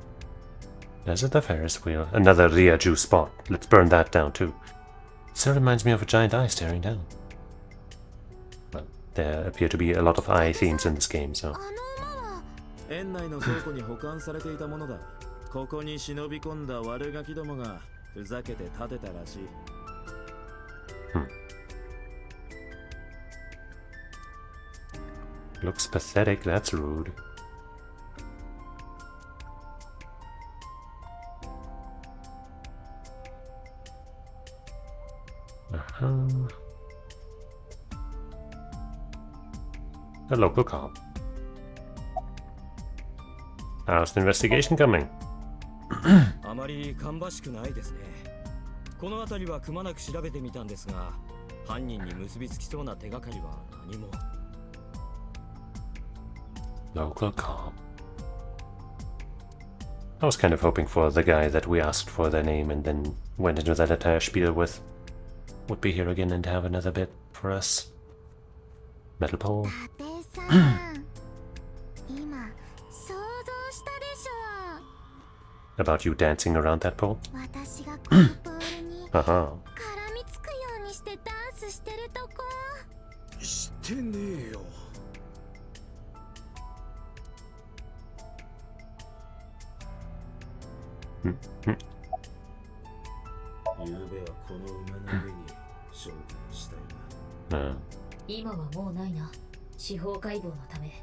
There's the Ferris wheel. Another Ryaju spot. Let's burn that down too. Still reminds me of a giant eye staring down. Well, there appear to be a lot of eye themes in this game, so. 園内の倉庫に保管されていたものだ。ここに忍び込んだ悪ガキどもがふざけて建てたらしい。Looks pathetic, that's rude. A local cop. How's the investigation coming? あまり芳しくないですね。この辺りはくまなく調べてみたんですが、犯人に結びつきそうな手がかりは何も。Local cop. I was kind of hoping for the guy that we asked for their name and then went into that entire spiel with would be here again and have another bit for us. Metal pole. About you dancing around that pole? Uh-huh. してねえよ。ゆうべはこの馬の上に証拠したいな。今はもうないな。司法解剖のため、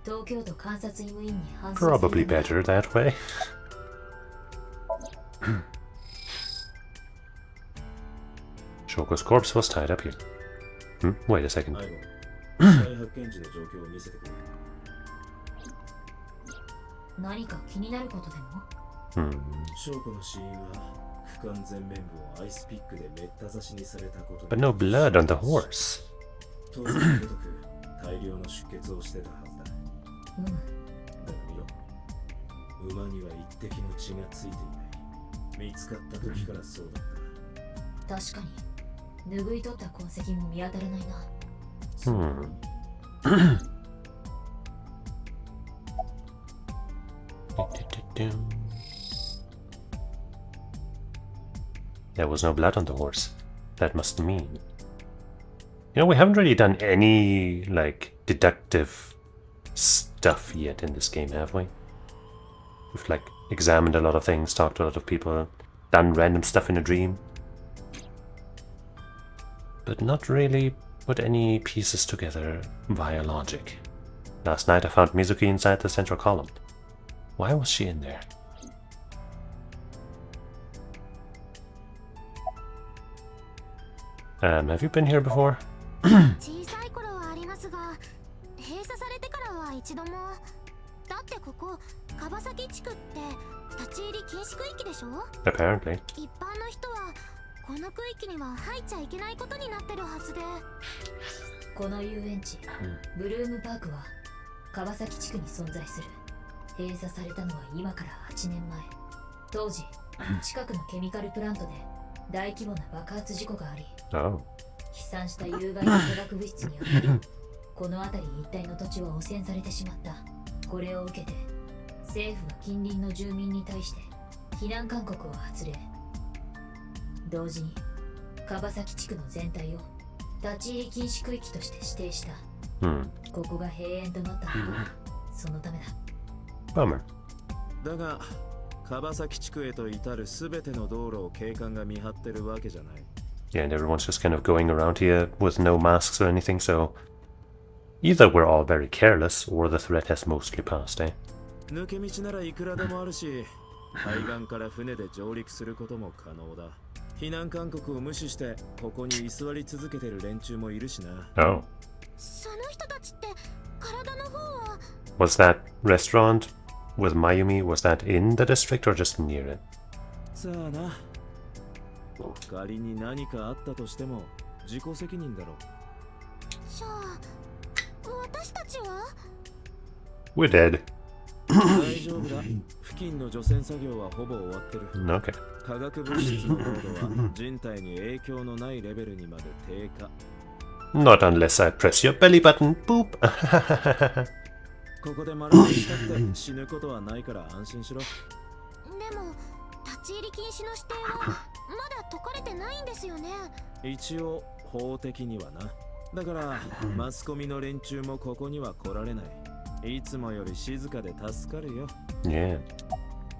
東京都監察医務院に搬送。 Probably better that way. Shoko's corpse was tied up here. Wait a second. 何か気になることでも？Shokoの死因は区間前面部をアイスピックでめった刺しにされたこと。 But no blood on the horse. 当然のごとく大量の出血をしてたはずだ。だが見ろ、馬には一滴の血がついていない。見つかった時からそうだった。確かに拭い取った痕跡も見当たらないな。There was no blood on the horse. That must mean. You know, we haven't really done any, like, deductive stuff yet in this game, have we? We've, like, examined a lot of things, talked to a lot of people, done random stuff in a dream. But not really put any pieces together via logic. Last night I found Mizuki inside the central column. Why was she in there? Have you been here before? 小さい頃はありますが、閉鎖されてからは一度も。だってここ川崎地区って立ち入り禁止区域でしょ。 Apparently. 一般の人はこの区域には入っちゃいけないことになってるはずで。この遊園地、ブルームパークは川崎地区に存在する。閉鎖されたのは今から8年前。当時、近くのケミカルプラントで大規模な爆発事故があり、Oh. 飛散した有害な化学物質によってこの辺り一帯の土地は汚染されてしまった。これを受けて政府は近隣の住民に対して避難勧告を発令。同時に川崎地区の全体を立ち入り禁止区域として指定した。ここが閉園となったのはそのためだ。Bummer. だが川崎地区へと至るすべての道路を警官が見張ってるわけじゃない。Yeah, and everyone's just kind of going around here with no masks or anything, so either we're all very careless or the threat has mostly passed, eh? 抜け道ならいくらでもあるし、海岸から船で上陸することも可能だ。避難勧告を無視してここに居座り続けてる連中もいるしな。Oh. その人たちって体の方は。 Was that restaurant with Mayumi, was that in the district or just near it? さあな。仮に何かあったとしても自己責任だろう。じゃあ私たちは We're dead. 大丈夫だ。付近の除染作業はほぼ終わってる。 Okay. 化学物質の濃度は人体に影響のないレベルにまで低下。 Not unless I press your belly button. Boop. ここで丸めしたって死ぬことはないから安心しろ。でも立ち入り禁止の指定はまだ解かれてないんですよね。一応法的にはな。だからマスコミの連中もここには来られない。いつもより静かで助かるよ。 Yeah.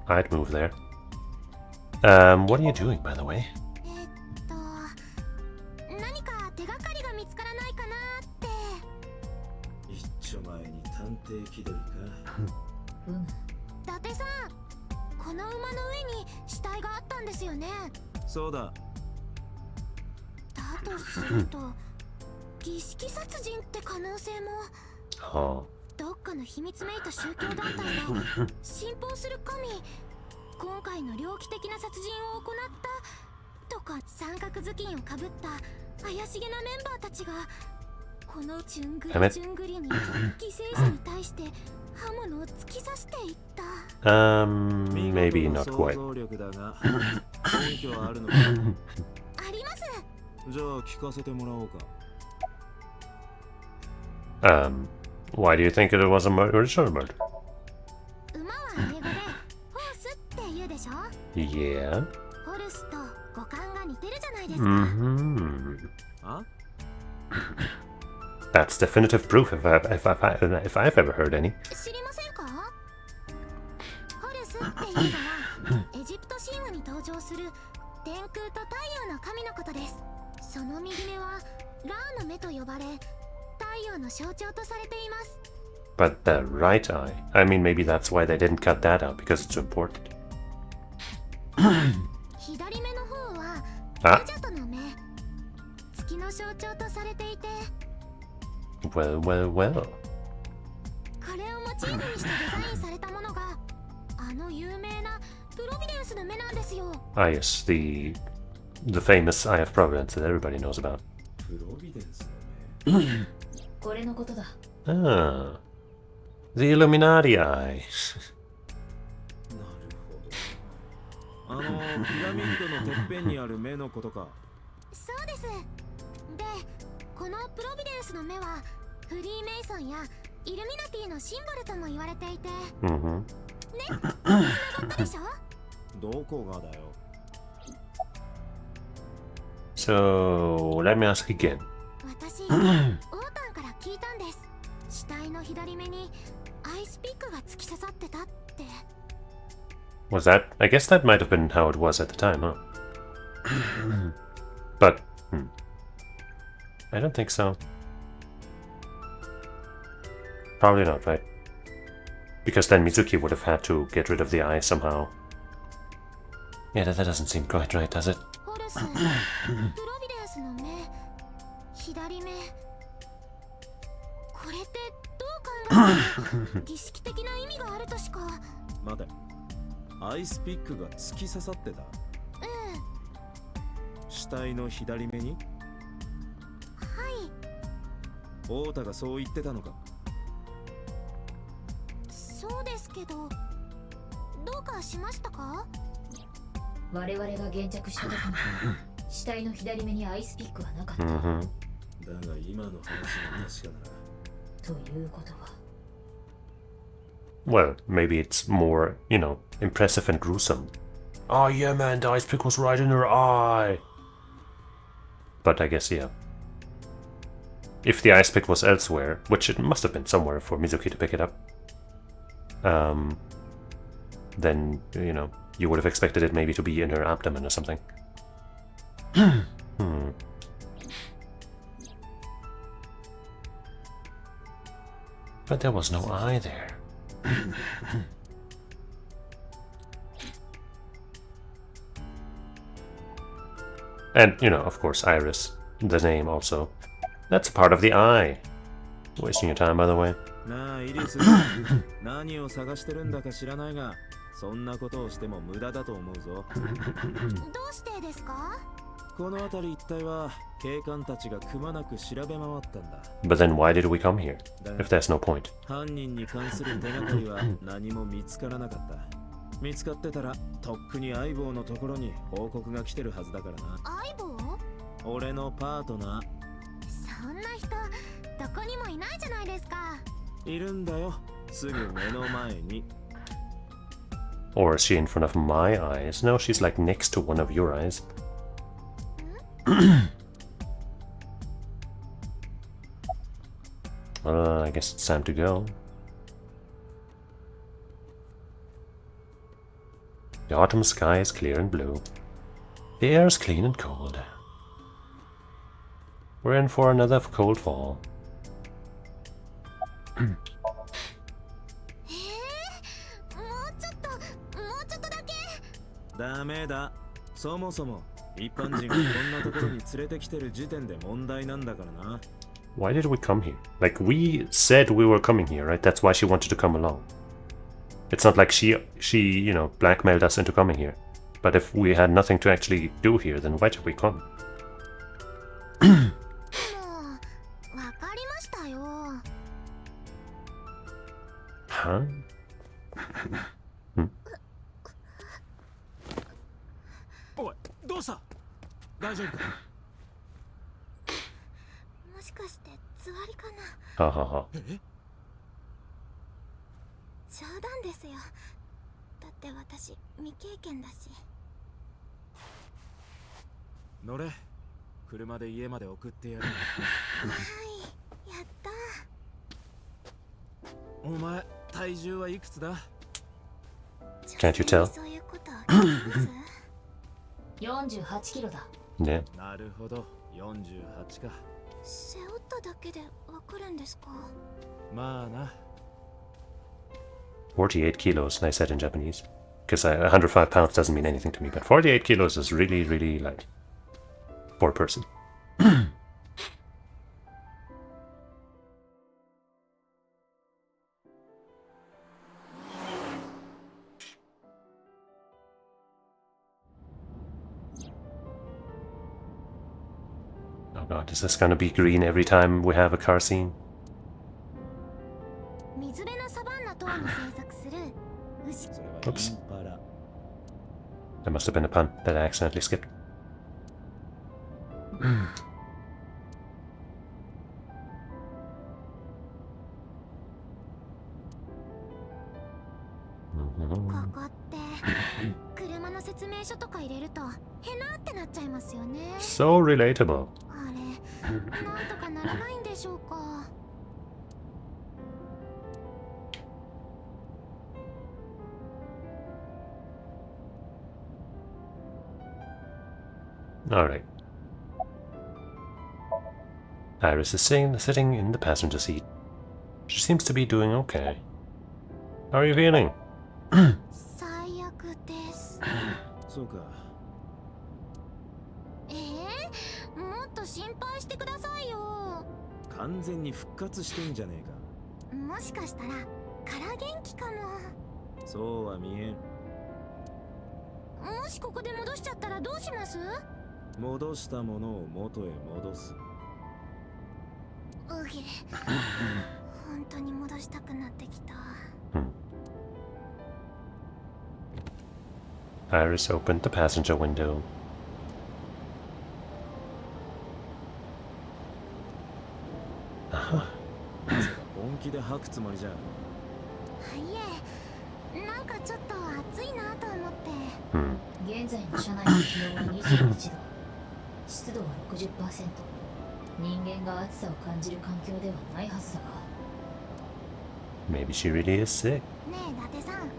I'd move there. What are you doing, by the way? 何か手がかりが見つからないかなって。一丁前に探偵気取りか。伊達さん、この馬の上に死体があったんですよね。そうだ。だとすると儀式殺人って可能性も。はあ。どっかの秘密めいた宗教団体が信奉する神、今回の猟奇的な殺人を行ったとか、三角頭巾をかぶった怪しげなメンバーたちがこのじゅんぐりじゅんぐりに犠牲者に対して刃物を突き刺していった。Maybe not quite. 想像力だが根拠はあるのか。あります。じゃあ聞かせてもらおうか。Why do you think it was an original murder? 馬は英語でホースって言うでしょ。 Yeah. ホルスと五感が似てるじゃないですか。あ？That's definitive proof if I've ever heard any. 知りませんか？ホルスっていうのはエジプト神話に登場する天空と太陽の神のことです。その右目はラーの目と呼ばれ、太陽の象徴とされています。 But the right eye. I mean, maybe that's why they didn't cut that out because it's important. 左目の方はあ？魔女との目、月の象徴とされていて。Well, well, well. これをモチーフにしてデザインされたものがあの有名なプロビデンスの目なんですよ。Ah, yes, the famous Eye of Providence that everybody knows about. プロビデンスの目。これのことだ。Ah, the Illuminati Eye. なるほど。ピラミッドのてっぺんにある目のことか。そうです。で、このプロビデンスの目はフリーメイソンやイルミナティのシンボルとも言われていて。Mm-hmm. ね、繋がったでしょ？どこがだよ。So, let me ask again. 私、オータンから聞いたんです。死体の左目にアイスピックが突き刺さってたって。Was that? I guess that might have been how it was at the time, huh? But, I don't think so. Probably not, right? Because then Mizuki would have had to get rid of the eye somehow. Yeah, that doesn't seem quite right, does it? ホルス、プロビデンスの目、左目。これってどう考えても儀式的な意味があるとしか。待て。アイスピックが突き刺さってた。死体の左目に。太田がそう言ってたのか。そうですけど、どうかしましたか？我々が現着した時に死体の左目にアイスピックはなかった。だが今の話が確かなら。ということは。Well, maybe it's more, you know, impressive and gruesome. Oh yeah, man, the ice pick was right in her eye. But I guess, yeah. If the ice pick was elsewhere, which it must have been somewhere for Mizuki to pick it up, then, you know, you would have expected it maybe to be in her abdomen or something. But there was no eye there. And, you know, of course, Iris, the name also. That's a part of the eye. Wasting your time, by the way. なあ、イリス。何を探してるんだか知らないが、そんなことをしても無駄だと思うぞ。どうしてですか？この辺り一帯は警官たちがくまなく調べ回ったんだ。But then why did we come here, if there's no point? 犯人に関する手がかりは何も見つからなかった。見つかってたら、とっくに相棒のところに報告が来てるはずだからな。相棒？俺のパートナー。そんな人、どこにもいないじゃないですか。いるんだよ、すぐ目の前に。Or is she in front of my eyes? No, she's like next to one of your eyes. I guess it's time to go. The autumn sky is clear and blue. The air is clean and cold. We're in for another cold fall. もうちょっとだけ。ダメだ。そもそも一般人がこんなところに連れてきてる時点で問題なんだからな。Why did we come here? Like, we said we were coming here, right? That's why she wanted to come along. It's not like she, you know, blackmailed us into coming here. But if we had nothing to actually do here, then why did we come? もう、わかりましたよ。Huh? おい、どうした？大丈夫か？もしかしてつわりかな。ははは。冗談ですよ。だって私未経験だし。乗れ。車で家まで送ってやる。はい、やった。お前、体重はいくつだ？ Can't you tell? そういうこと聞きます48キロだ。ね。なるほど、48か。背負っただけでわかるんですか？まあな。48 kilos, I said in Japanese. Because 105 pounds doesn't mean anything to me, but 48 kilos is really, really like for a person. Oh god, is this gonna be green every time we have a car scene? 水辺のサバンナ島に生息する牛。 Oops. That must have been a pun that I accidentally skipped.ここって車の説明書とか入れるとへなってなっちゃいますよね。 So relatable. あれ、なんとかならないんでしょうか。Alright. Iris is sitting in the passenger seat. She seems to be doing okay. How are you feeling? 最悪です。そうか。もっと心配してくださいよ。完全に復活してんじゃねえか。もしかしたらから元気かも。そうは見えん。しここで戻しちゃったらどうします？戻したものを元へ戻す。うげ。本当に戻したくなってきた。Iris opened the passenger window. 本気で吐くつもりじゃん。いえ、なんかちょっと暑いなと思って。現在の車内の気温は21度、湿度は 60%。人間が暑さを感じる環境ではないはずだが。Maybe she really is sick. ねえ、伊達さん、知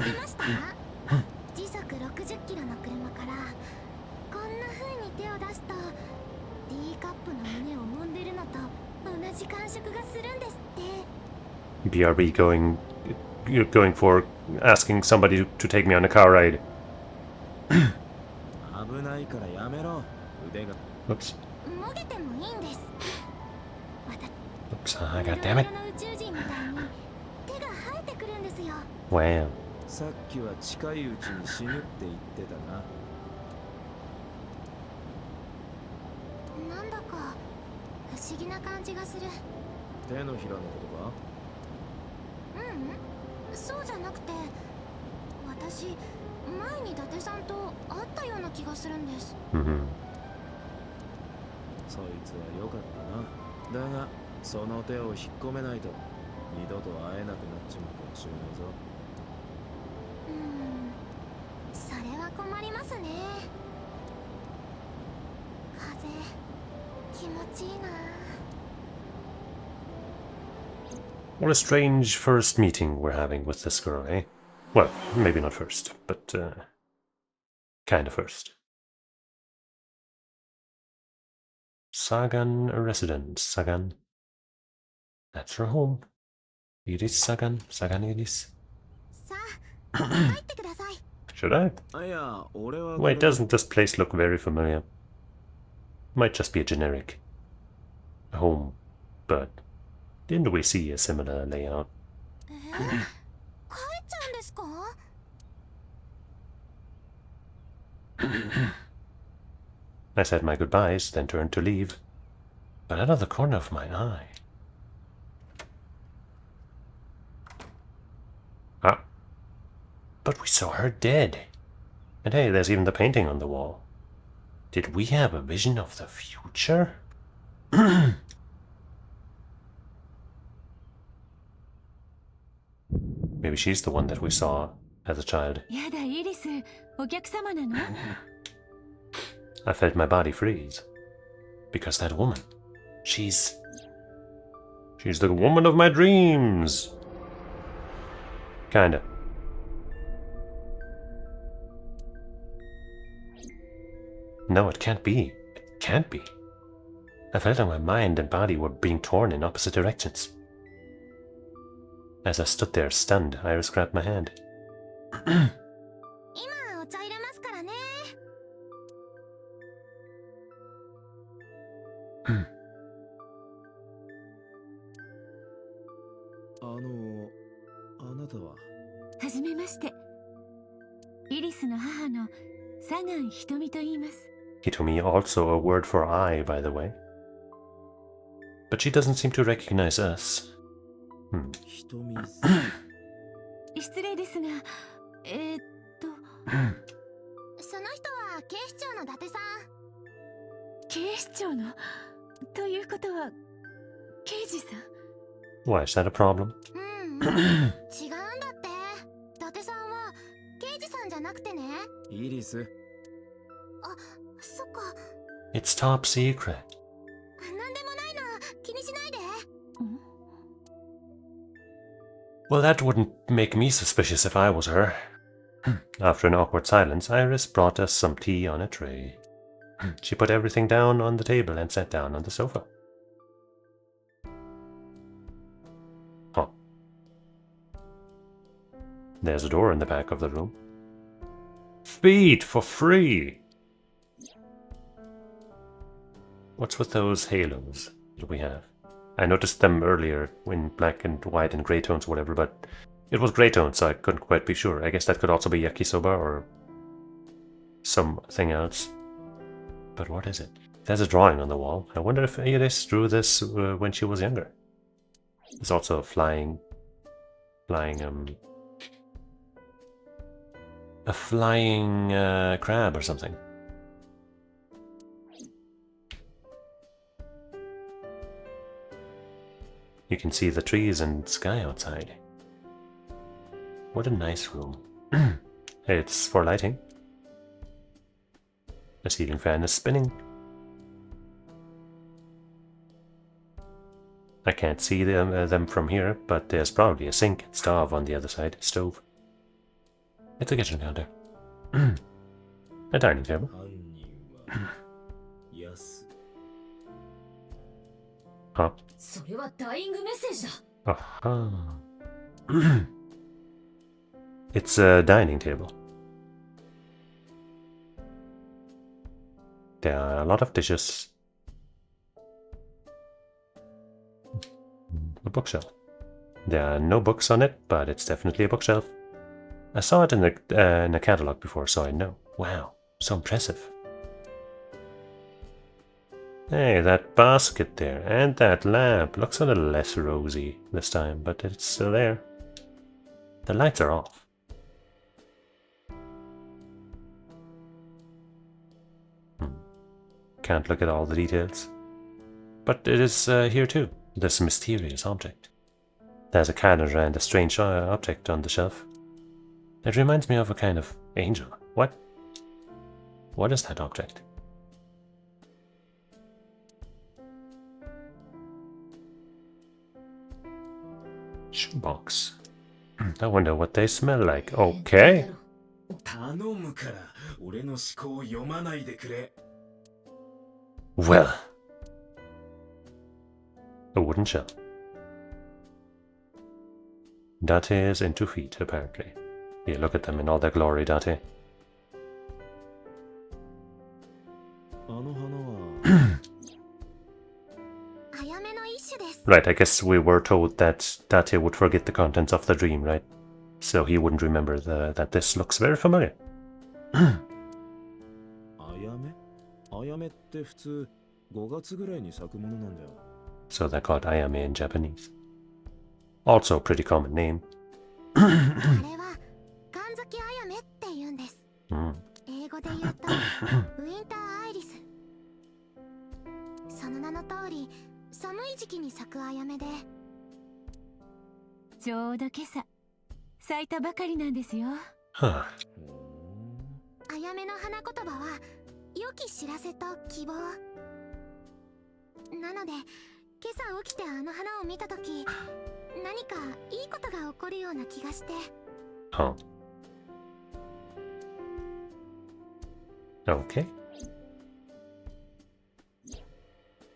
ってました？時速60キロの車からこんな風に手を出すと D カップの胸を揉んでるのと同じ感触がするんですって。 BRB you're going for asking somebody to take me on a car ride. 危ないからやめろ。腕が。Oops. もげてもいいんです。 Oops, God damn it. 宇宙人みたいに手が生えてくるんですよ。 Wow. さっきは近いうちに死ぬって言ってたな。なんだか不思議な感じがする。手のひらのことか？そうじゃなくて、私前に伊達さんと会ったような気がするんです。そいつは良かったな。だがその手を引っ込めないと二度と会えなくなっちまうかもしれないぞ。それは困りますね。風気持ちいいな。 What a strange first meeting we're having with this girl, eh? Well, maybe not first, but kind of first. Sagan residence. Sagan. That's her home. Iris Sagan. Sagan Iris. Should I? Wait, doesn't this place look very familiar? Might just be a generic home, but didn't we see a similar layout? I said my goodbyes, then turned to leave, but out of the corner of my eye. Ah. But we saw her dead. And hey, there's even the painting on the wall. Did we have a vision of the future? Maybe she's the one that we saw as a child. I felt my body freeze. Because that woman, she's the woman of my dreams. Kinda. No, it can't be. It can't be. I felt like my mind and body were being torn in opposite directions. As I stood there stunned, Iris grabbed my hand. Hitomi also a word for I, by the way. But she doesn't seem to recognize us. 失礼ですが、その人は警視庁の伊達さん。警視庁のということは刑事さん。 Why, is that a problem? 違うんだって。伊達さんは刑事さんじゃなくてね。イリス。あ、そっか。 It's top secret. なんでもないの。気にしないで。Well, that wouldn't make me suspicious if I was her. After an awkward silence, Iris brought us some tea on a tray. She put everything down on the table and sat down on the sofa. Huh. There's a door in the back of the room. Feet for free! What's with those halos that we have? I noticed them earlier in black and white and grey tones or whatever, but it was grey tones, so I couldn't quite be sure. I guess that could also be yakisoba or something else. But what is it? There's a drawing on the wall. I wonder if Iris drew this when she was younger. There's also a flying crab or something. You can see the trees and sky outside. What a nice room. It's for lighting. The ceiling fan is spinning. I can't see them from here, but there's probably a sink and stove on the other side. Stove. It's a kitchen counter. A dining table. Huh? Aha. It's a dining table. There are a lot of dishes. A bookshelf. There are no books on it, but it's definitely a bookshelf. I saw it in a catalog before, so I know. Wow, so impressive. Hey, that basket there, and that lamp looks a little less rosy this time, but it's still there. The lights are off. Can't look at all the details. But it is here too, this mysterious object. There's a calendar and a strange object on the shelf. It reminds me of a kind of angel. What? What is that object? Shoebox. I wonder what they smell like. Okay. Well. A wooden shell. Date is in 2 feet, apparently. Here, look at them in all their glory, Date. Right, I guess we were told that Date would forget the contents of the dream, right? So he wouldn't remember that this looks very familiar. So they're called ayame in Japanese. Also a pretty common name. Huh. あやめの花言葉は良き知らせと希望。なので今朝起きてあの花を見たとき、何かいいことが起こるような気がして。Huh. Okay.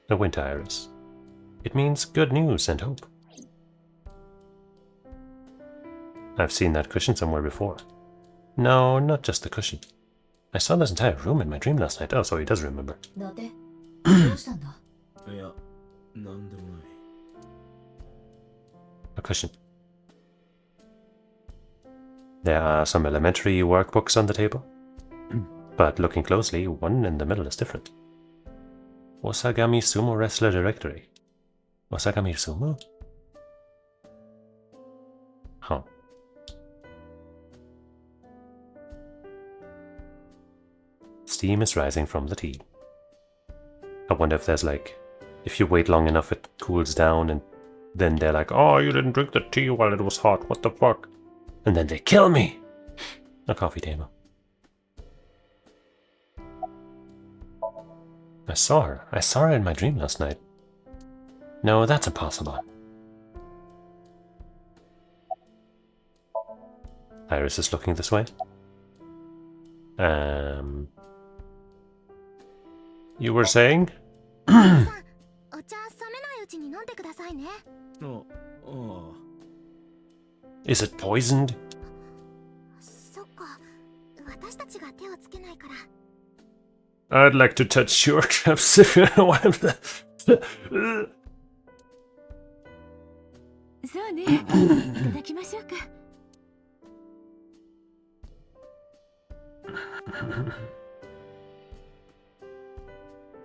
The winter iris. It means good news and hope. I've seen that cushion somewhere before. No, not just the cushion. I saw this entire room in my dream last night. Oh, so he does remember. A cushion. There are some elementary workbooks on the table. But looking closely, one in the middle is different. Osagami Sumo Wrestler Directory. Osagami Sumo? Huh. Steam is rising from the tea. I wonder if there's like, if you wait long enough it cools down and then they're like, oh, you didn't drink the tea while it was hot, what the fuck? And then they kill me! A coffee table. I saw her in my dream last night. No, that's impossible. Iris is looking this way. You were saying? Is it poisoned? I'd like to touch your cups if you don't want to. そうね。いただきましょうか。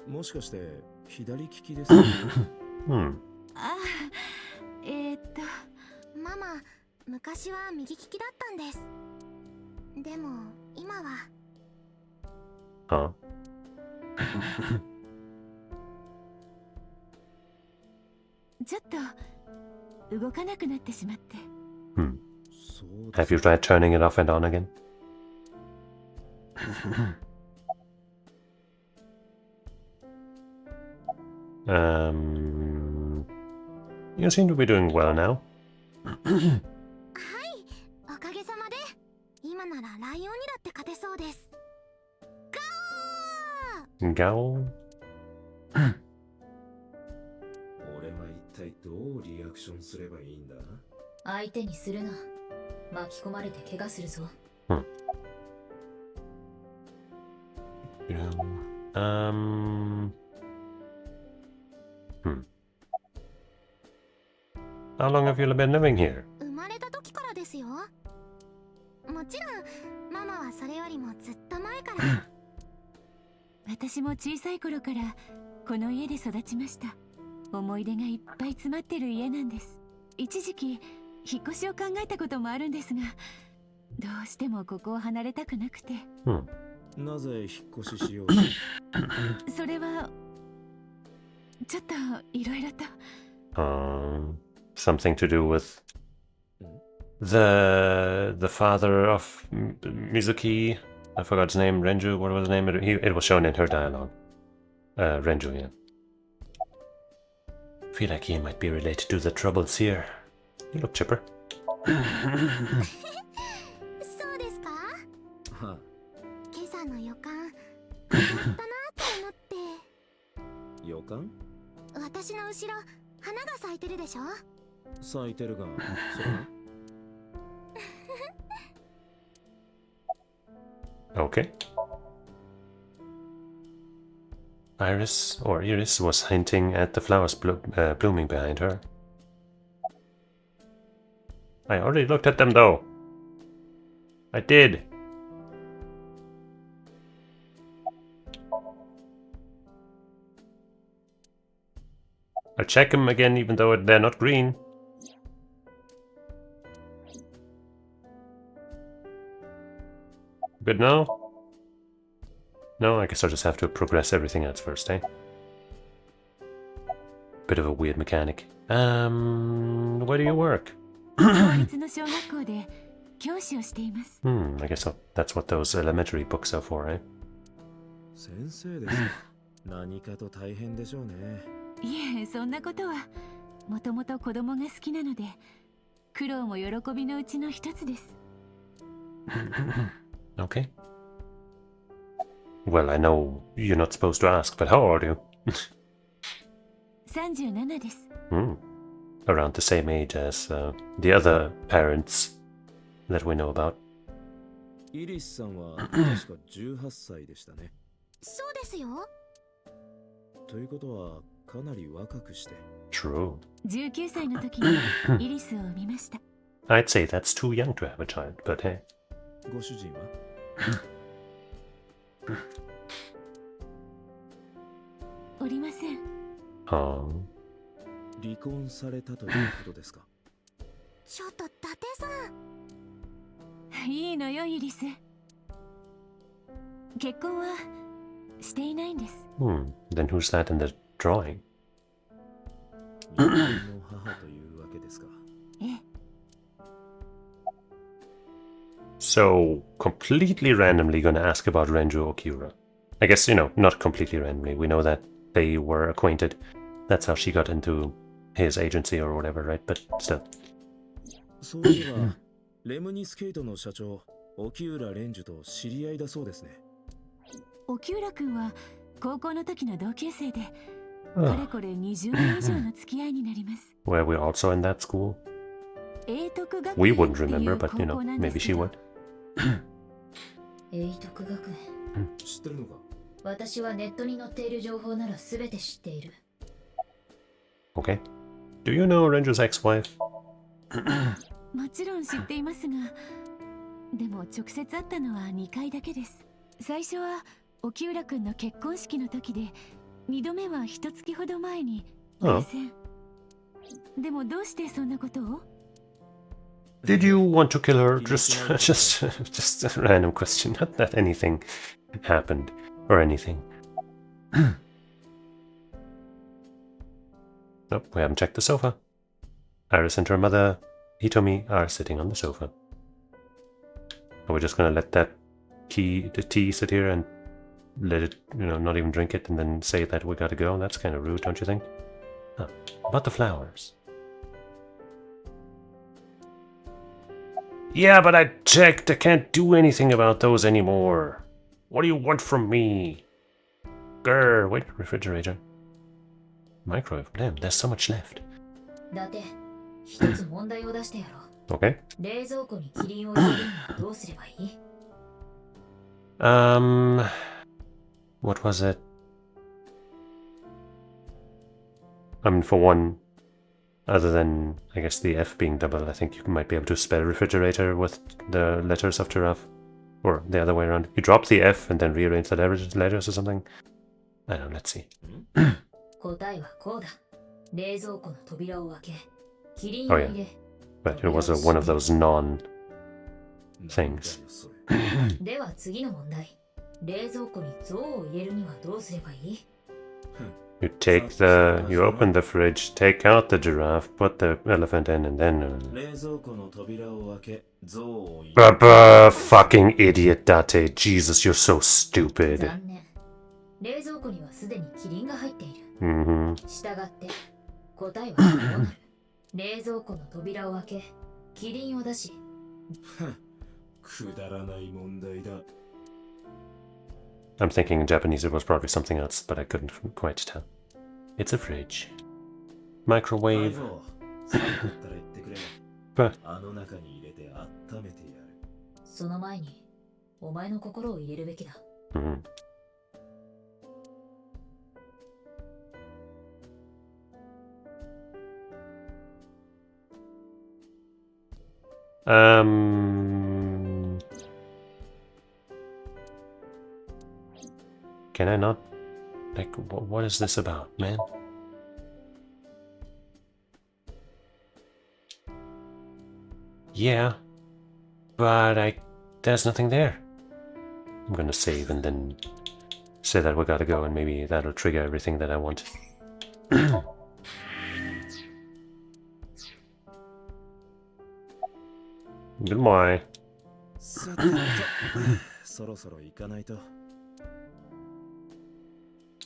もしかして左利きですか？Hmm. ああ、ママ、昔は右利きだったんです。でも今は。Huh. ちょっと動かなくなってしまって。 Hmm. そうで Have す you tried turning it off and on again? You seem to be doing well now. はい、おかげさまで今ならライオンにだって勝てそうです。ガ Gowl? 俺は一体どうリアクションすればいいんだ？相手にするな。巻き込まれて怪我するぞ。How long have you been living here? 生まれた時からですよ。もちろんママはそれよりもずっと前から。私も小さい頃からこの家で育ちました。思い出がいっぱい詰まってる家なんです。一時期引っ越しを考えたこともあるんですが、どうしてもここを離れたくなくて。なぜ引っ越ししようと？それはちょっといろいろと。Something to do with the father of Mizuki. I forgot his name. Renju. What was his name? It was shown in her dialogue. Renju, yeah. Feel like he might be related to the troubles here. You look chipper. そうですか？は今朝の予感当たったなと思って。予感？私の後ろ花が咲いてるでしょ？咲いてるが、それは？ Okay. Iris was hinting at the flowers blooming behind her. I already looked at them though. I did. I'll check them again even though they're not green. Good now? No, I guess I'll just have to progress everything else first, eh? Bit of a weird mechanic. Where do you work? 公立の小学校で教師をしています。I guess that's what those elementary books are for, eh? 先生ですか。何かと大変でしょうね。いえ、そんなことは。もともと子供が好きなので、苦労も喜びのうちの一つです。Okay. Well, I know you're not supposed to ask, but how old are you? 37です。Around the same age as the other parents that we know about. イリスさんは確か18歳でしたね。そうですよ。ということはかなり若くして。True. 19歳の時にイリスを産みました。I'd say that's too young to have a child, but hey. ご主人は？おりません。離婚されたということですか？ちょっと伊達さん。いいのよ、イリス。結婚はしていないんです。Then who's that in the drawing? 日本の母というわけですか？ええ。So, completely randomly gonna ask about Renju Okura. I guess, not completely randomly. We know that they were acquainted. That's how she got into his agency or whatever, right? But still. そういえば、レムニスケートの社長、沖浦蓮樹と知り合いだそうですね。沖浦君は高校の時の同級生で、かれこれ20年以上の付き合いになります。Were we also in that school? 英徳学園 We wouldn't remember, but maybe she would. 英徳学園。知ってるのか？私はネットに載っている情報なら全て知っている。Okay. Do you know Renju's ex-wife? もちろん知っていますが、でも直接会ったのは2回だけです。最初は沖浦くんの結婚式の時で、2度目は1月ほど前に冷戦。でもどうしてそんなことを？ Did you want to kill her? Just a random question. Not that anything happened or anything. Nope, we haven't checked the sofa. Iris and her mother, Hitomi, are sitting on the sofa. Are we just gonna let the tea sit here and let it, not even drink it and then say that we gotta go? That's kind of rude, don't you think? Huh. About the flowers. Yeah, but I checked. I can't do anything about those anymore. What do you want from me? Grr, wait, refrigerator. Microwave. Damn, there's so much left. Okay. What was it? I mean, for one, other than, I guess, the F being double, I think you might be able to spell refrigerator with the letters of giraffe. Or the other way around. You drop the F and then rearrange the letters or something. I don't know, let's see. Oh yeah. But it was one of those non-things. You open the fridge, take out the giraffe, put the elephant in, and then... fucking idiot, Date. Jesus, you're so stupid. Mm-hmm. I'm thinking in Japanese it was probably something else, but I couldn't quite tell. It's a fridge. Microwave. But... Can I not? Like, what is this about, man? Yeah, but there's nothing there. I'm gonna save and then say that we gotta go, and maybe that'll trigger everything that I want. Goodbye.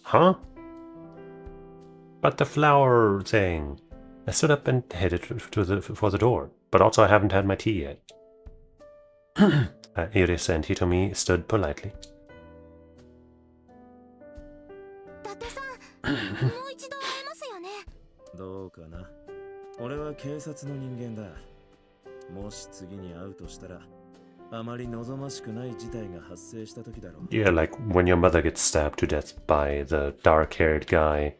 Huh? But the flower thing. I stood up and headed for the door, but also I haven't had my tea yet. Iris and Hitomi stood politely. Yeah, like when your mother gets stabbed to death by the dark-haired guy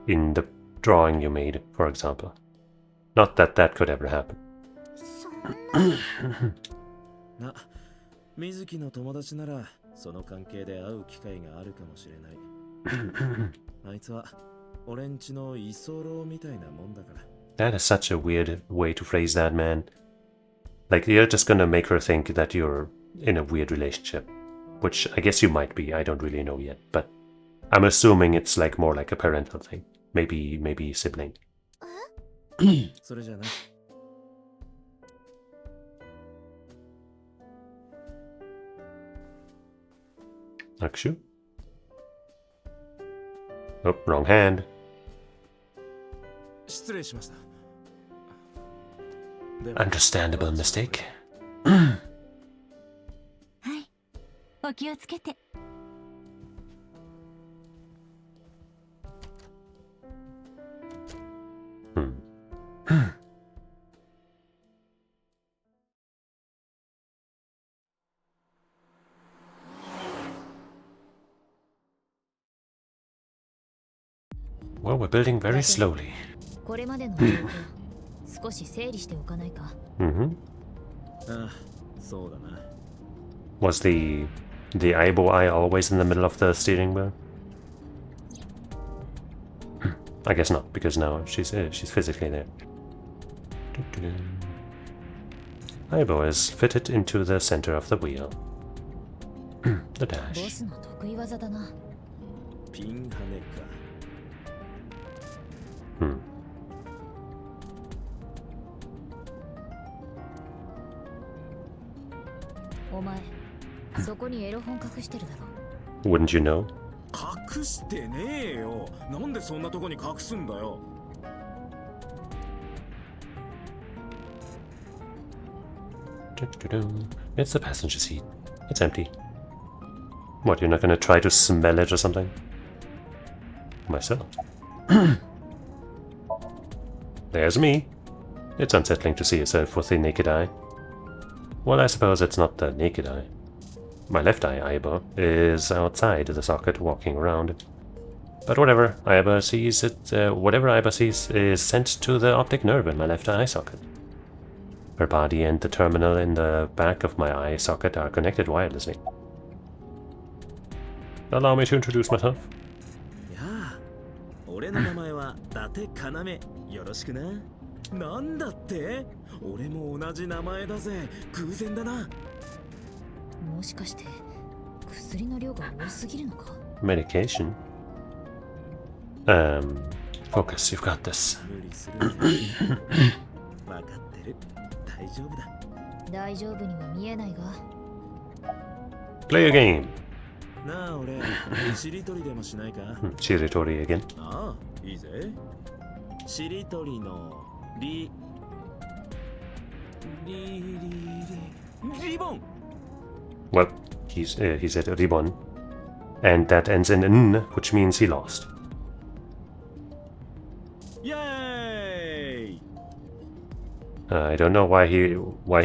in the drawing you made, for example. Not that that could ever happen. That is such a weird way to phrase that, man. Like, you're just gonna make her think that you're in a weird relationship. Which I guess you might be, I don't really know yet, but I'm assuming it's like more like a parental thing. Maybe sibling. Akshu? Oh, wrong hand. Understandable mistake. Well, we're building very slowly. そうだな。 Was the eyeball eye always in the middle of the steering wheel? I guess not, because now she's physically there. Eyeball is fitted into the center of the wheel. The dash. ボスの得意技だな。ピンハネか。 お前、そこにエロ本隠してるだろ。 Wouldn't you know? 隠してねえよ。なんでそんなとこに隠すんだよ。 It's the passenger seat. It's empty. What, you're not gonna try to smell it or something? Myself. There's me. It's unsettling to see yourself with the naked eye. Well, I suppose it's not the naked eye. My left eye, Aiba, is outside the socket walking around. But whatever Aiba sees, whatever Aiba sees is sent to the optic nerve in my left eye socket. Her body and the terminal in the back of my eye socket are connected wirelessly. Allow me to introduce myself. やあ、俺の名前は伊達要。よろしくな。なんだって？俺も同じ名前だぜ。偶然だな。もしかして薬の量が多すぎるのか？ Medication? Focus, you've got this. 無理するね。わかってる。大丈夫だ。大丈夫には見えないが。 Play a game. なあ、俺、しりとりでもしないか？ Chiritori again. ああ、いいぜ。しりとりのリボン。 Well, he said ribbon, and that ends in n, which means he lost. Yay! I don't know why he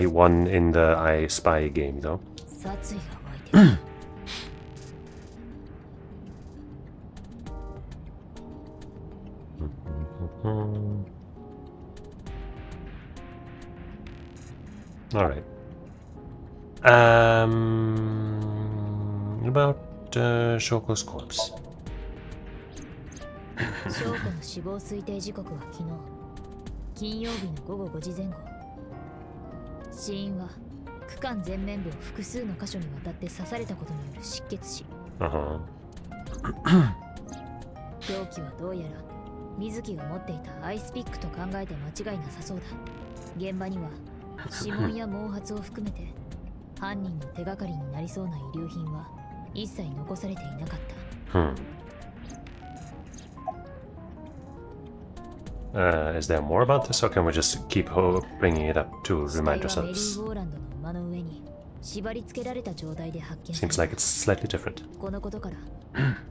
won in the I Spy game though. 殺意が湧いてる。All right. About Shoko's corpse. 翔子の死亡推定時刻は昨日金曜日の午後5時前後。死因は躯幹前面部を複数の箇所にわたって刺されたことによる失血死。凶器はどうやら水木が持っていたアイスピックと考えて間違いなさそうだ。現場には指紋や毛髪を含めて犯人の手がかりになりそうな遺留品は一切残されていなかった。Is there more about this, or can we just keep bringing it up to remind ourselves? Seems like it's slightly different. このことから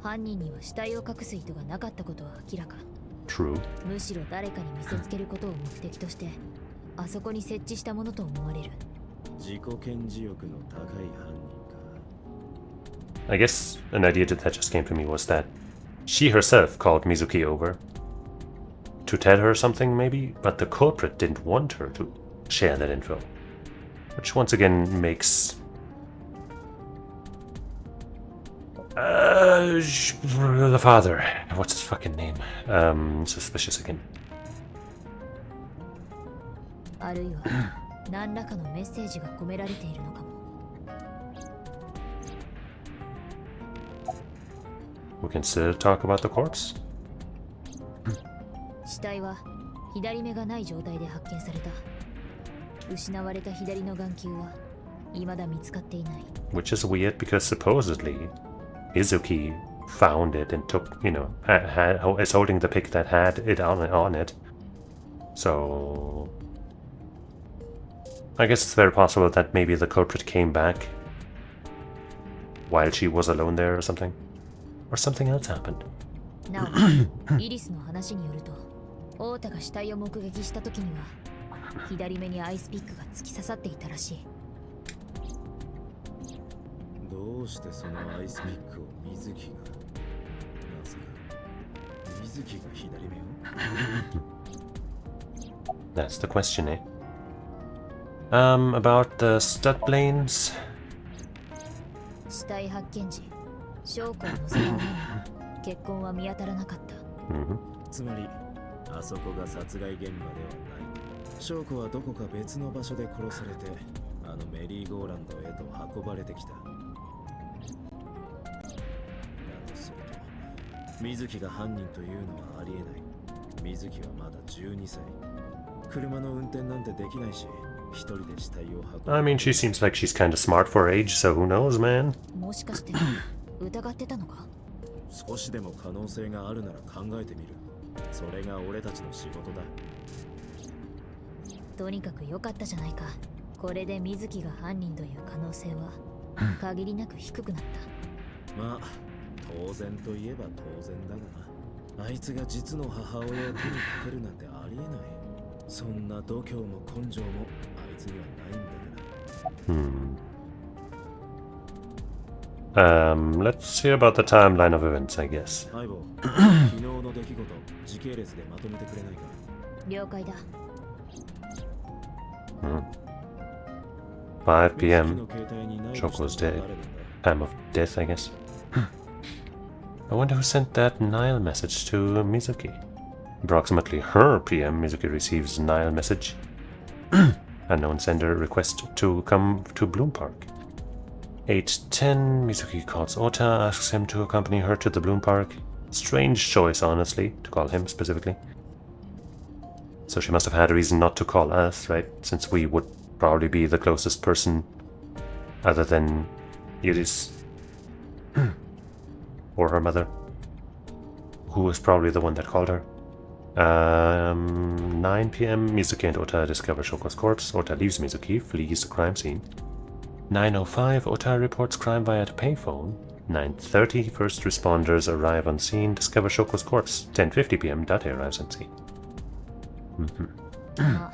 犯人には死体を隠す意図がなかったことは明らか。 True. むしろ誰かに見せつけることを目的としてあそこに設置したものと思われる。自己顕示欲の高い犯人か。 I guess an idea that just came to me was that she herself called Mizuki over to tell her something maybe, but the culprit didn't want her to share that info. Which once again makes the father, what's his fucking name? Suspicious again. あるいは何らかのメッセージが込められているのかも。 We can still talk about the corpse. 死体は左目がない状態で発見された。失われた左の眼球は未だ見つかっていない。 Which is weird because supposedly Mizuki found it and took, is holding the pic that had it on it. So I guess it's very possible that maybe the culprit came back while she was alone there or something. Or something else happened. なお、イリスの話によると、オータが死体を目撃した時には左目にアイスピックが突き刺さっていたらしい。どうしてそのアイスピックを水木が、なぜか水木が左目を？ That's the question, eh? About the stud planes. 死体発見時、証拠を乗せた上に血痕は見当たらなかった。つまり、あそこが殺害現場ではない。証拠はどこか別の場所で殺されて、あのメリーゴーランドへと運ばれてきた。だとすると、水木が犯人というのはありえない。水木はまだ12歳。車の運転なんてできないし、一人で死体を運ぶ。I mean, she seems like she's kind of smart for her age, so who knows, man? もしかして疑ってたのか？少しでも可能性があるなら考えてみる。それが俺たちの仕事だ。とにかく良かったじゃないか。これで水木が犯人という可能性は限りなく低くなった。まあ、当然といえば当然だがな。あいつが実の母親を手にかけるなんてありえない。そんな度胸も根性もあいつにはないんだから。Let's hear about the timeline of events, I guess. 相棒、昨日の出来事、時系列でまとめてくれないか。了解だ。5 p.m. Choco's dead. Time of death, I guess. I wonder who sent that Nile message to Mizuki. Approximately her PM, Mizuki receives Nile message. Unknown sender request to come to Bloom Park. 8:10, Mizuki calls Ota, asks him to accompany her to the Bloom Park. Strange choice, honestly, to call him specifically. So she must have had a reason not to call us, right? Since we would probably be the closest person other than Iris. Or her mother. Who was probably the one that called her. 9 p.m. Mizuki and Ota discover Shoko's corpse. Ota leaves Mizuki, flees the crime scene. 9:05, Ota reports crime via the payphone. 9:30, first responders arrive on scene, discover Shoko's corpse. 10:50 p.m. Date arrives on scene. まあ、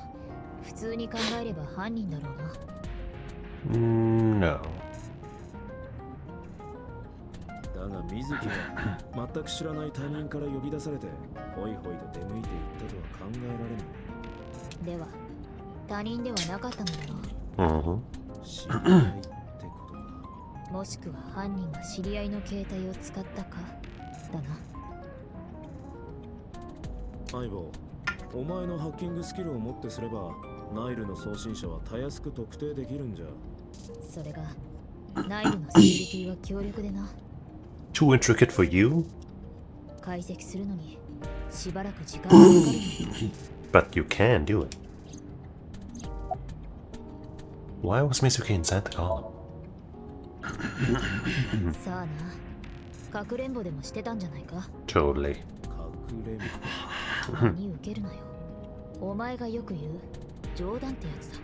普通に考えれば犯人だろうな。No. だが水木は全く知らない他人から呼び出されてホイホイと出向いていったとは考えられない。では他人ではなかったのだろう。知り合いってことか。もしくは犯人が知り合いの携帯を使ったかだな。相棒、お前のハッキングスキルをもってすればナイルの送信者はたやすく特定できるんじゃ。それがナイルのセキュリティは強力でな。Too intricate for you? 解析するのにしばらく時間がかかるの。But you can do it. Why was Mizuki inside the column? さあな、かくれんぼでもしてたんじゃないか。 Totally. かくれんぼ。何受けるなよ。お前がよく言う冗談ってやつだ。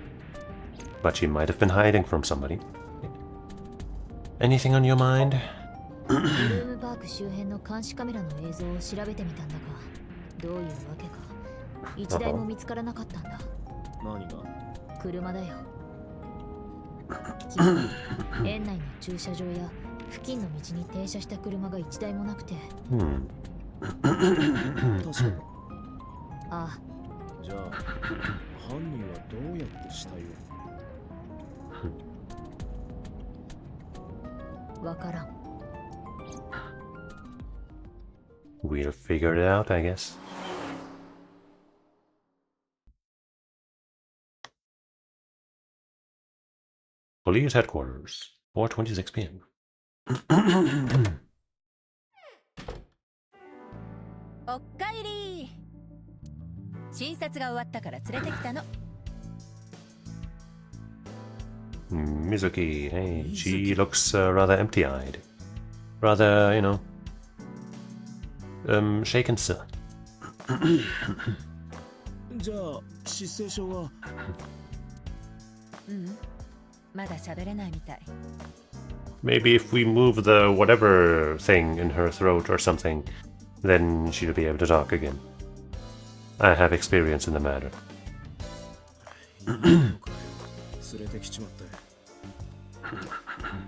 But she might have been hiding from somebody. Anything on your mind? ブルームパーク周辺の監視カメラの映像を調べてみたんだが、どういうわけか一台も見つからなかったんだ。何が？車だよ。昨日園内の駐車場や付近の道に停車した車が一台もなくて。確かに。ああ。じゃあ犯人はどうやって死体を？わからん。We'll figure it out, I guess. Police headquarters, 4:26 p.m. おっかえり。診察が終わったから連れてきたの。Mizuki, hey, she looks rather empty-eyed. Rather, you know, shaken still. じゃあ失声症は？まだ喋れないみたい。Maybe if we move the whatever thing in her throat or something, then she'll be able to talk again. I have experience in the matter. 連れてきちまった。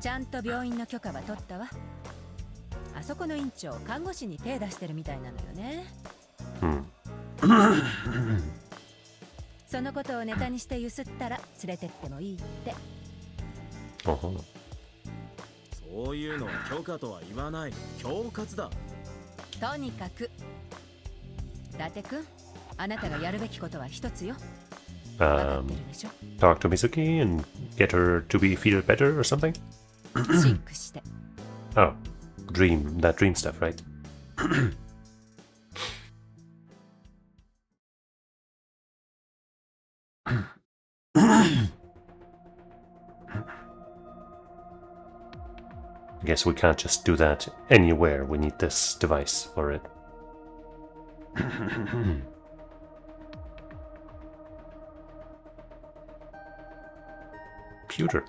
ちゃんと病院の許可は取ったわ。あそこの院長、看護師に手出してるみたいなのよね。そのことをネタにしてゆすったら連れてってもいいって。そういうのは許可とは言わない。恐喝だ。とにかく伊達くん、あなたがやるべきことは一つよ。Talk to Mizuki and get her to feel better or something? シンクして。Oh, that dream stuff, right? I guess we can't just do that anywhere. We need this device for it. Computer.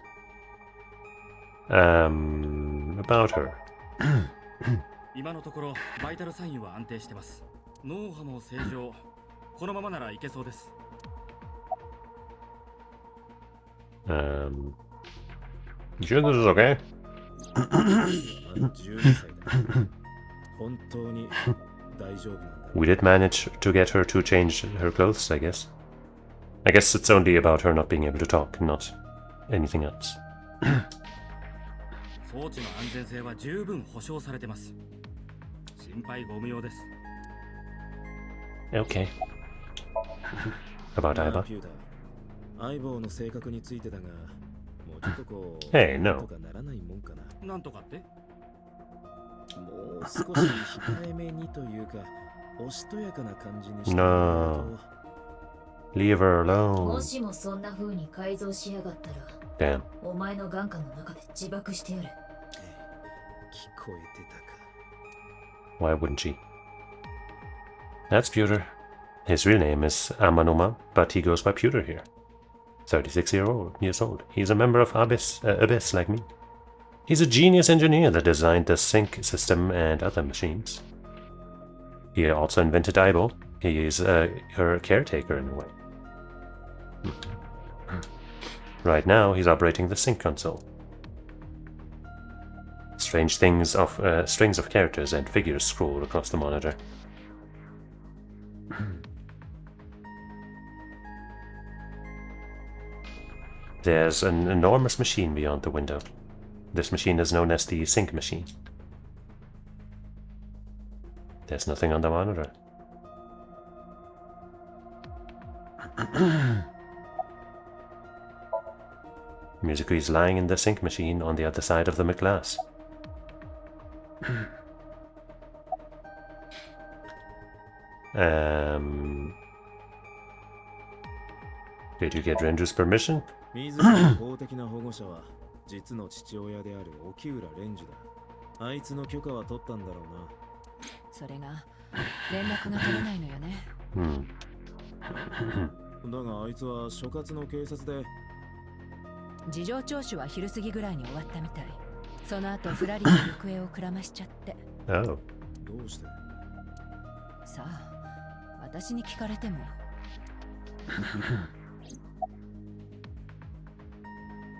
About her. 今のところバイタルサインは安定してます。脳波も正常。このままならいけそうです。You sure this is okay? 12歳だ。本当に大丈夫なんだ。We did manage to get her to change her clothes, I guess. I guess it's only about her not being able to talk, not anything else. 装置の安全性は十分保証されてます。心配ご無用です。Okay. About Aiba? 相棒の性格についてだが、もうちょっとこう、Hey, なん no. とかならないもんかな。なんとかって？もう少し控えめにというか、おしとやかな感じにしてもらうと。Leave her alone. もしもそんな風に改造しやがったら、 Damn. お前の眼下の中で自爆してやる。聞こえてたか。 Why wouldn't she? That's Pewter. His real name is Amanuma, but he goes by Pewter here. 36 years old. He's a member of Abyss like me. He's a genius engineer that designed the sync system and other machines. He also invented Aibo. He is her caretaker in a way. Right now, he's operating the sync console. Strange things of strings of characters and figures scroll across the monitor. There's an enormous machine beyond the window. This machine is known as the sync machine. There's nothing on the monitor. Mizuki is lying in the sync machine on the other side of the glass. Did you get Renju's permission? 水木の法的な保護者は実の父親である沖浦蓮樹だ。あいつの許可は取ったんだろうな。それが連絡が取れないのよね。だがあいつは所轄の警察で。事情聴取は昼過ぎぐらいに終わったみたい。その後フラリーの行方をくらましちゃって。Oh. どうして？さあ、私に聞かれても。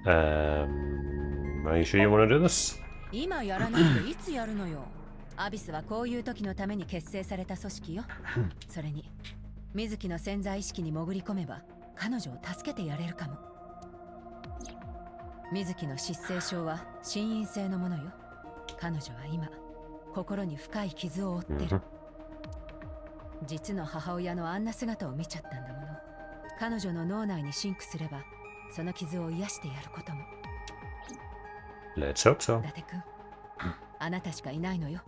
Are you sure you want to do this? 今やらないといつやるのよ。アビスはこういう時のために結成された組織よ。それに、水木の潜在意識に潜り込めば、彼女を助けてやれるかも。水木の失声症は心因性のものよ。彼女は今、心に深い傷を負ってる。実の母親のあんな姿を見ちゃったんだもの。彼女の脳内にシンクすれば、その傷を癒してやることも。Let's hope so. 伊達君、あなたしかいないのよ。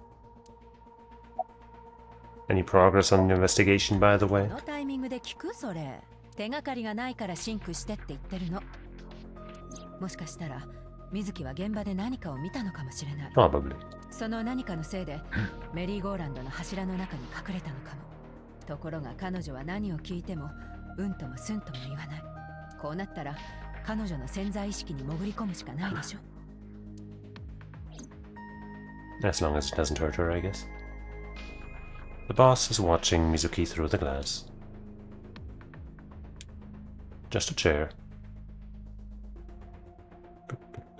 Any progress on the investigation, by the way? このタイミングで聞くそれ。手がかりがないからシンクしてって言ってるの。もしかしたら、水木は現場で何かを見たのかもしれない。Probably. その何かのせいで、メリーゴーランドの柱の中に隠れたのかも。ところが彼女は何を聞いても、うんともすんとも言わない。こうなったら、彼女の潜在意識に潜り込むしかないでしょ。As long as it doesn't hurt her, I guess. The boss is watching Mizuki through the glass. Just a chair.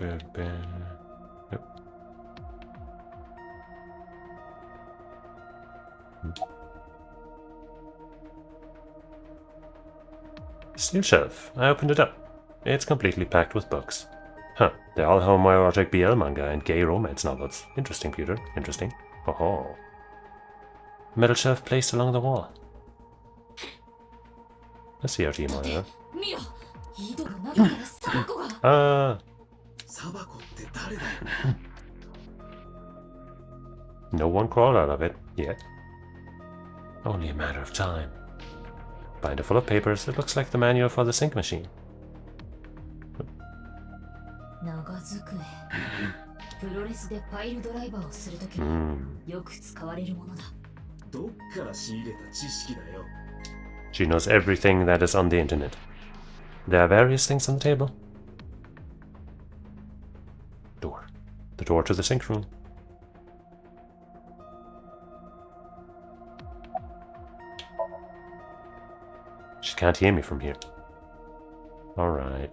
Nope. Steel shelf. I opened it up. It's completely packed with books. Huh, they're all homoerotic BL manga and gay romance novels. Interesting, Peter. Interesting. Oh. Metal shelf placed along the wall. Let's see our team on there. No one crawled out of it yet. Only a matter of time. Binder full of papers. It looks like the manual for the sync machine. She knows everything that is on the internet. There are various things on the table. Door. The door to the sync room. She can't hear me from here. Alright.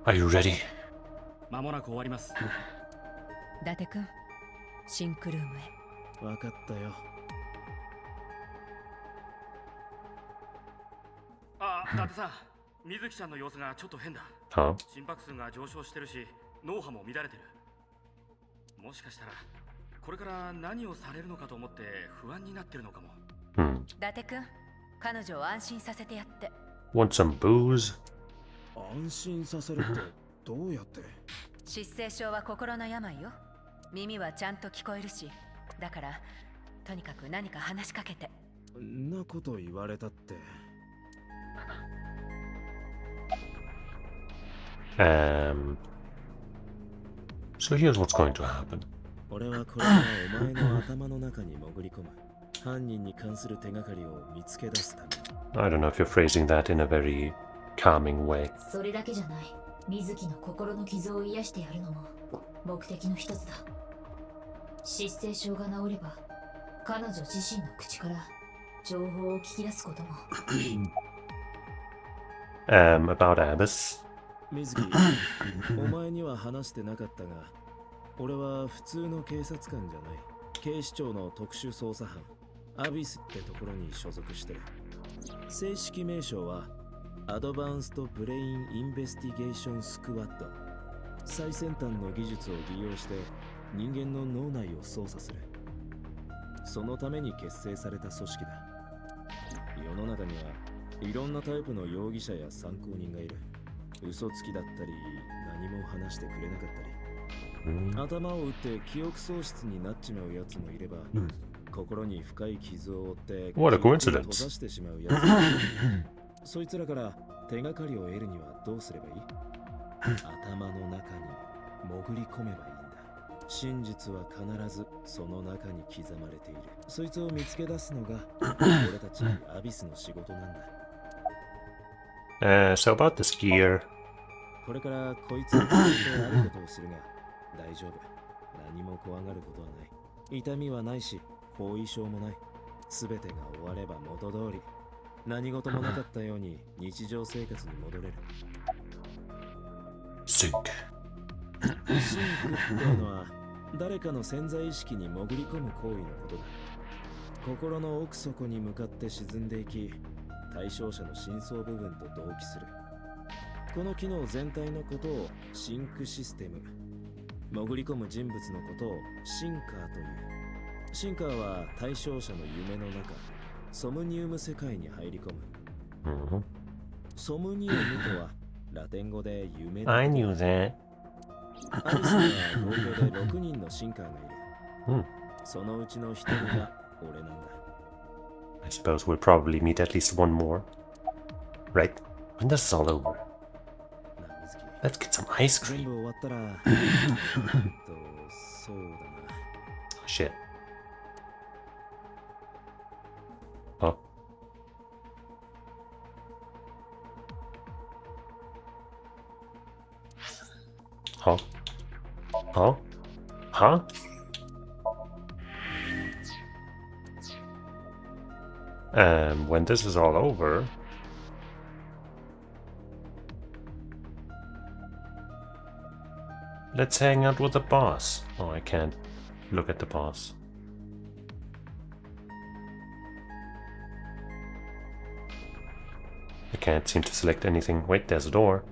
Are you ready? 間もなく終わります。伊達くん、シンクルームへ。わかったよ。あ、伊達さん、水木ちゃんの様子がちょっと変だ。は？心拍数が上昇してるし、脳波も乱れてる。もしかしたらこれから何をされるのかと思って不安になってるのかも。伊達くん、彼女を安心させてやって。Want some booze? 安心させるってどうやって？失声症は心の病よ。耳はちゃんと聞こえるし、だからとにかく何か話しかけて。んなこと言われたって。So here's what's going to happen. 俺はこれからお前の頭の中に潜り込む。犯人に関する手がかりを見つけ出すため。I don't know if you're phrasing that in a very calming way. それだけじゃない。水木の心の傷を癒してやるのも目的の一つだ。失声症が治れば彼女自身の口から情報を聞き出すことも。About Abyss. 水木、お前には話してなかったが、俺は普通の警察官じゃない。警視庁の特殊捜査班、アビスってところに所属してる。正式名称はアドバンストブレインインベスティゲーションスクワッド。最先端の技術を利用して人間の脳内を操作する。そのために結成された組織だ。世の中にはいろんなタイプの容疑者や参考人がいる。嘘つきだったり、何も話してくれなかったり、頭を打って記憶喪失になっちまうやつもいれば、心に深い傷を負ってWhat a 閉 coincidence. ざしてしまうやつもいる。そいつらから手がかりを得るにはどうすればいい？頭の中に潜り込めばいいんだ。真実は必ずその中に刻まれている。そいつを見つけ出すのが俺たちアビスの仕事なんだ。So about this gear. これからこいつについてあることをするが大丈夫。何も怖がることはない。痛みはないし後遺症もない。全てが終われば元通り。何事もなかったように日常生活に戻れる。シンク。シンクっていうのは誰かの潜在意識に潜り込む行為のことだ。心の奥底に向かって沈んでいき、対象者の深層部分と同期する。この機能全体のことをシンクシステム。潜り込む人物のことをシンカーという。シンカーは対象者の夢の中、ソムニウム世界に入り込む。ソムニウムとはラテン語で夢の。I knew that. アリスには合計で6人のシンカーがいる。そのうちの1人が俺なんだ。I suppose we'll probably meet at least one more. Right? When this is all over. Let's get some ice cream. 全部終わったらそうだな。Shit. Huh? Huh? Huh? Huh? When this is all over, let's hang out with the boss. Oh, I can't look at the boss. I can't seem to select anything. Wait, there's a door.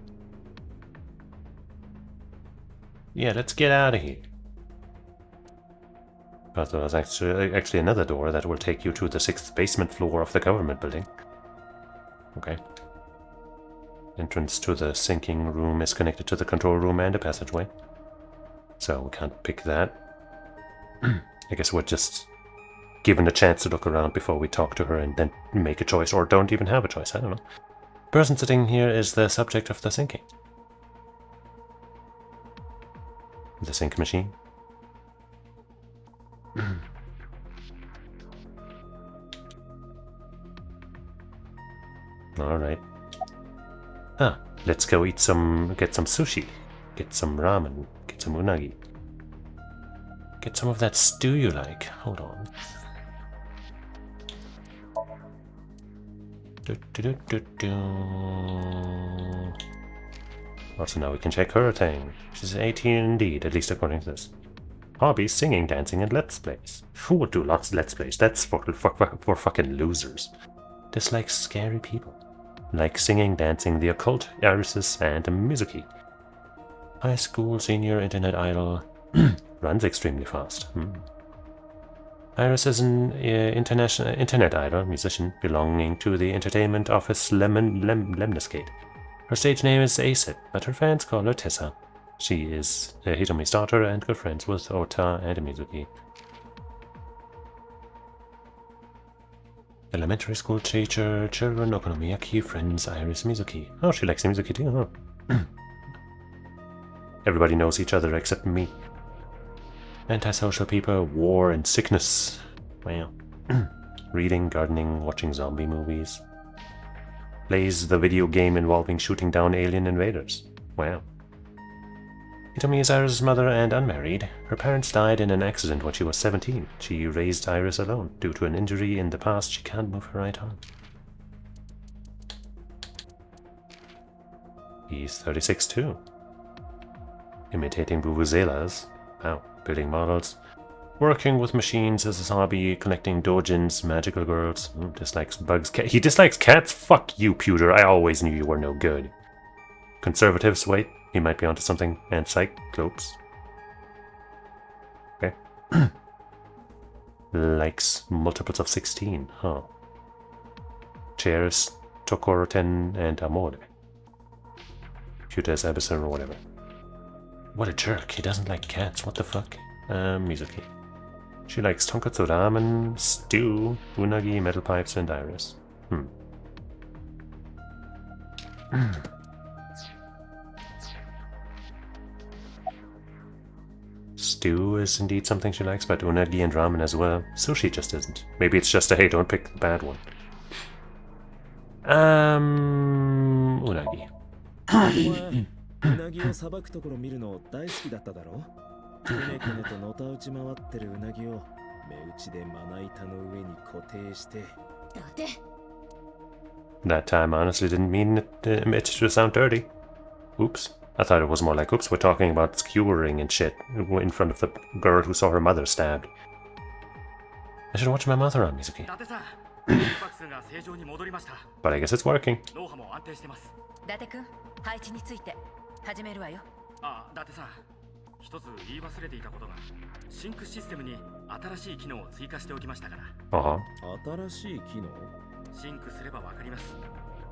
Yeah, let's get out of here. But there's actually another door that will take you to the 6th basement floor of the government building. Okay. Entrance to the sinking room is connected to the control room and a passageway. So we can't pick that. I guess we're just given a chance to look around before we talk to her and then make a choice, or don't even have a choice, I don't know. The person sitting here is the subject of the sinking. The sink machine. Alright. Ah, let's go eat get some sushi. Get some ramen. Get some unagi. Get some of that stew you like. Hold on. Also now we can check her thing. She's 18 indeed, at least according to this. Hobbies, singing, dancing, and let's plays. Who would do lots of let's plays? That's for fucking losers. Dislikes scary people. Like singing, dancing, the occult, irises, and Mizuki. High school senior internet idol. Runs extremely fast. Iris is an international internet idol musician belonging to the entertainment office Lemniscate. Her stage name is Acid, but her fans call her Tessa. She is Hitomi's daughter and good friends with Ota and Mizuki. Elementary school teacher, children, Okonomiyaki, friends, Iris, Mizuki. Oh, she likes Mizuki too, huh? Everybody knows each other except me. Antisocial people, war and sickness. Wow. Reading, gardening, watching zombie movies. Plays the video game involving shooting down alien invaders. Wow. Hitomi is Iris' mother and unmarried. Her parents died in an accident when she was 17. She raised Iris alone. Due to an injury in the past, she can't move her right arm. He's 36 too. Imitating vuvuzelas. Wow. Building models. Working with machines as his hobby. Collecting dojins, magical girls. Dislikes bugs. He dislikes cats? Fuck you, Pewter. I always knew you were no good. Conservatives, wait. He might be onto something. And Cyclopes. Okay. Likes multiples of 16, huh? Chairs, Tokoroten, and Amore. Cute-as Abyssal or whatever. What a jerk. He doesn't like cats. What the fuck? Mizuki. She likes tonkatsu ramen, stew, unagi, metal pipes, and iris. Stew is indeed something she likes, but unagi and ramen as well. Sushi just isn't. Maybe it's just a hey, don't pick the bad one. Unagi. うなぎをさばくところ見るの大好きだっただろ。くねくねとのたうち回ってるうなぎを目打ちでまな板の上に固定して。だって。 That time honestly didn't mean it to sound dirty. Oops. I thought it was more like, oops, we're talking about skewering and shit in front of the girl who saw her mother stabbed. I should watch my mouth around, Mizuki. But I guess it's working. 伊達君、配置について始めるわよ。あ、伊達さん、一つ言い忘れていたことが、シンクシステムに新しい機能を追加しておきましたから。新しい機能？シンクすればわかります。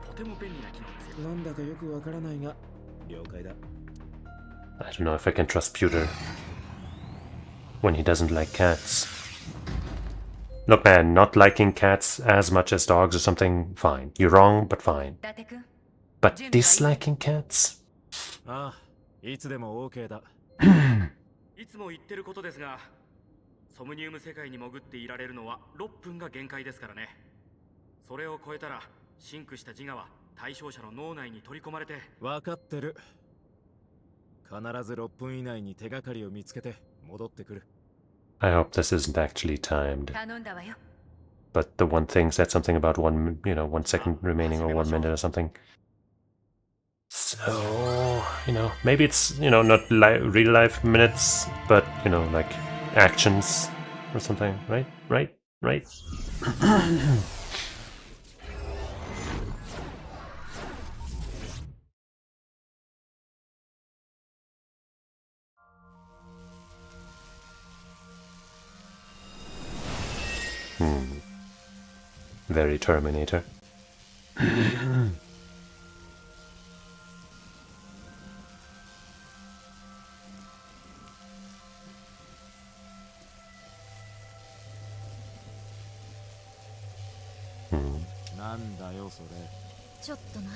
とても便利な機能ですよ。なんだかよくわからないが、了解だ。I don't know if I can trust Pewter when he doesn't like cats. Look, man, not liking cats as much as dogs or something, fine. You're wrong, but fine. But disliking cats? ああ、いつでも OK だ。いつも言ってることですが、ソムニウム世界に潜っていられるのは6分が限界ですからね。それを超えたら、シンクした自我は対象者の脳内に取り込まれて。わかってる。必ず6分以内に手がかりを見つけて戻ってくる。I hope this isn't actually timed. But the one thing said something about 1 second remaining or 1 minute or something. So, maybe it's, not real life minutes, but, like actions or something, right? Right? Very Terminator.ちょっとな。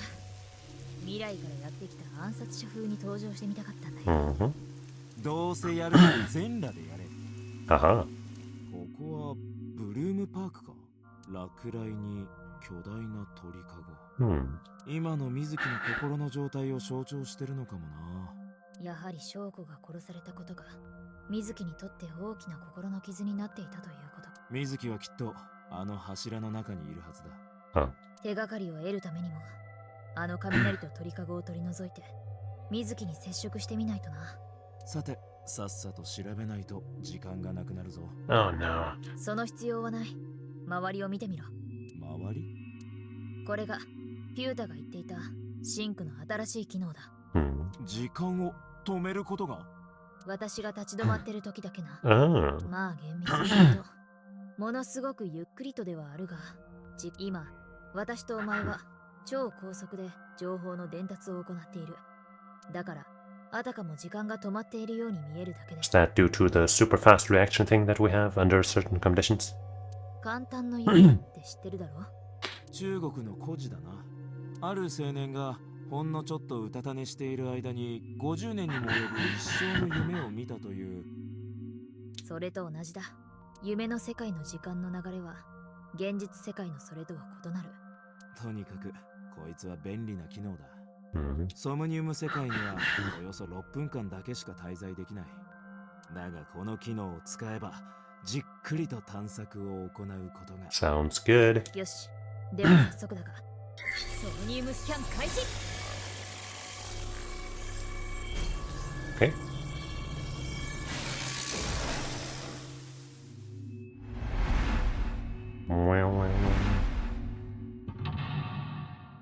未来からやってきた暗殺者風に登場してみたかったんだよ。どうせやるなら全裸でやれ。あは。ここはブルームパークか。落雷に巨大な鳥かご。今の水木の心の状態を象徴してるのかもな。やはり翔子が殺されたことが水木にとって大きな心の傷になっていたということ。水木はきっとあの柱の中にいるはずだ。手がかりを得るためにもあの雷と鳥かごを取り除いて水木に接触してみないとな。さて、さっさと調べないと時間がなくなるぞ。Oh no. その必要はない。周りを見てみろ。周り？これがピュータが言っていたシンクの新しい機能だ。時間を止めることが？私が立ち止まってる時だけな。まあ厳密に言うとものすごくゆっくりとではあるが、今私とお前は超高速で情報の伝達を行っている。だからあたかも時間が止まっているように見えるだけで。Is that due to the super fast reaction thing that we have under certain conditions? 簡単の夢って知ってるだろ？中国の故事だな。ある青年がほんのちょっとうたた寝している間に50年にも及ぶ一生の夢を見たという。それと同じだ。夢の世界の時間の流れは現実世界のそれとは異なる。とにかくこいつは便利な機能だ。ソムニウム世界にはおよそ6分間だけしか滞在できない。だがこの機能を使えばじっくりと探索を行うことが。Sounds good. よし、では早速だがソムニウムスキャン開始。Okay.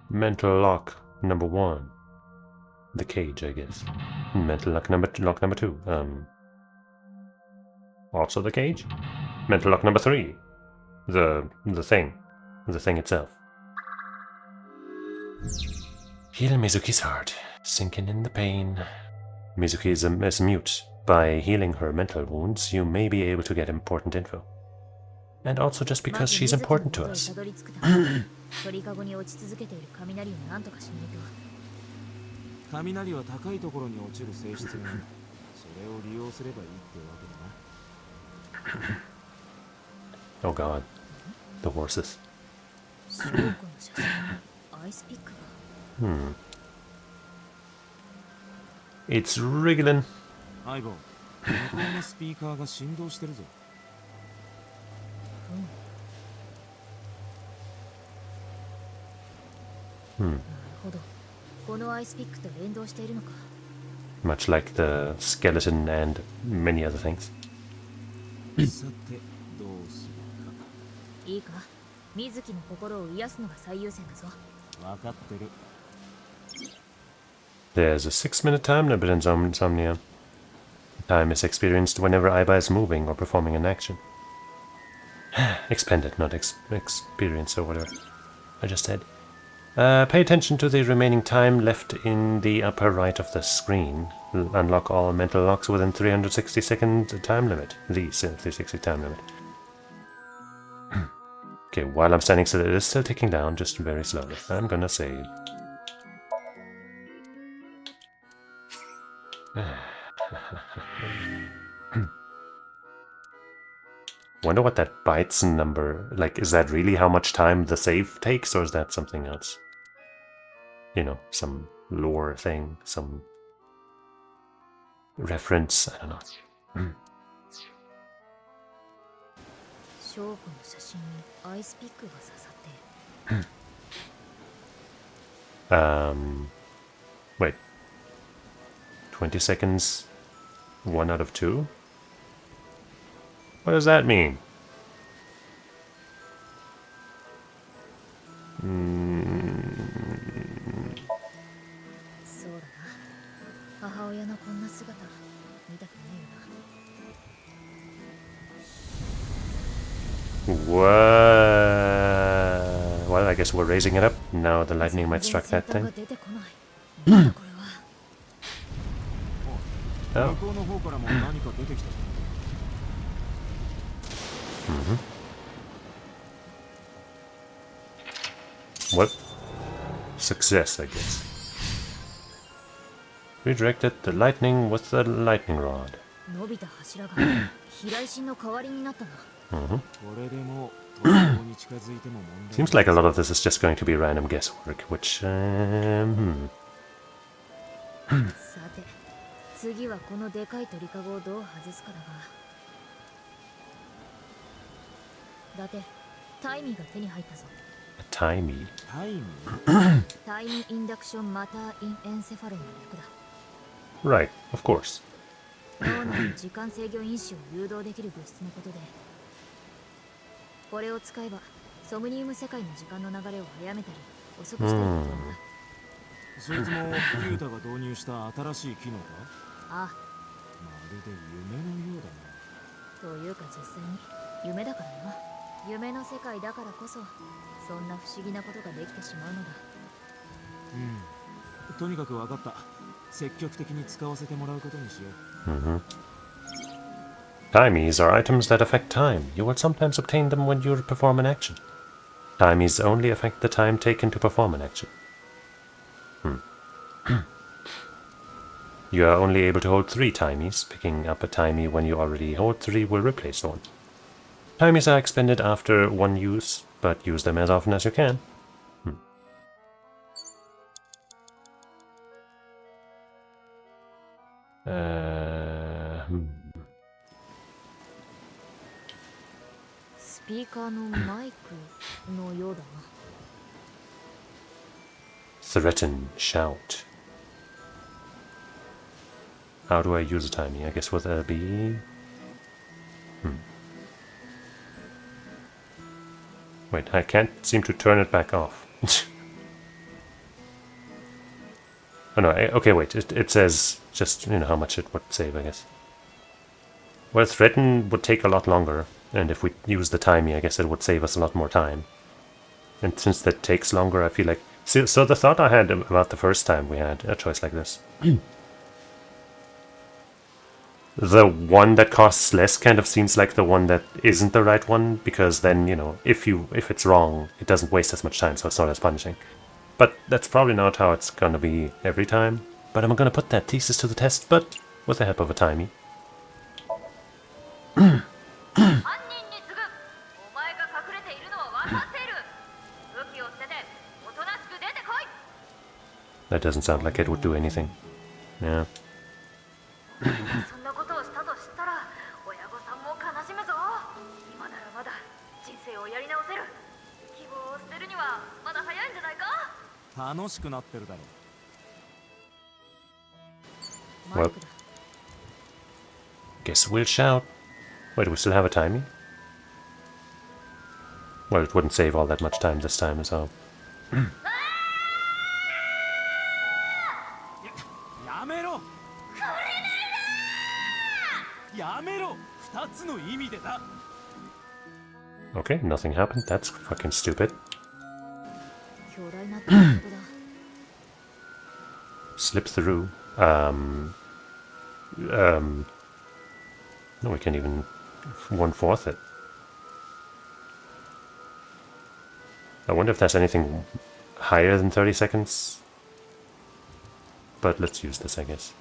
Mental lock number 1. The cage, I guess. Mental lock number 2. Also the cage. Mental lock number 3. The thing itself. Heal Mizuki's heart, sinking in the pain. Mizuki is mute. By healing her mental wounds, you may be able to get important info. And also just because she's important to us. 鳥かごに落ち続けている雷を何とかしないと。雷は高いところに落ちる性質がある。それを利用すればいいってわけだな。Oh god. The horses. 翔子の写真にアイスピックが。It's wriggling. 相棒、向こうのスピーカーが振動してるぞ。なるほど。このアイスピックと連動しているのか。Much like the skeleton and many other things. さて、どうするか。いいか、水木の心を癒すのが最優先だぞ。わかってる。There's a 6-minute time limit in Somnium. Time is experienced whenever Aiba is moving or performing an action. Expended, not experienced or whatever I just said. Pay attention to the remaining time left in the upper right of the screen. Unlock all mental locks within 360-second time limit. The 360 time limit. Okay, while I'm standing still, it is still ticking down, just very slowly. I'm gonna save. Wonder what that bytes number, like, is that really how much time the save takes, or is that something else? You know, some lore thing, some reference, I don't know. 翔子の写真にアイスピックが刺さっている。Wait. 20 seconds, 1 out of 2? What does that mean? So だな。母親のこんな姿見たくないよな。Well, I guess we're raising it up. Now the lightning might strike that thing. Oh. Well, success, I guess. Redirected the lightning with the lightning rod. Seems like a lot of this is just going to be random guesswork, which, 次はこのでかい鳥かごをどう外すかだが。だってタイミーが手に入ったぞ。タイミー？タイミーインダクションマターインエンセファロンの略だ。Right, of course. 脳内の時間制御因子を誘導できる物質のことで、これを使えばソムニウム世界の時間の流れを早めたり遅くしたりできるんだ。そいつもユータが導入した新しい機能か？ああ、まるで夢のようだな。というか実際に夢だからな。夢の世界だからこそそんな不思議なことができてしまうのだ。とにかく分かった。積極的に使わせてもらうことにしよう。Timies are items that affect time. You will sometimes obtain them when you perform an action. Timies only affect the time taken to perform an action. You are only able to hold 3 timies. Picking up a timie when you already hold 3 will replace one. Timies are expended after one use, but use them as often as you can. Threaten, shout. How do I use a timie? I guess with LB. Wait, I can't seem to turn it back off. Oh no, okay, wait, it says just, you know, how much it would save, I guess. Well, threaten would take a lot longer, and if we use the timie, I guess it would save us a lot more time. And since that takes longer, I feel like... So the thought I had about the first time we had a choice like this. The one that costs less kind of seems like the one that isn't the right one, because then, you know, if it's wrong, it doesn't waste as much time, so it's not as punishing. But that's probably not how it's gonna be every time. But I'm gonna put that thesis to the test, but with the help of a timie. That doesn't sound like it would do anything. Yeah. Well, guess we'll shout. Wait, do we still have a timie? Well, it wouldn't save all that much time this time, so... Okay, nothing happened. That's fucking stupid. Slip through. No, we can't even 1/4 it. I wonder if there's anything higher than 30 seconds. But let's use this, I guess.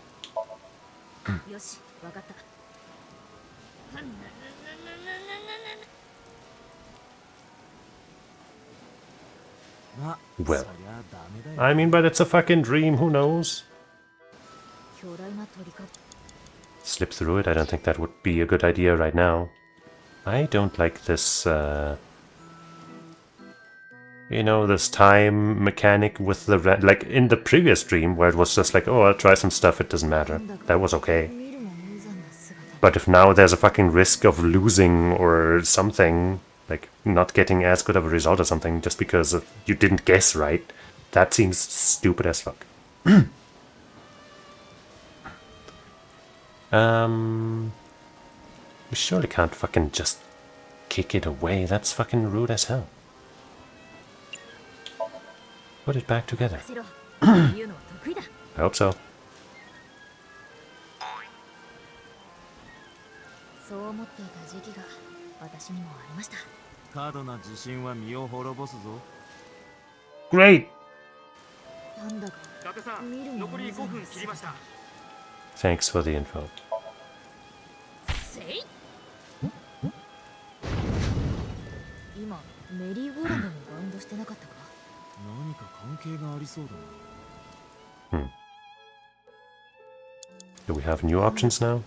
Well, I mean, but it's a fucking dream, who knows? Slip through it, I don't think that would be a good idea right now. I don't like this, you know, this time mechanic with the like in the previous dream, where it was just like, oh, I'll try some stuff, it doesn't matter. That was okay. But if now there's a fucking risk of losing or something, like not getting as good of a result or something just because you didn't guess right, that seems stupid as fuck. We surely can't fucking just kick it away. That's fucking rude as hell. Put it back together. I hope so. Great! Thanks for the info. Do we have new options now?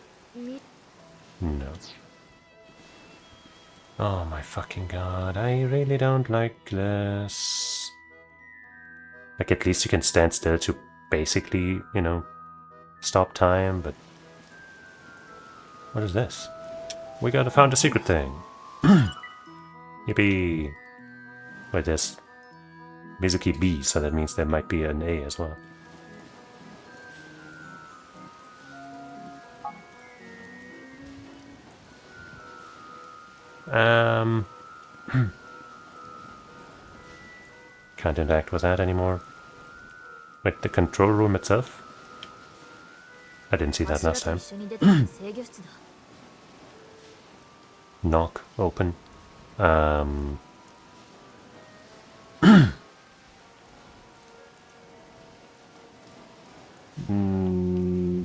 No. Oh my fucking god, I really don't like this. Like, at least you can stand still to basically, you know, stop time, but... What is this? We found a secret thing. Yippee! Wait, there's Mizuki B, so that means there might be an A as well. Can't interact with that anymore. Wait, the control room itself? I didn't see that last time. Knock, open.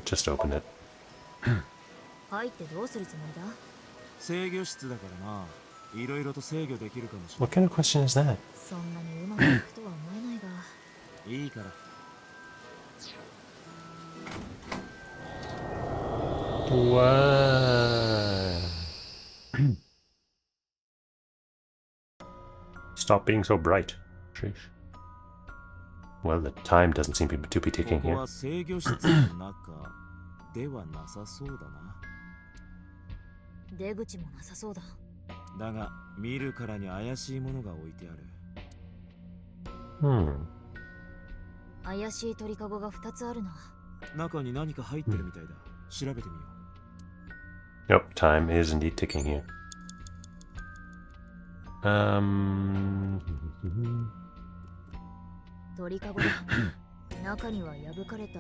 Just open it. What kind of question is that? What? Stop being so bright. Sheesh. Well, the time doesn't seem to be ticking here. Yep, time is indeed ticking here. 鳥かごだ。中には破かれた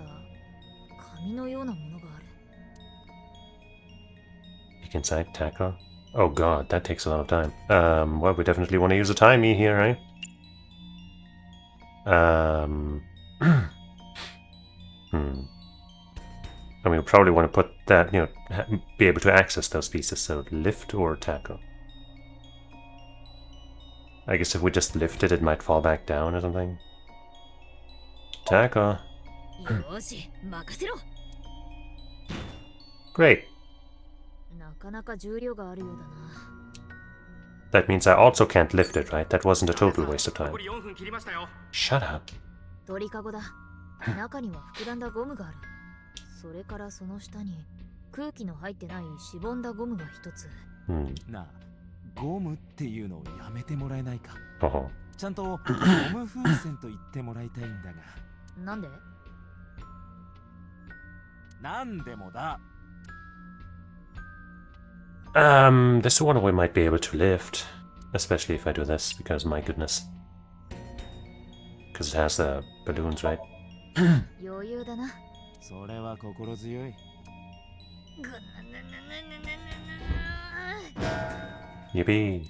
紙のようなものがある。Peek inside, tackle. Oh god, that takes a lot of time. Well, we definitely want to use a timey here, right? I mean, we probably want to put that, you know, be able to access those pieces, so lift or tackle. I guess if we just lift it, it might fall back down or something. Tackle. Great. That means I also can't lift it, right? That wasn't a total waste of time. Shut up. This one we might be able to lift, especially if I do this, because my goodness. Because it has the balloons, right? Yippee!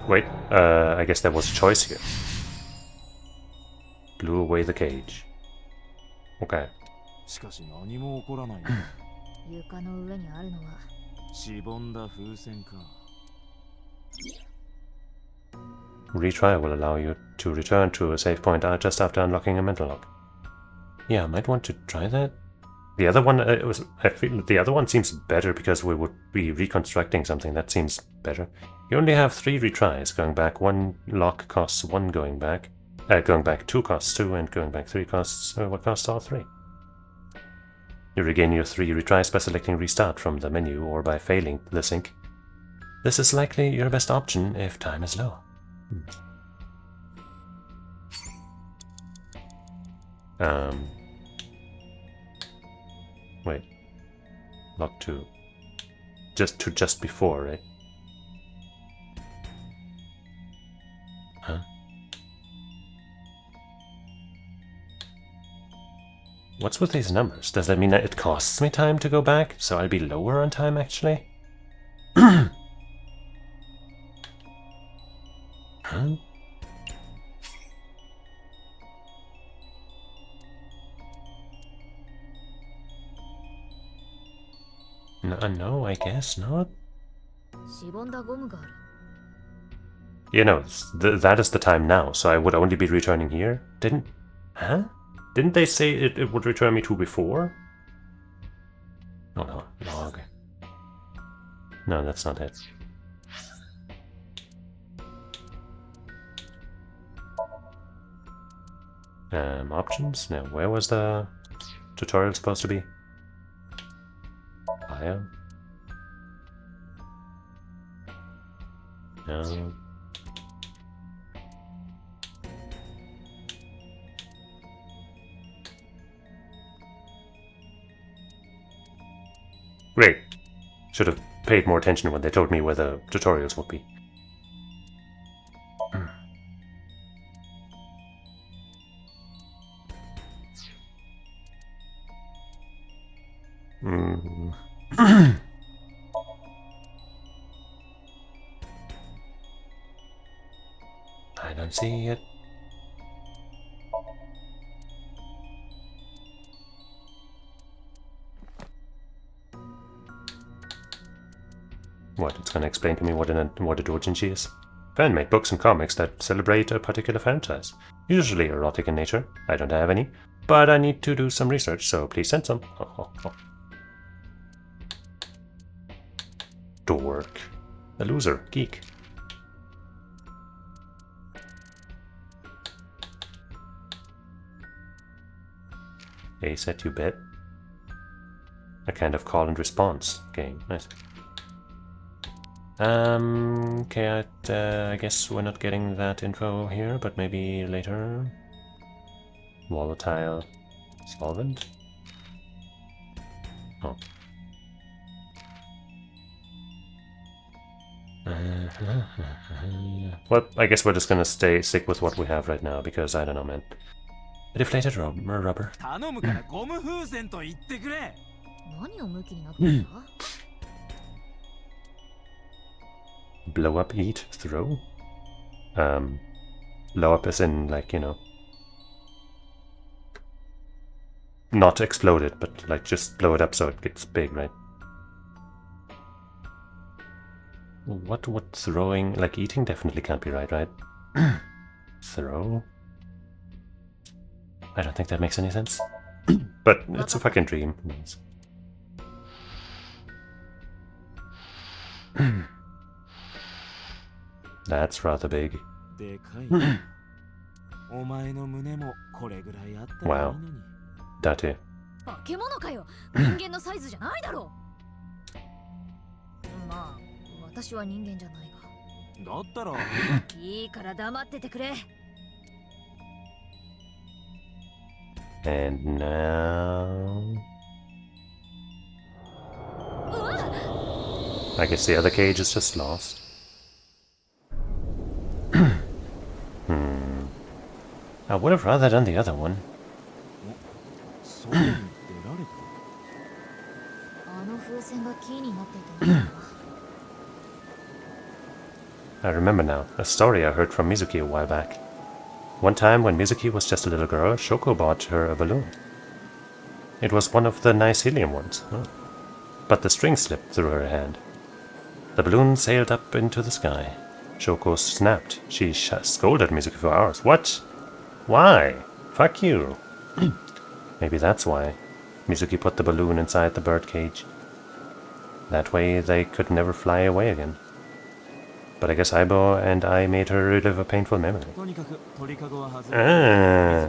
Wait, I guess there was a choice here. Blew away the cage. Okay. Retry will allow you to return to a save point just after unlocking a mental lock. Yeah, I might want to try that. The other one, I feel the other one seems better because we would be reconstructing something. That seems better. You only have 3 retries. Going back 1 lock costs 1 going back. Going back 2 costs 2, and going back 3 costs what costs all 3. You regain your 3 retries by selecting restart from the menu or by failing the sync. This is likely your best option if time is low. Wait. Lock 2. Just before, right? Huh? What's with these numbers? Does that mean that it costs me time to go back? So I'll be lower on time, actually? Huh? No, I guess not. You know, that is the time now, so I would only be returning here. Huh? Didn't they say it would return me to before? Oh no, okay. No, that's not it. Options? No, where was the tutorial supposed to be? Bio? No. Great. Should have paid more attention when they told me where the tutorials would be. I don't see it. What, it's gonna explain to me what a doujinshi is? Fan-made books and comics that celebrate a particular franchise. Usually erotic in nature. I don't have any. But I need to do some research, so please send some. Dork. A loser. Geek. A set, you bet. A kind of call and response game. Nice. Okay, I guess we're not getting that info here, but maybe later. Volatile solvent? Oh. Well, I guess we're just gonna stick with what we have right now, because I don't know, man. A deflated rubber. Blow up, eat, throw? Blow up as in, like, you know, not explode it, but like just blow it up so it gets big, right? What would throwing, like eating definitely can't be right? Throw? I don't think that makes any sense. But it's a fucking dream. That's rather big. Wow. Date. And now... I guess the other cage is just lost. I would have rather done the other one. I remember now, a story I heard from Mizuki a while back. One time when Mizuki was just a little girl, Shoko bought her a balloon. It was one of the nice helium ones. But the string slipped through her hand. The balloon sailed up into the sky. Shoko snapped. She scolded Mizuki for hours. What? Why? Fuck you. Maybe that's why. Mizuki put the balloon inside the bird cage. That way they could never fly away again. But I guess Aibo and I made her relive a painful memory. Ah.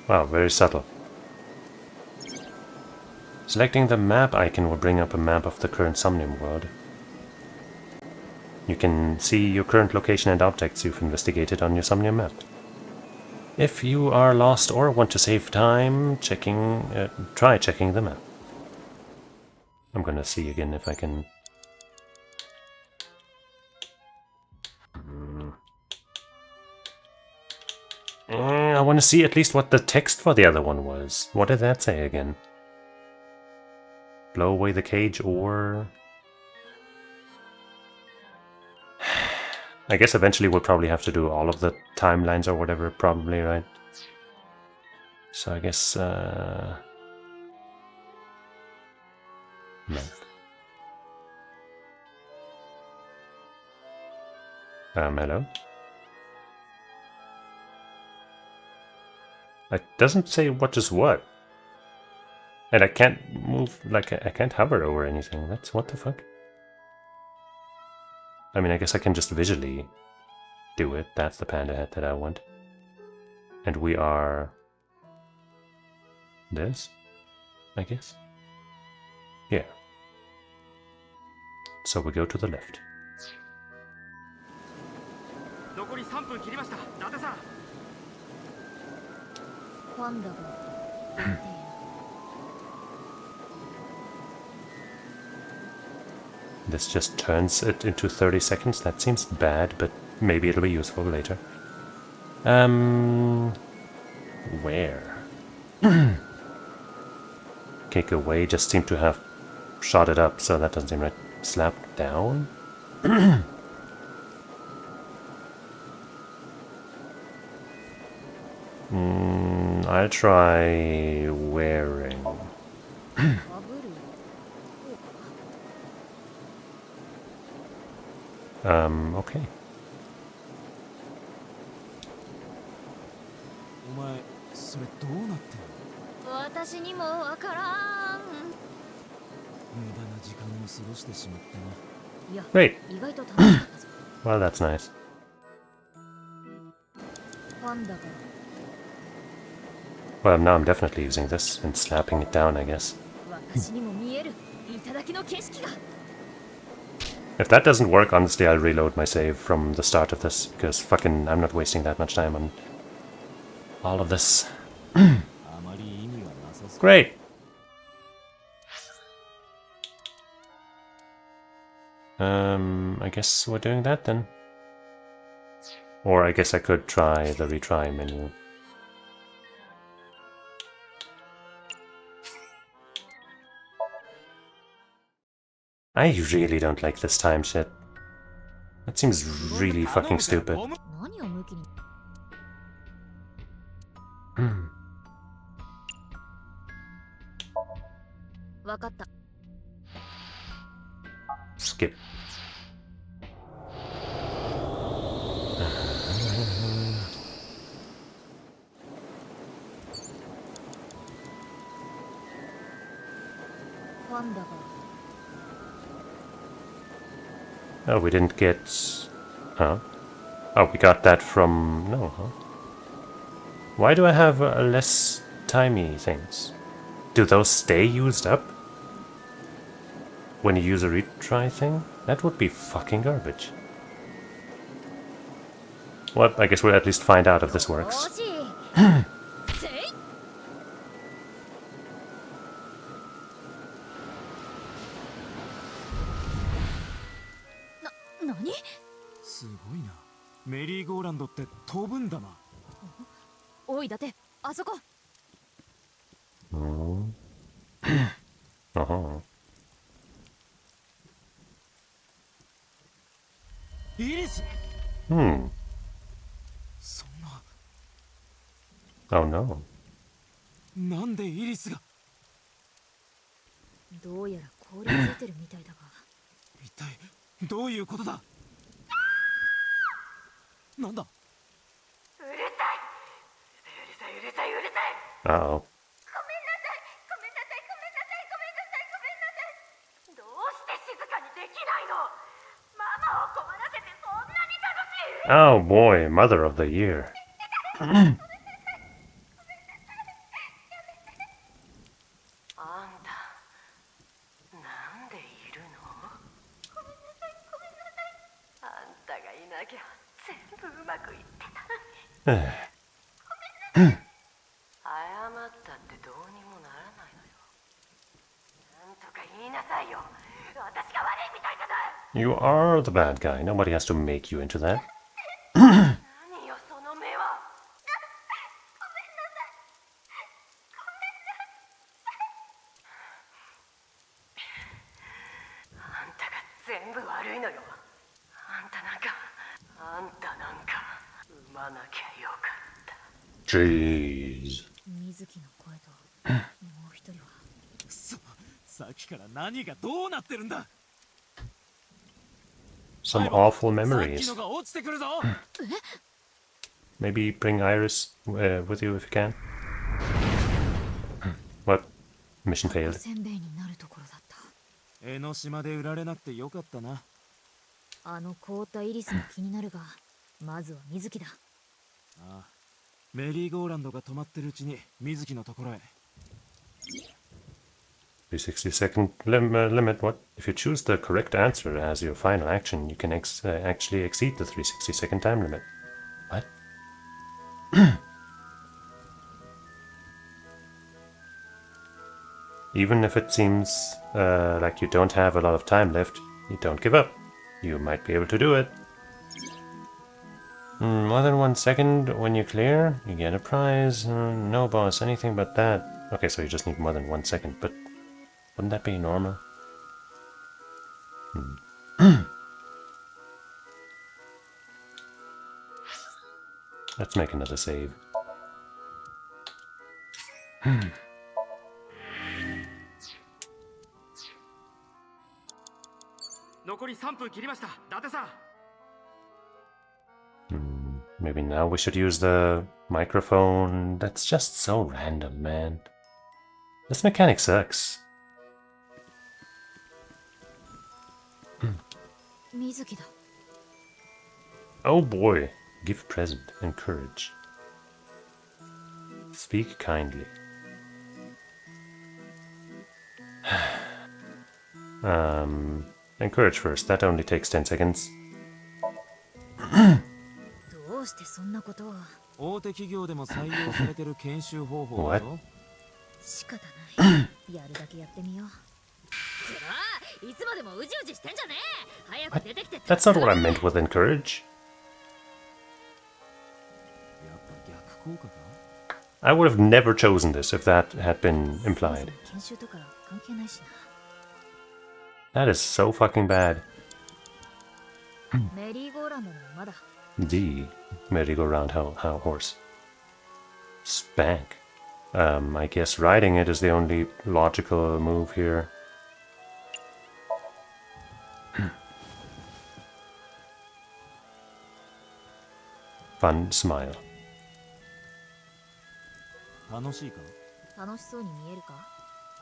Wow, very subtle. Selecting the map icon will bring up a map of the current Somnium world. You can see your current location and objects you've investigated on your Somnium map. If you are lost or want to save time, try checking the map. I'm gonna see again if I can... I want to see at least what the text for the other one was. What did that say again? Blow away the cage or... I guess eventually we'll probably have to do all of the timelines or whatever, probably, right? So I guess... map. Hello? It doesn't say what is what. And I can't move, like, I can't hover over anything. That's what the fuck? I mean, I guess I can just visually do it. That's the panda head that I want. And we are... this? I guess? Yeah. So we go to the left. This just turns it into 30 seconds. That seems bad, but maybe it'll be useful later. Where? Kick away just seemed to have shot it up, so that doesn't seem right. Slap down? I'll try wearing. Okay. Great. Well, that's nice. Well, now I'm definitely using this and slapping it down, I guess. If that doesn't work, honestly, I'll reload my save from the start of this, because fucking I'm not wasting that much time on all of this. Great! I guess we're doing that then. Or I guess I could try the retry menu. I really don't like this time shit. That seems really fucking stupid. Skip. Oh, we didn't get... Huh? Oh, we got that from... No, huh? Why do I have less timey things? Do those stay used up when you use a retry thing? That would be fucking garbage. Well, I guess we'll at least find out if this works. Oh no. どうやら凍りついてるみたいだが。一体どういうことだ。なんだ。うるさい。うるさい。うるさい。うるさい。Uh-oh. ごめんなさい。ごめんなさい。ごめんなさい。ごめんなさい。ごめんなさい。どうして静かにできないの。ママを困らせてそんなに楽しい。Oh boy, Mother of the Year. You are the bad guy. Nobody has to make you into that. Jeez. Some awful memories. Maybe bring Iris with you if you can. What? Mission failed. 江ノ島で売られなくてよかったな。あの凍ったイリスも気になるが、まずは水木だ。ああ、メリーゴーランドが止まってるうちに水木のところへ。360-second limit. What? If you choose the correct answer as your final action, you can actually exceed the 360-second time limit. What? Even if it seems like you don't have a lot of time left, you don't give up. You might be able to do it. More than 1 second when you clear, you get a prize. No boss, anything but that. Okay, so you just need more than 1 second, but wouldn't that be normal? Let's make another save. 残り3分切りました。伊達さん。Maybe now we should use the microphone. That's just so random, man. This mechanic sucks. Oh boy. Give present. Encourage. Speak kindly. Encourage first. That only takes 10 seconds. どうしてそんなことを。大手企業でも採用されてる研修方法だよ。仕方ない。やるだけやってみよう。いつまでもうじうじしてんじゃねえ。早く出てきて。That's not what I meant with encourage. I would have never chosen this if that had been implied. That is so fucking bad. The merry-go-round horse. Spank. I guess riding it is the only logical move here. Fun smile. 楽しいか？楽しそうに見えるか？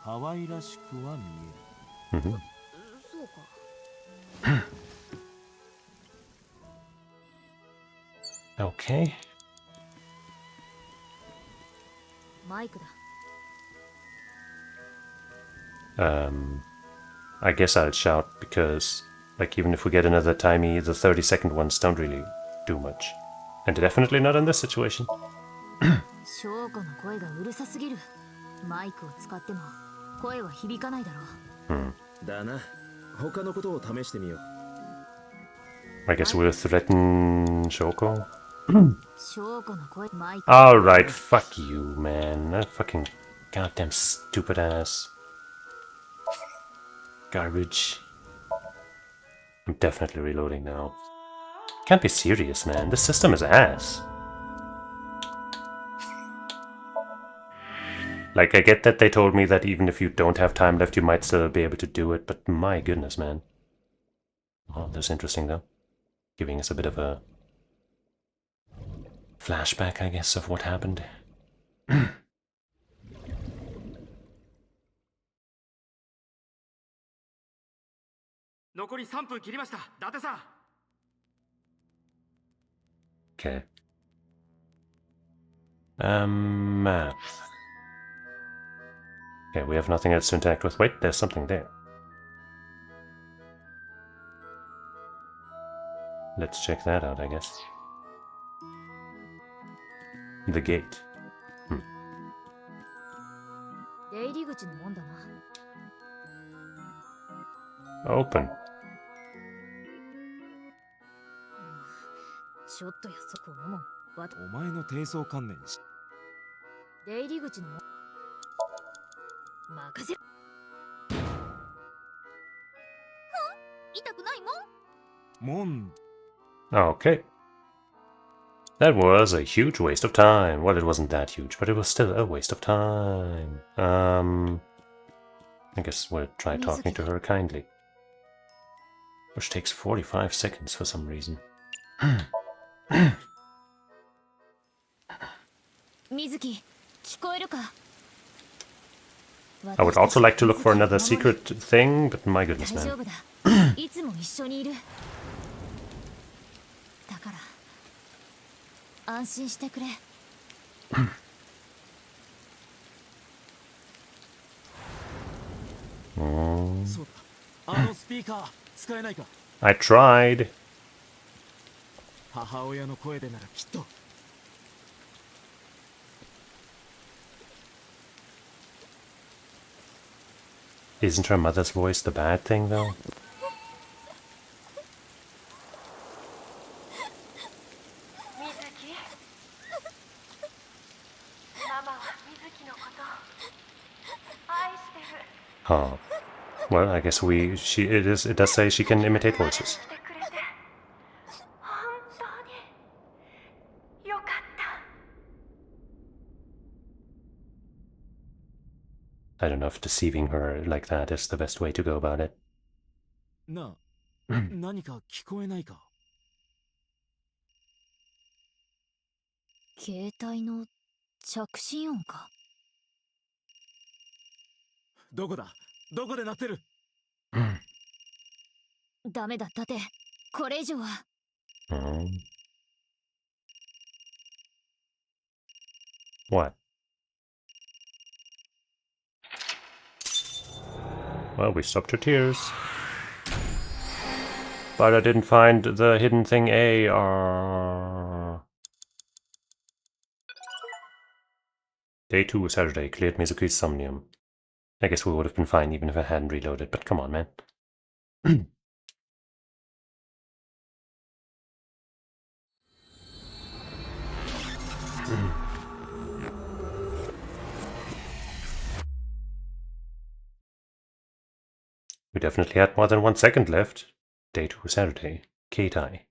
可愛らしくは見える。そうか。Okay. マイクだ。I guess I'll shout because, like, even if we get another timey, the 30-second ones don't really do much. And definitely not in this situation. 翔子の声がうるさすぎる。マイクを使っても声は響かないだろう。だな。他のことを試してみよう。I guess we'll threaten Shoko. 翔子の声マイク。Alright, fuck you, man. That fucking goddamn stupid ass. Garbage. I'm definitely reloading now. Can't be serious, man. This system is ass. Like, I get that they told me that even if you don't have time left, you might still be able to do it, but my goodness, man. Oh, that's interesting, though. Giving us a bit of a flashback, I guess, of what happened. 残り3分切りました。伊達さん。Okay. Map. Okay, we have nothing else to interact with. Wait, there's something there. Let's check that out, I guess. The gate. Open. ちょっとやそこのもん。お前の低層観念し。出入り口のもん。任せる。痛くないもん。もん。Okay. That was a huge waste of time. Well, it wasn't that huge, but it was still a waste of time. I guess we'll try talking to her kindly. Which takes 45 seconds for some reason. Mizuki, 聞こえるか? I would also like to look for another secret thing, but my goodness, man. いつも一緒にいる。だから、安心してくれ。そうだ。あのスピーカー使えないか? I tried. 母親の声でならきっと。Isn't her mother's voice the bad thing, though? Oh. Well, I guess it does say she can imitate voices. I don't know if deceiving her like that is the best way to go about it. なあ、何か聞こえないか? 携帯の着信音か? どこだ? どこで鳴ってる? ダメだ、だって、これ以上は。What? Well, we stopped her tears. But I didn't find the hidden thing A. Day 2, Saturday. Cleared Mizuki's Somnium. I guess we would have been fine even if I hadn't reloaded, but come on, man. We definitely had more than 1 second left. Day 2, Saturday. Keitai.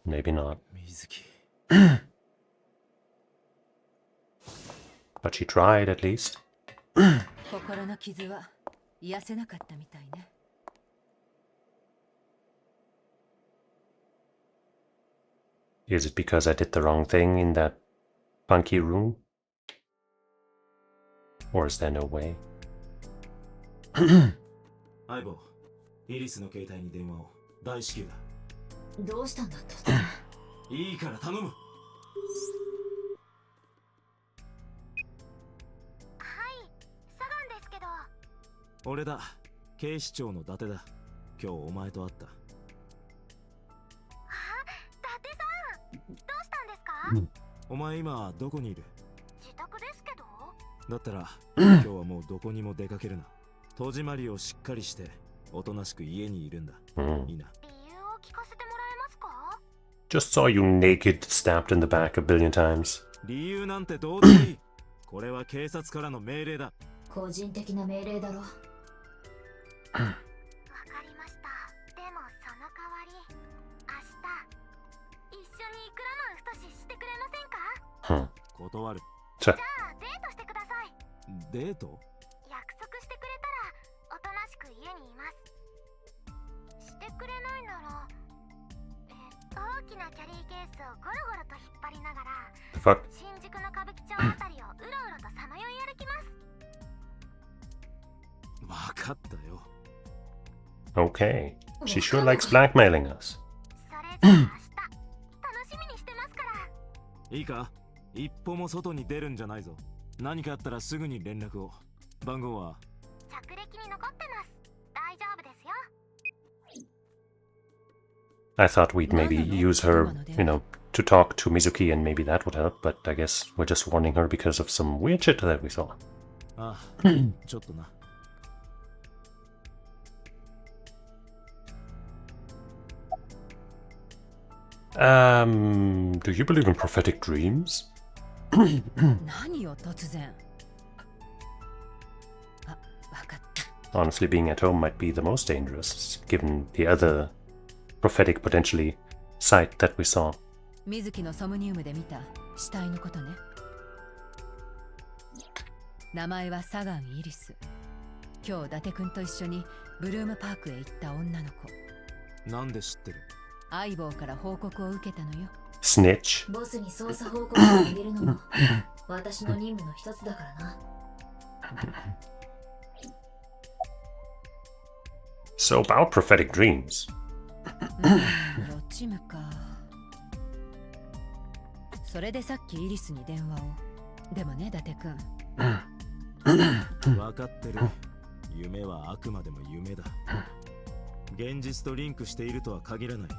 Maybe not. But she tried, at least. Is it because I did the wrong thing in that funky room? Or is there no way? 相棒、イリスの携帯に電話を。大至急だ。どうしたんだと。いいから頼む。はい、サガンですけど。俺だ、警視庁の伊達だ。今日お前と会った。あ、伊達さん、どうしたんですか？お前今どこにいる？自宅ですけど。だったら今日はもうどこにも出かけるな。戸締まりをしっかりしておとなしく家にいるんだ。いいな。Just saw you naked, stabbed in the back a billion times. 理由なんてどうでもいい。これは警察からの命令だ。個人的な命令だろ。わかりました。でもその代わり、明日一緒にいくらマン太ししてくれませんか？断る。じゃあデートしてください。デート？約束してくれたらおとなしく家にいます。してくれないなら大きなキャリーケースをゴロゴロと引っ張りながら The fuck? 新宿の歌舞伎町あたりをうろうろとさまよい歩きます。わかったよ。Okay. She sure likes blackmailing us. それじゃあ明日楽しみにしてますから。いいか？一歩も外に出るんじゃないぞ。何かあったらすぐに連絡を。番号は？着歴に残ってます。大丈夫ですよ。I thought we'd maybe use her, to talk to Mizuki and maybe that would help, but I guess we're just warning her because of some weird shit that we saw. ああ、ちょっとな。Do you believe in prophetic dreams? 何よ突然。あ、わかった。Honestly, being at home might be the most dangerous, given the other prophetic, potentially, sight that we saw. 水木のソムニウムで見た死体のことね。名前はサガン・イリス。今日伊達くんと一緒にブルームパークへ行った女の子。なんで知ってる？相棒から報告を受けたのよ。Snitch. ボスに捜査報告をあげるのも私の任務の一つだからな。So about prophetic dreams. ロチムか。それでさっきイリスに電話を。でもね、伊達くん。わかってる。夢はあくまでも夢だ。現実とリンクしているとは限らない。だ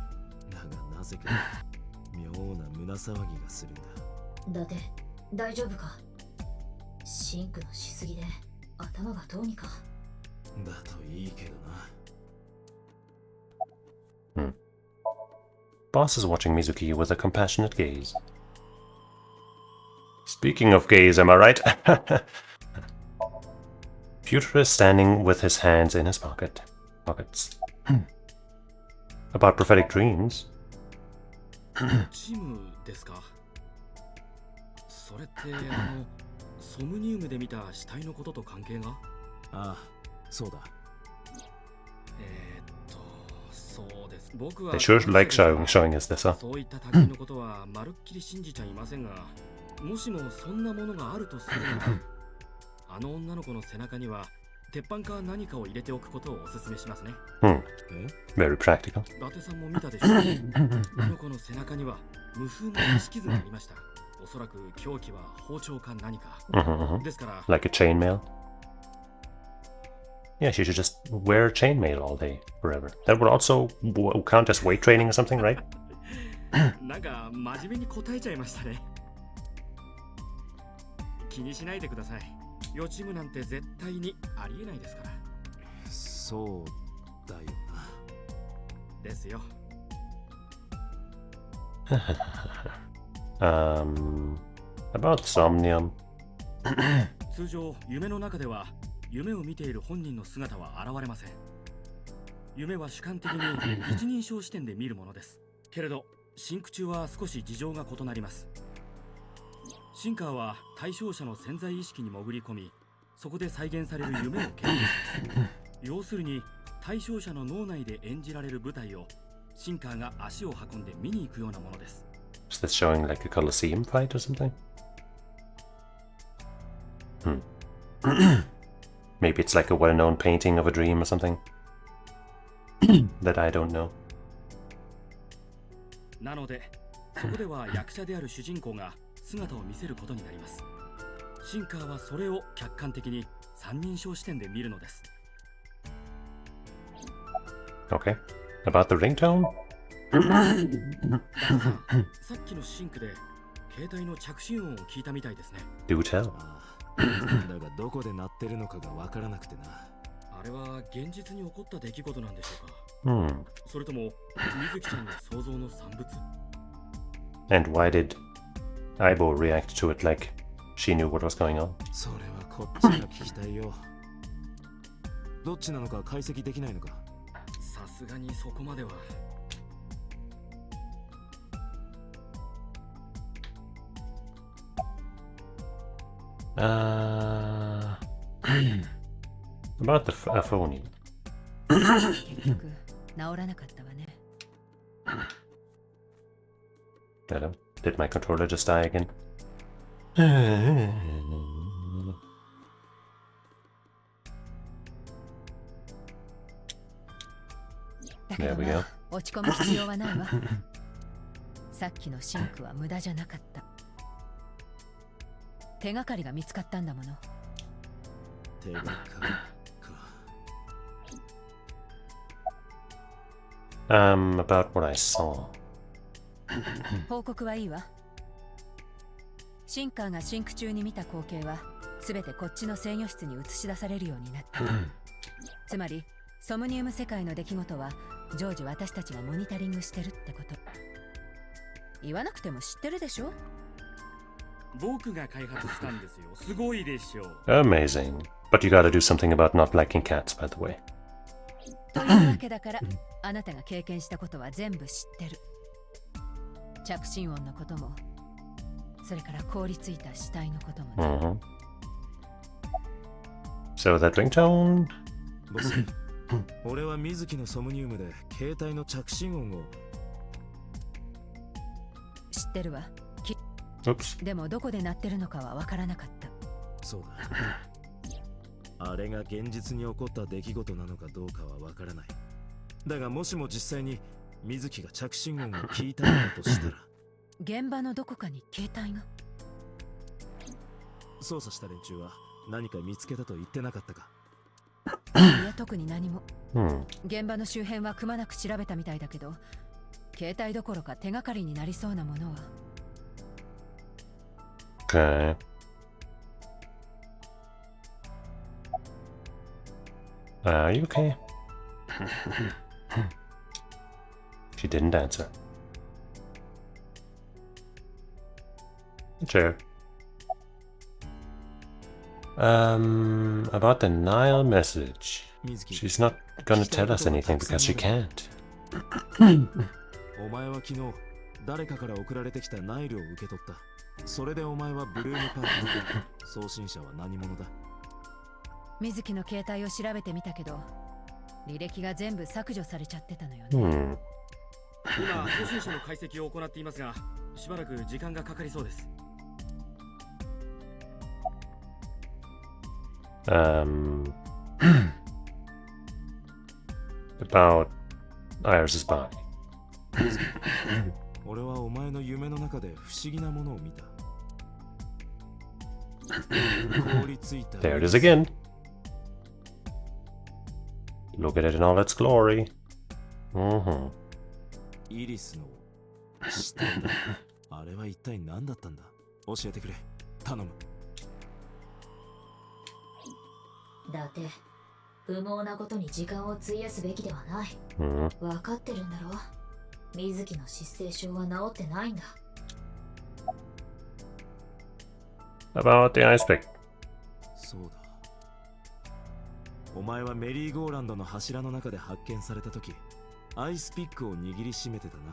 がなぜか妙な胸騒ぎがするんだ。伊達、大丈夫か？シンクのしすぎで頭がどうにか。だといいけどな。Boss is watching Mizuki with a compassionate gaze. Speaking of gaze, am I right? Pewter is standing with his hands in his pockets. About prophetic dreams. チームですか？それってソムニウムで見た死体のことと関係が？ああ、そうだ。そうです。僕は They sure like showing us this, huh? そういった類のことはまるっきり信じちゃいませんが、もしもそんなものがあるとするなら、あの女の子の背中には鉄板か何かを入れておくことをお勧めしますね。Very practical. 伊達さんも見たでしょう。あの子の背中には無数の刺し傷がありました。おそらく凶器は包丁か何か。ですから。Like a chainmail? Yeah, she should just wear chainmail all day, forever. That would also count as weight training or something, right? なんか真面目に答えちゃいましたね。気にしないでください。予知夢なんて絶対にありえないですから。そうだよな。ですよ。About Somnium. 通常夢の中では夢を見ている本人の姿は現れません。夢は主観的に一人称視点で見るものです。けれどシンク中は少し事情が異なります。シンカーは対象者の潜在意識に潜り込み、そこで再現される夢を研究します。要するに対象者の脳内で演じられる舞台をシンカーが足を運んで見に行くようなものです。Is this showing like a Colosseum fight or something? Maybe it's like a well-known painting of a dream or something that I don't know. なので、そこでは役者である主人公が姿を見せることになります。シンカーはそれを客観的に三人称視点で見るのです。Okay. About the ringtone? さっきのシンクで携帯の着信音を聞いたみたいですね。Do tell. だがどこで鳴ってるのかがわからなくてな。あれは現実に起こった出来事なんでしょうか。それとも水木ちゃんの想像の産物。 And why did Aibo react to it like she knew what was going on? それはこっちが聞きたいよ。どっちなのか解析できないのか。さすがにそこまでは。About the phone. 結局治らなかったわね。 Hello. Did my controller just die again? だけどまあ落ち込む必要はないわ。さっきのシンクは無駄じゃなかった。手がかりが見つかったんだもの。手がかりか。About what I saw. 報告はいいわ。シンカーがシンク中に見た光景はすべてこっちの制御室に映し出されるようになった。つまりソムニウム世界の出来事は常時私たちがモニタリングしてるってこと。言わなくても知ってるでしょ。僕が開発したんですよ。すごいでしょ。Amazing. But you gotta do something about not liking cats, by the way. というわけだからあなたが経験したことは全部知ってる。着信音のことも、それから凍りついた死体のこともね。So that ringtone? ボス、俺は水木のソムニウムで携帯の着信音を。知ってるわ。Oops. でもどこで鳴ってるのかはわからなかった。そうだ。あれが現実に起こった出来事なのかどうかはわからない。だがもしも実際に水木が着信音を聞いたのだとしたら、現場のどこかに携帯が。操作した連中は何か見つけたと言ってなかったか。いや特に何も。現場の周辺はくまなく調べたみたいだけど、携帯どころか手がかりになりそうなものは。Okay. Are you okay? She didn't answer. Sure. About the Nile message. She's not gonna tell us anything because she can't. お前は昨日誰かから送られてきたナイルを受け取った。それでお前はブルームパークの送信者は何者だ。水木の携帯を調べてみたけど、履歴が全部削除されちゃってたのよね。今送信者の解析を行っていますが、しばらく時間がかかりそうです。About Iris's body. 俺はお前の夢の中で不思議なものを見た。凍りついた。 There it is again. Look at it in all its glory. イリスの死体だ。あれは一体何だったんだ。教えてくれ。頼む。だって不毛なことに時間を費やすべきではない。分かってるんだろ。水木の失声症は治ってないんだ。About the ice pick. そうだ。お前はメリーゴーランドの柱の中で発見されたとき、アイスピックを握りしめてたな。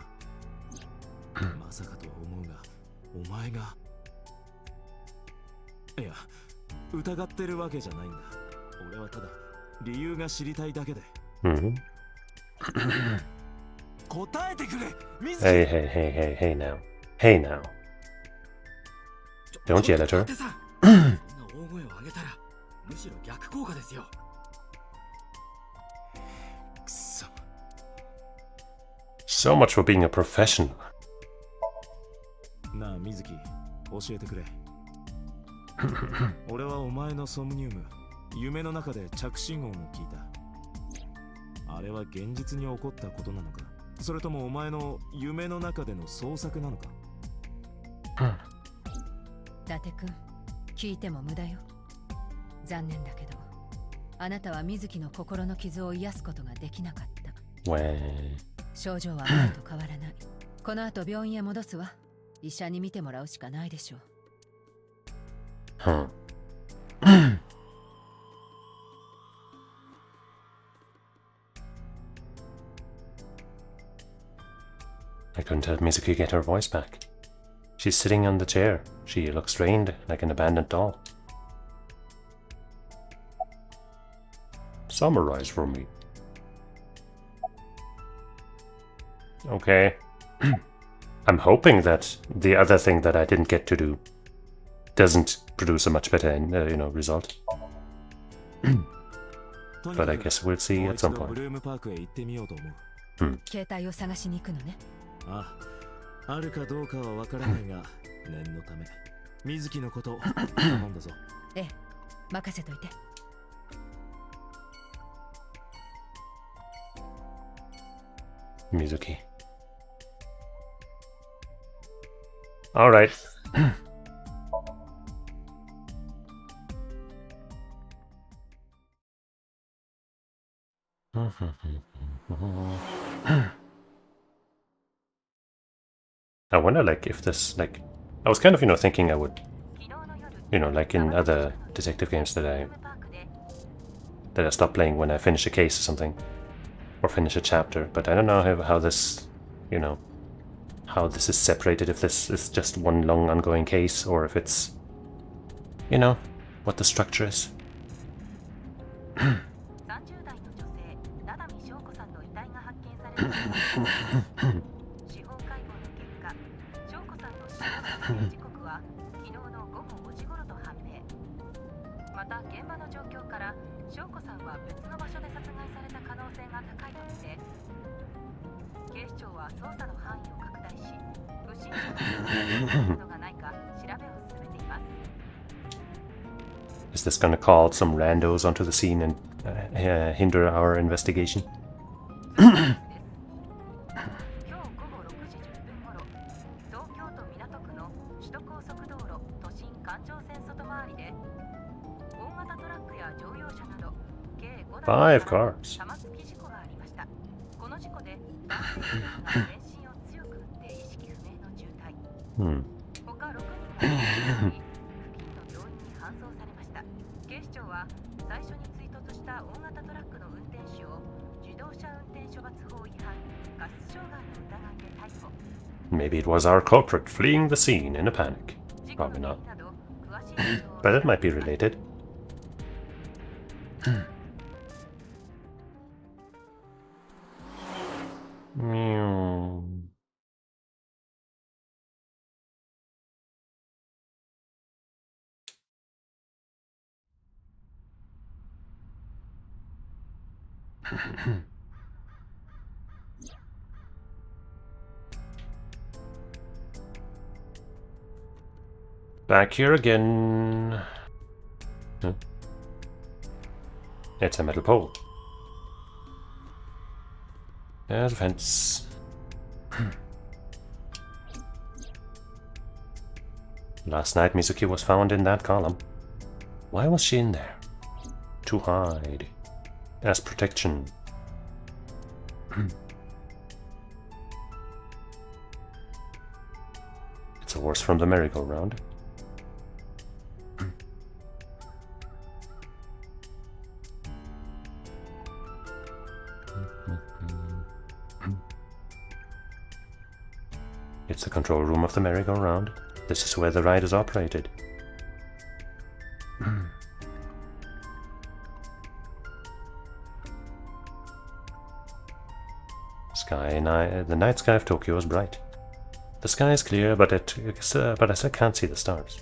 まさかとは思うが、お前が。いや、疑ってるわけじゃないんだ。俺はただ理由が知りたいだけで。答えてくれ、水木。Hey now. Hey now. Don't yell at her. そんな大声を上げたらむしろ逆効果ですよ。くそ。So much for being a professional. なあ水木、教えてくれ。俺はお前のソムニウム、夢の中で着信音を聞いた。あれは現実に起こったことなのか、それともお前の夢の中での創作なのか。伊達君、聞いても無駄よ。残念だけど、あなたは水木の心の傷を癒すことができなかった。症状は前と変わらない。この後病院へ戻すわ。医者に診てもらうしかないでしょう。I couldn't help Mizuki get her voice back. She's sitting on the chair. She looks drained, like an abandoned doll. Summarize for me. Okay. I'm hoping that the other thing that I didn't get to do doesn't produce a much better, result. But I guess we'll see at some point. 携帯を探しに行くのね。あるかどうかはわからないが、念のため水木のこと頼んだぞ。ええ、任せといて。Mizuki. All right. I wonder, like, if this, like, I was kind of, thinking I would, like in other detective games that I stop playing when I finish a case or something, or finish a chapter, but I don't know how this, how this is separated, if this is just one long ongoing case, or if it's, what the structure is. Is this gonna call some randos onto the scene and hinder our investigation? Five cars. Maybe it was our culprit fleeing the scene in a panic. Probably not. But it might be related. Meow. Back here again. Huh? It's a metal pole. There's a fence. Last night Mizuki was found in that column. Why was she in there? To hide. As protection. It's a horse from the merry-go-round. It's the control room of the merry-go-round. This is where the ride is operated. The night sky of Tokyo is bright. The sky is clear, but I still can't see the stars.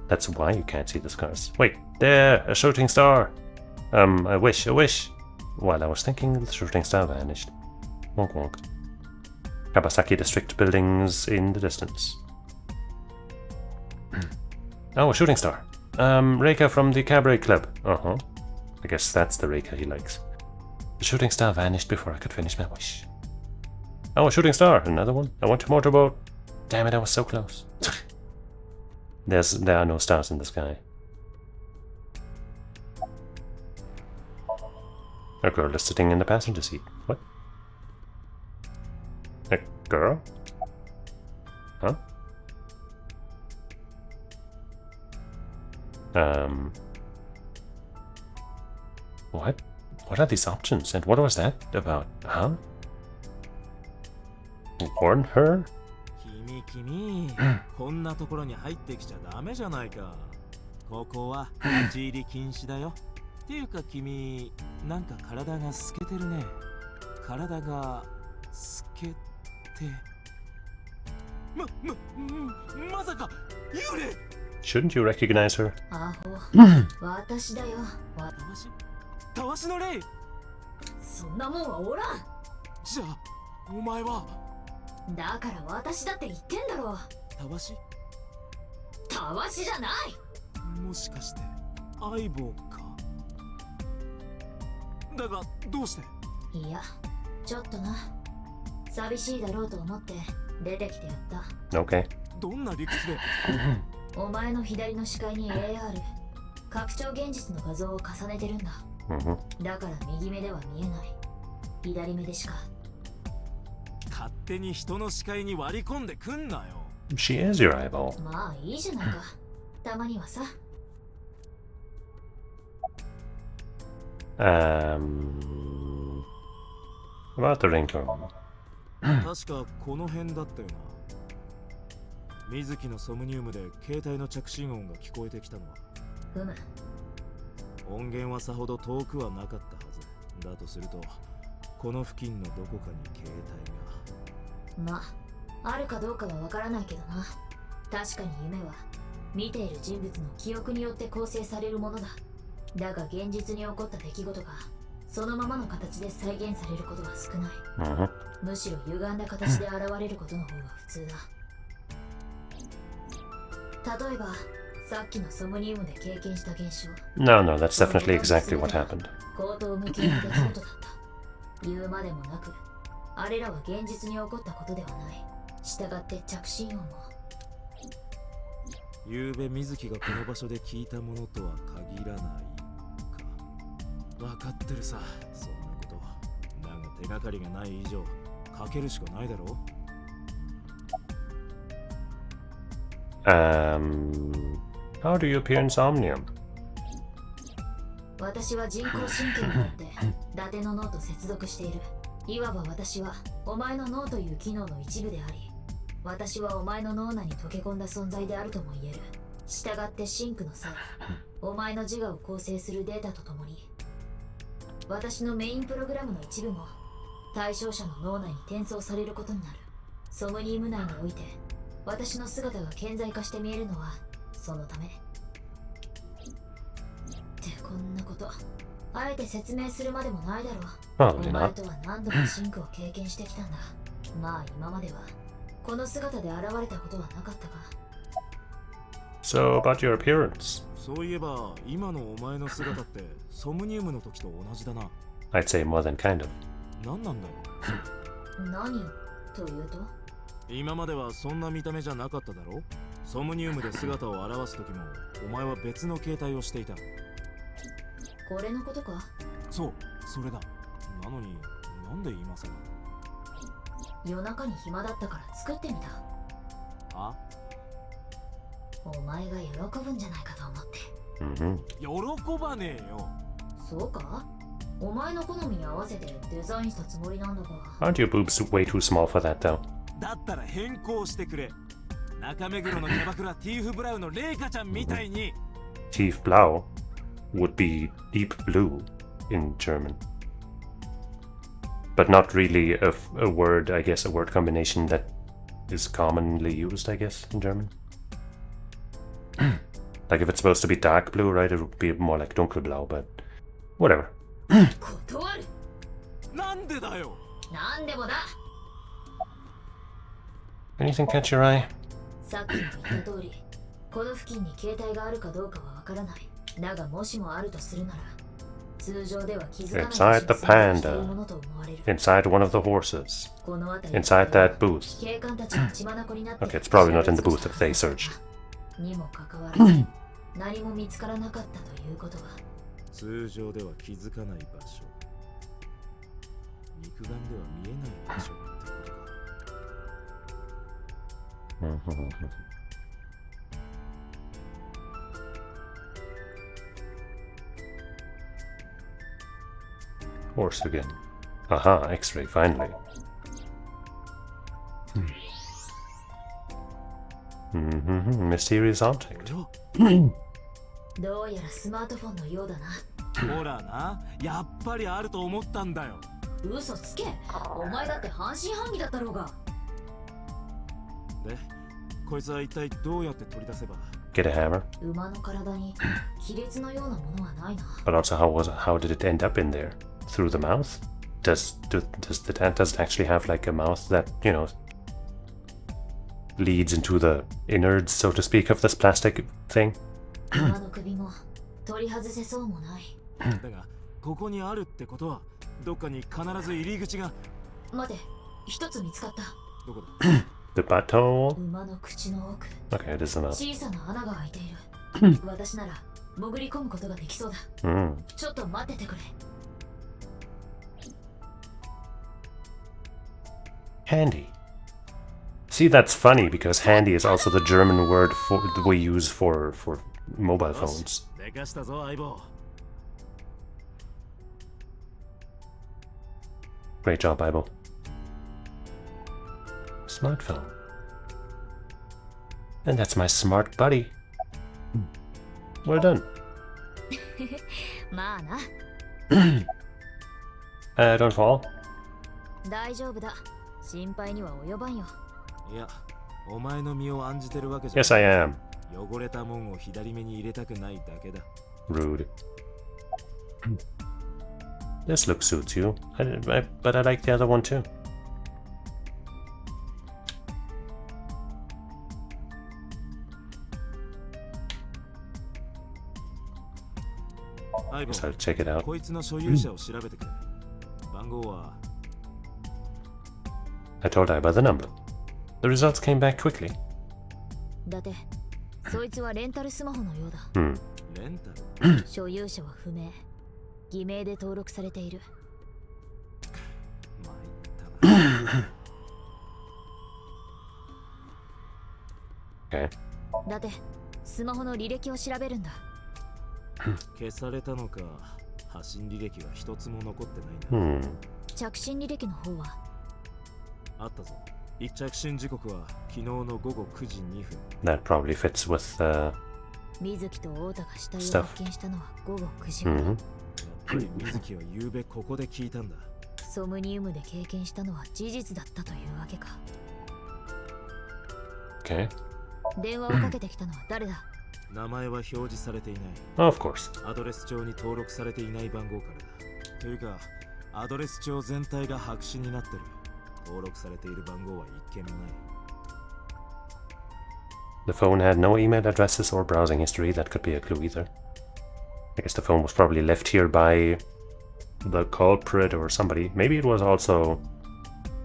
That's why you can't see the stars. Wait, there, a shooting star. A wish. While I was thinking, the shooting star vanished. Wonk wonk. Kabasaki district buildings in the distance. Oh, a shooting star. Reika from the cabaret club. I guess that's the Reika he likes. The shooting star vanished before I could finish my wish. Oh, a shooting star! Another one? I want a motorboat. Damn it, I was so close. There are no stars in the sky. A girl is sitting in the passenger seat. What? A girl? Huh? What? What are these options? And what was that about? Huh? Warn her? 君、こんなところに入ってきちゃダメじゃないか。ここは立ち入り禁止だよ。ていうか君、なんか体が透けてるね。体が透けて。まさか幽霊。 Shouldn't you recognize her? アホ。私だよ。たわしの霊。そんなもんはおらん。じゃあお前は。だから私だって言ってんだろ。たわし？たわしじゃない。もしかして相棒か。だがどうして？いや、ちょっとな。寂しいだろうと思って出てきてやった。Okay. どんな理屈で？お前の左の視界に AR 拡張現実の画像を重ねてるんだ。だから右目では見えない。左目でしか。勝手に人の視界に割り込んでくんなよ。She is your eyeball. まあいいじゃないか。たまにはさ。About the ringtone. 確かこの辺だったよな。水木のソムニウムで携帯の着信音が聞こえてきたのは。ふむ。音源はさほど遠くはなかったはず。だとするとこの付近のどこかに携帯が。まあ、あるかどうかはわからないけどな。確かに夢は見ている人物の記憶によって構成されるものだ。だが現実に起こった出来事がそのままの形で再現されることは少ない。むしろ歪んだ形で現れることの方が普通だ。例えばさっきのソムニウムで経験した現象。 No, that's definitely exactly what happened. 口頭無形の出来事だった。言うまでもなくあれらは現実に起こったことではない。したがって着信音も。ゆうべ水木がこの場所で聞いたものとは限らないか。分かってるさ、そんなこと。だが手がかりがない以上かけるしかないだろう。How do you appear in Somnium? 私は人工神経によって伊達の脳と接続している。いわば私はお前の脳という機能の一部であり、私はお前の脳内に溶け込んだ存在であるとも言える。したがってシンクの際、お前の自我を構成するデータとともに私のメインプログラムの一部も対象者の脳内に転送されることになる。ソムニウム内において私の姿が顕在化して見えるのはそのため。ってこんなことあえて説明するまでもないだろう。お前とは何度もシンクを経験してきたんだ。まあ今まではこの姿で現れたことはなかったが。 So about your appearance? そういえば今のお前の姿ってソムニウムの時と同じだな。 I'd say more than kind of. 何なんだよそれ。何というと？今まではそんな見た目じゃなかっただろ。ソムニウムで姿を現す時もお前は別の形態をしていた。これのことか？そう、それだ。なのになんで今さら。夜中に暇だったから作ってみた。あ？お前が喜ぶんじゃないかと思って。喜ばねえよ。そうか？お前の好みに合わせてデザインしたつもりなんだが。 Aren't your boobs way too small for that though? だったら変更してくれ。中目黒のキャバクラティーフブラウのレイカちゃんみたいに。Tiefblau would be deep blue in German. But not really a word, I guess, a word combination that is commonly used, I guess, in German. Like if it's supposed to be dark blue, right, it would be more like dunkelblau, but whatever. 断る。なんでだよ。なんでもだ。 Anything catch your eye? さっきも言った通り、この付近に携帯があるかどうかはわからない。だがもしもあるとするなら、通常では気づかない Inside the panda, inside one of the horses, inside that booth. Okay, it's probably not in the booth that they searched. にもかかわらず、何も見つからなかったということは、通常では気づかない場所、肉眼では見えない場所ってことか。Horse again. Aha, X-ray, finally. Mysterious object. どうやらスマートフォンのようだな。ほらな、やっぱりあると思ったんだよ。嘘つけ。お前だって半信半疑だったろうが。で、こいつは一体どうやって取り出せば。Get a hammer. 馬の体に亀裂のようなものはないな。But also, how did it end up in there? Through the mouth? Does it actually have like a mouth that, you know, leads into the innards, so to speak, of this plastic thing? 馬の首も取り外せそうもない。だが、ここにあるってことは、どっかに必ず入り口が。待て、一つ見つかった。どこだThe butthole? 馬の口の奥。Okay, it is the mouth. 小さな穴が開いている。私なら潜り込むことができそうだ。ちょっと待っててくれ。Handy. See, that's funny because handy is also the German word for we use for mobile phones. でかしたぞ、相棒。Great job, Bible. Smartphone. And that's my smart buddy. Well done. まあな。Don't fall. 大丈夫だ。心配には及ばんよ。いや、お前の身を案じてるわけじゃ。Yes, I am. 汚れたもんを左目に入れたくないだけだ。Rude. This look suits you, but I like the other one too. Guess I'll check it out. こいつの所有者を調べてくれ。番号は。I told Iba the number. The results came back quickly. だって、そいつはレンタルスマホのようだ。レンタル所有者は不明。偽名で登録されている。Okay. だってスマホの履歴を調べるんだ。消されたのか、発信履歴は一つも残ってないな。着信履歴の方はあったぞ。着信時刻は昨日の午後9時2分。That probably fits with 水木と太田が死体を発見したのは午後9時頃。やっぱり水木は昨べここで聞いたんだ。ソムニウムで経験したのは事実だったというわけか。Okay. 電話をかけてきたのは誰だ？名前は表示されていない。Of course. アドレス帳に登録されていない番号からだ。というか、アドレス帳全体が白紙になってる。登録されている番号は一件もない。The phone had no email addresses or browsing history. That could be a clue either. I guess the phone was probably left here by the culprit or somebody. Maybe it was also...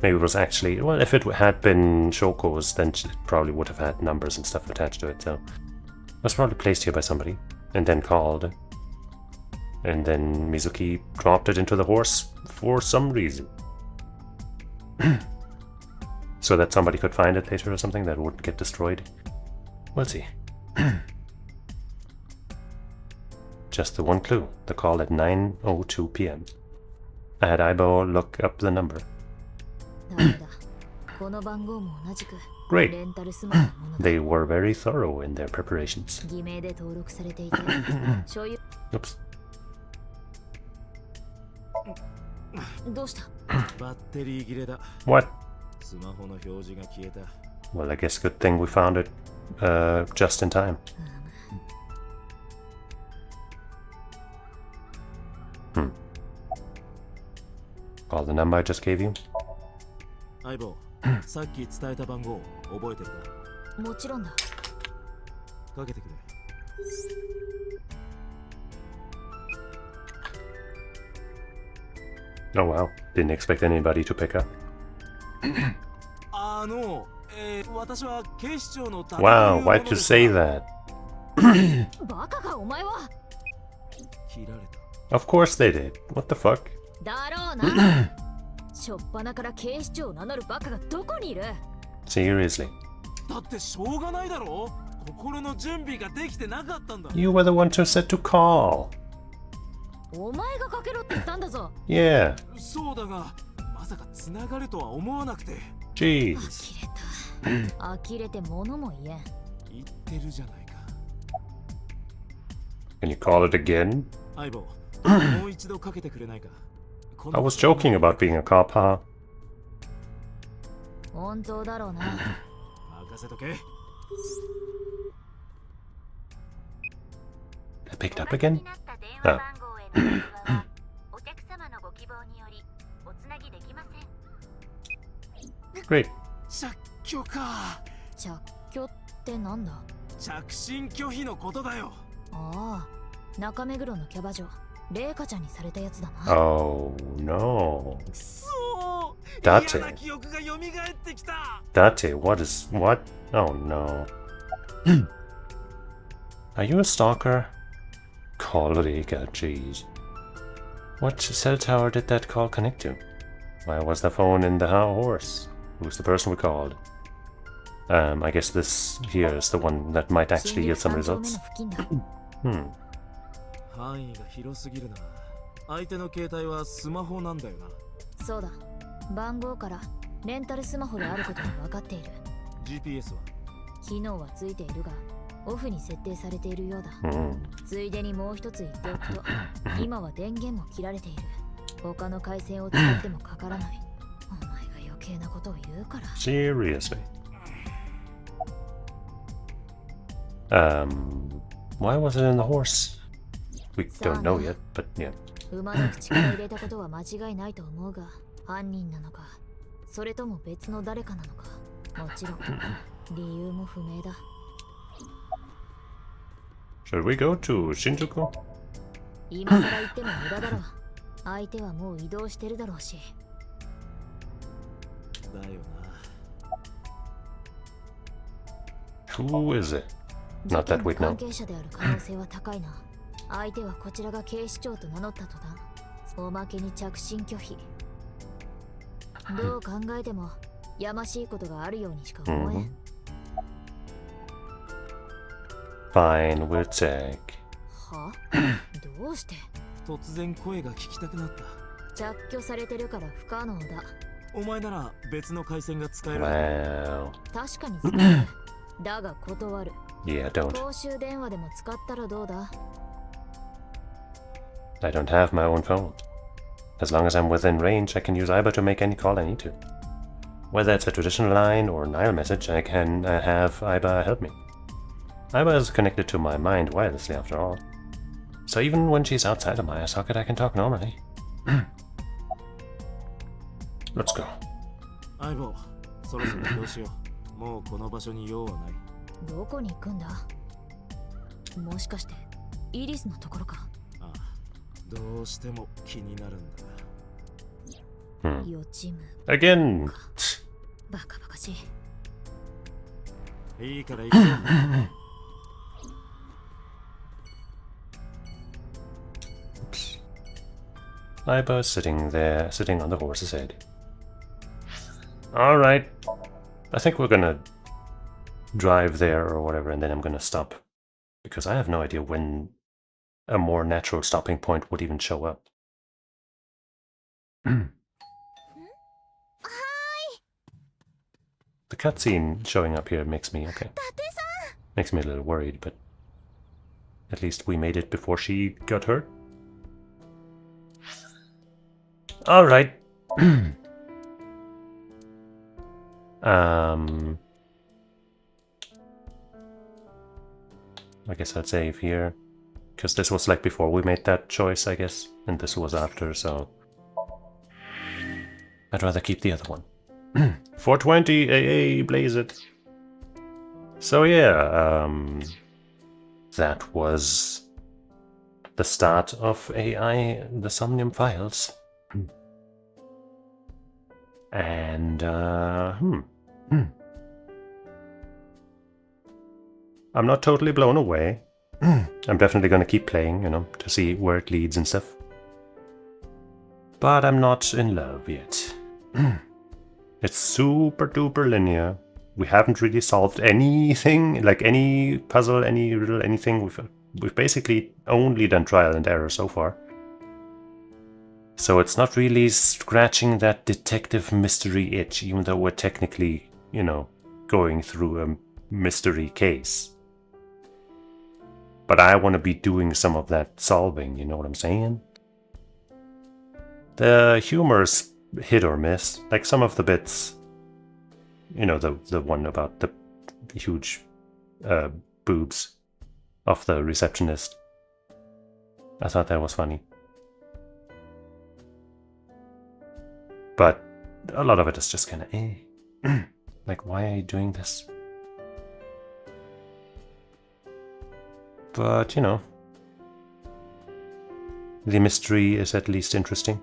Maybe it was actually... Well, if it had been Shoko's, then it probably would have had numbers and stuff attached to it, so... It was probably placed here by somebody, and then called. And then Mizuki dropped it into the horse for some reason. So that somebody could find it later or something that wouldn't get destroyed. We'll see. Just the one clue, the call at 9:02 p.m. I had Aibo look up the number. Great. They were very thorough in their preparations. Oops. バッテリー切れだ。 What? スマホの表示が消えた。 Well, I guess good thing we found it just in time. Call the number I just gave you? 相棒、さっき伝えた番号覚えてるか？もちろんだ。かけてくれ。Oh wow, didn't expect anybody to pick up. 私は警視庁の Wow, why'd you say that? バカかお前は。切られた。Of course they did. What the fuck? だろうな。しょっぱなから警視庁を名乗るバカがどこにいる？ Seriously. だってしょうがないだろ。心の準備ができてなかったんだ。 You were the one who said to call. お前がかけろって言ったんだぞ。Yeah. そうだが、まさか繋がるとは思わなくて。Jeez. 呆れて物も言えん。言ってるじゃないか。 Can you call it again? 相棒、I was joking about being a cop, huh? 本当だろうな。任せとけ。 I picked up again? Oh. Great. 着去か。着去ってなんだ？着信拒否のことだよ。ああ、中目黒のキャバ嬢、レイカちゃんにされたやつだな。Oh no. くそー。 Date. 嫌な記憶が蘇ってきた。 Date, what? Oh no. Are you a stalker? Kolrika, jeez. What cell tower did that call connect to? Why was the phone in the horse? Who's the person we called? I guess this here is the one that might actually yield some results. 範囲が広すぎるな。相手の携帯はスマホなんだよな。そうだ。番号からレンタルスマホであることが分かっている。GPS は機能はついているが、オフに設定されているようだ。ついでにもう一つ言っておくと、今は電源も切られている。他の回線を使ってもかからない。お前が余計なことを言うから。Seriously. Why was it in the horse? We don't know yet, but yeah. 馬の口から入れたことは間違いないと思うが、犯人なのか、それとも別の誰かなのか、もちろん理由も不明だ。Should we go to Shinjuku? 今更言っても無駄だろう。相手はもう移動してるだろうし。だよな。 Who is it? Not that we know. 関係者である可能性は高いな。相手はこちらが警視庁と名乗った途端、おまけに着信拒否。どう考えてもやましいことがあるようにしか思えん。Fine, we'll check. は？どうして？突然声が聞きたくなった。着去されてるから不可能だ。お前なら別の回線が使える。Well. 確かに使える。だが断る。Yeah, don't. 公衆電話でも使ったらどうだ？ I don't have my own phone. As long as I'm within range, I can use Aiba to make any call I need to. Whether it's a traditional line or Nile message, I can have Aiba help me. Aiba is connected to my mind wirelessly after all. So even when she's outside of my eye socket, I can talk normally. Let's go. 相棒、そろそろ移動しよう。もうこの場所に用はない。どこに行くんだ？もしかしてイリスのところか？ああ、どうしても気になるんだ。予知夢。Again. バカバカしい。いいから行こう。Aiba is sitting there, sitting on the horse's head. Alright. I think we're gonna drive there or whatever, and then I'm gonna stop. Because I have no idea when a more natural stopping point would even show up. The cutscene showing up here makes me okay. Makes me a little worried, but at least we made it before she got hurt. Alright. I guess I'd save here. Because this was like before we made that choice, I guess. And this was after, so... I'd rather keep the other one. 420 AA, blaze it. So yeah, that was the start of AI, the Somnium files. And, I'm not totally blown away. I'm definitely gonna keep playing, you know, to see where it leads and stuff. But I'm not in love yet. It's super duper linear. We haven't really solved anything, like any puzzle, any riddle, anything. We've basically only done trial and error so far. So it's not really scratching that detective mystery itch, even though we're technically, you know, going through a mystery case. But I want to be doing some of that solving, you know what I'm saying? The humor's hit or miss. Like some of the bits, you know, the one about the huge boobs of the receptionist. I thought that was funny. But a lot of it is just kind of like, why are you doing this? But, you know, the mystery is at least interesting.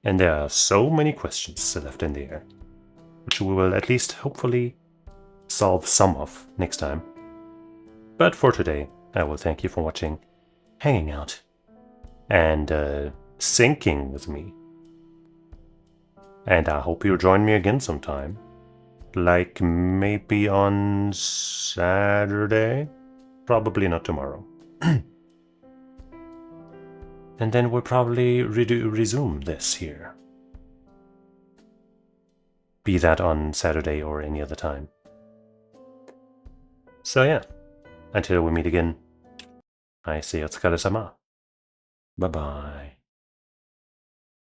And there are so many questions still left in the air, which we will at least hopefully solve some of next time. But for today, I will thank you for watching, hanging out, and syncing with me. And I hope you'll join me again sometime. Like maybe on Saturday? Probably not tomorrow. And then we'll probably resume this here. Be that on Saturday or any other time. So yeah, until we meet again, I say otsukare-sama. Bye-bye.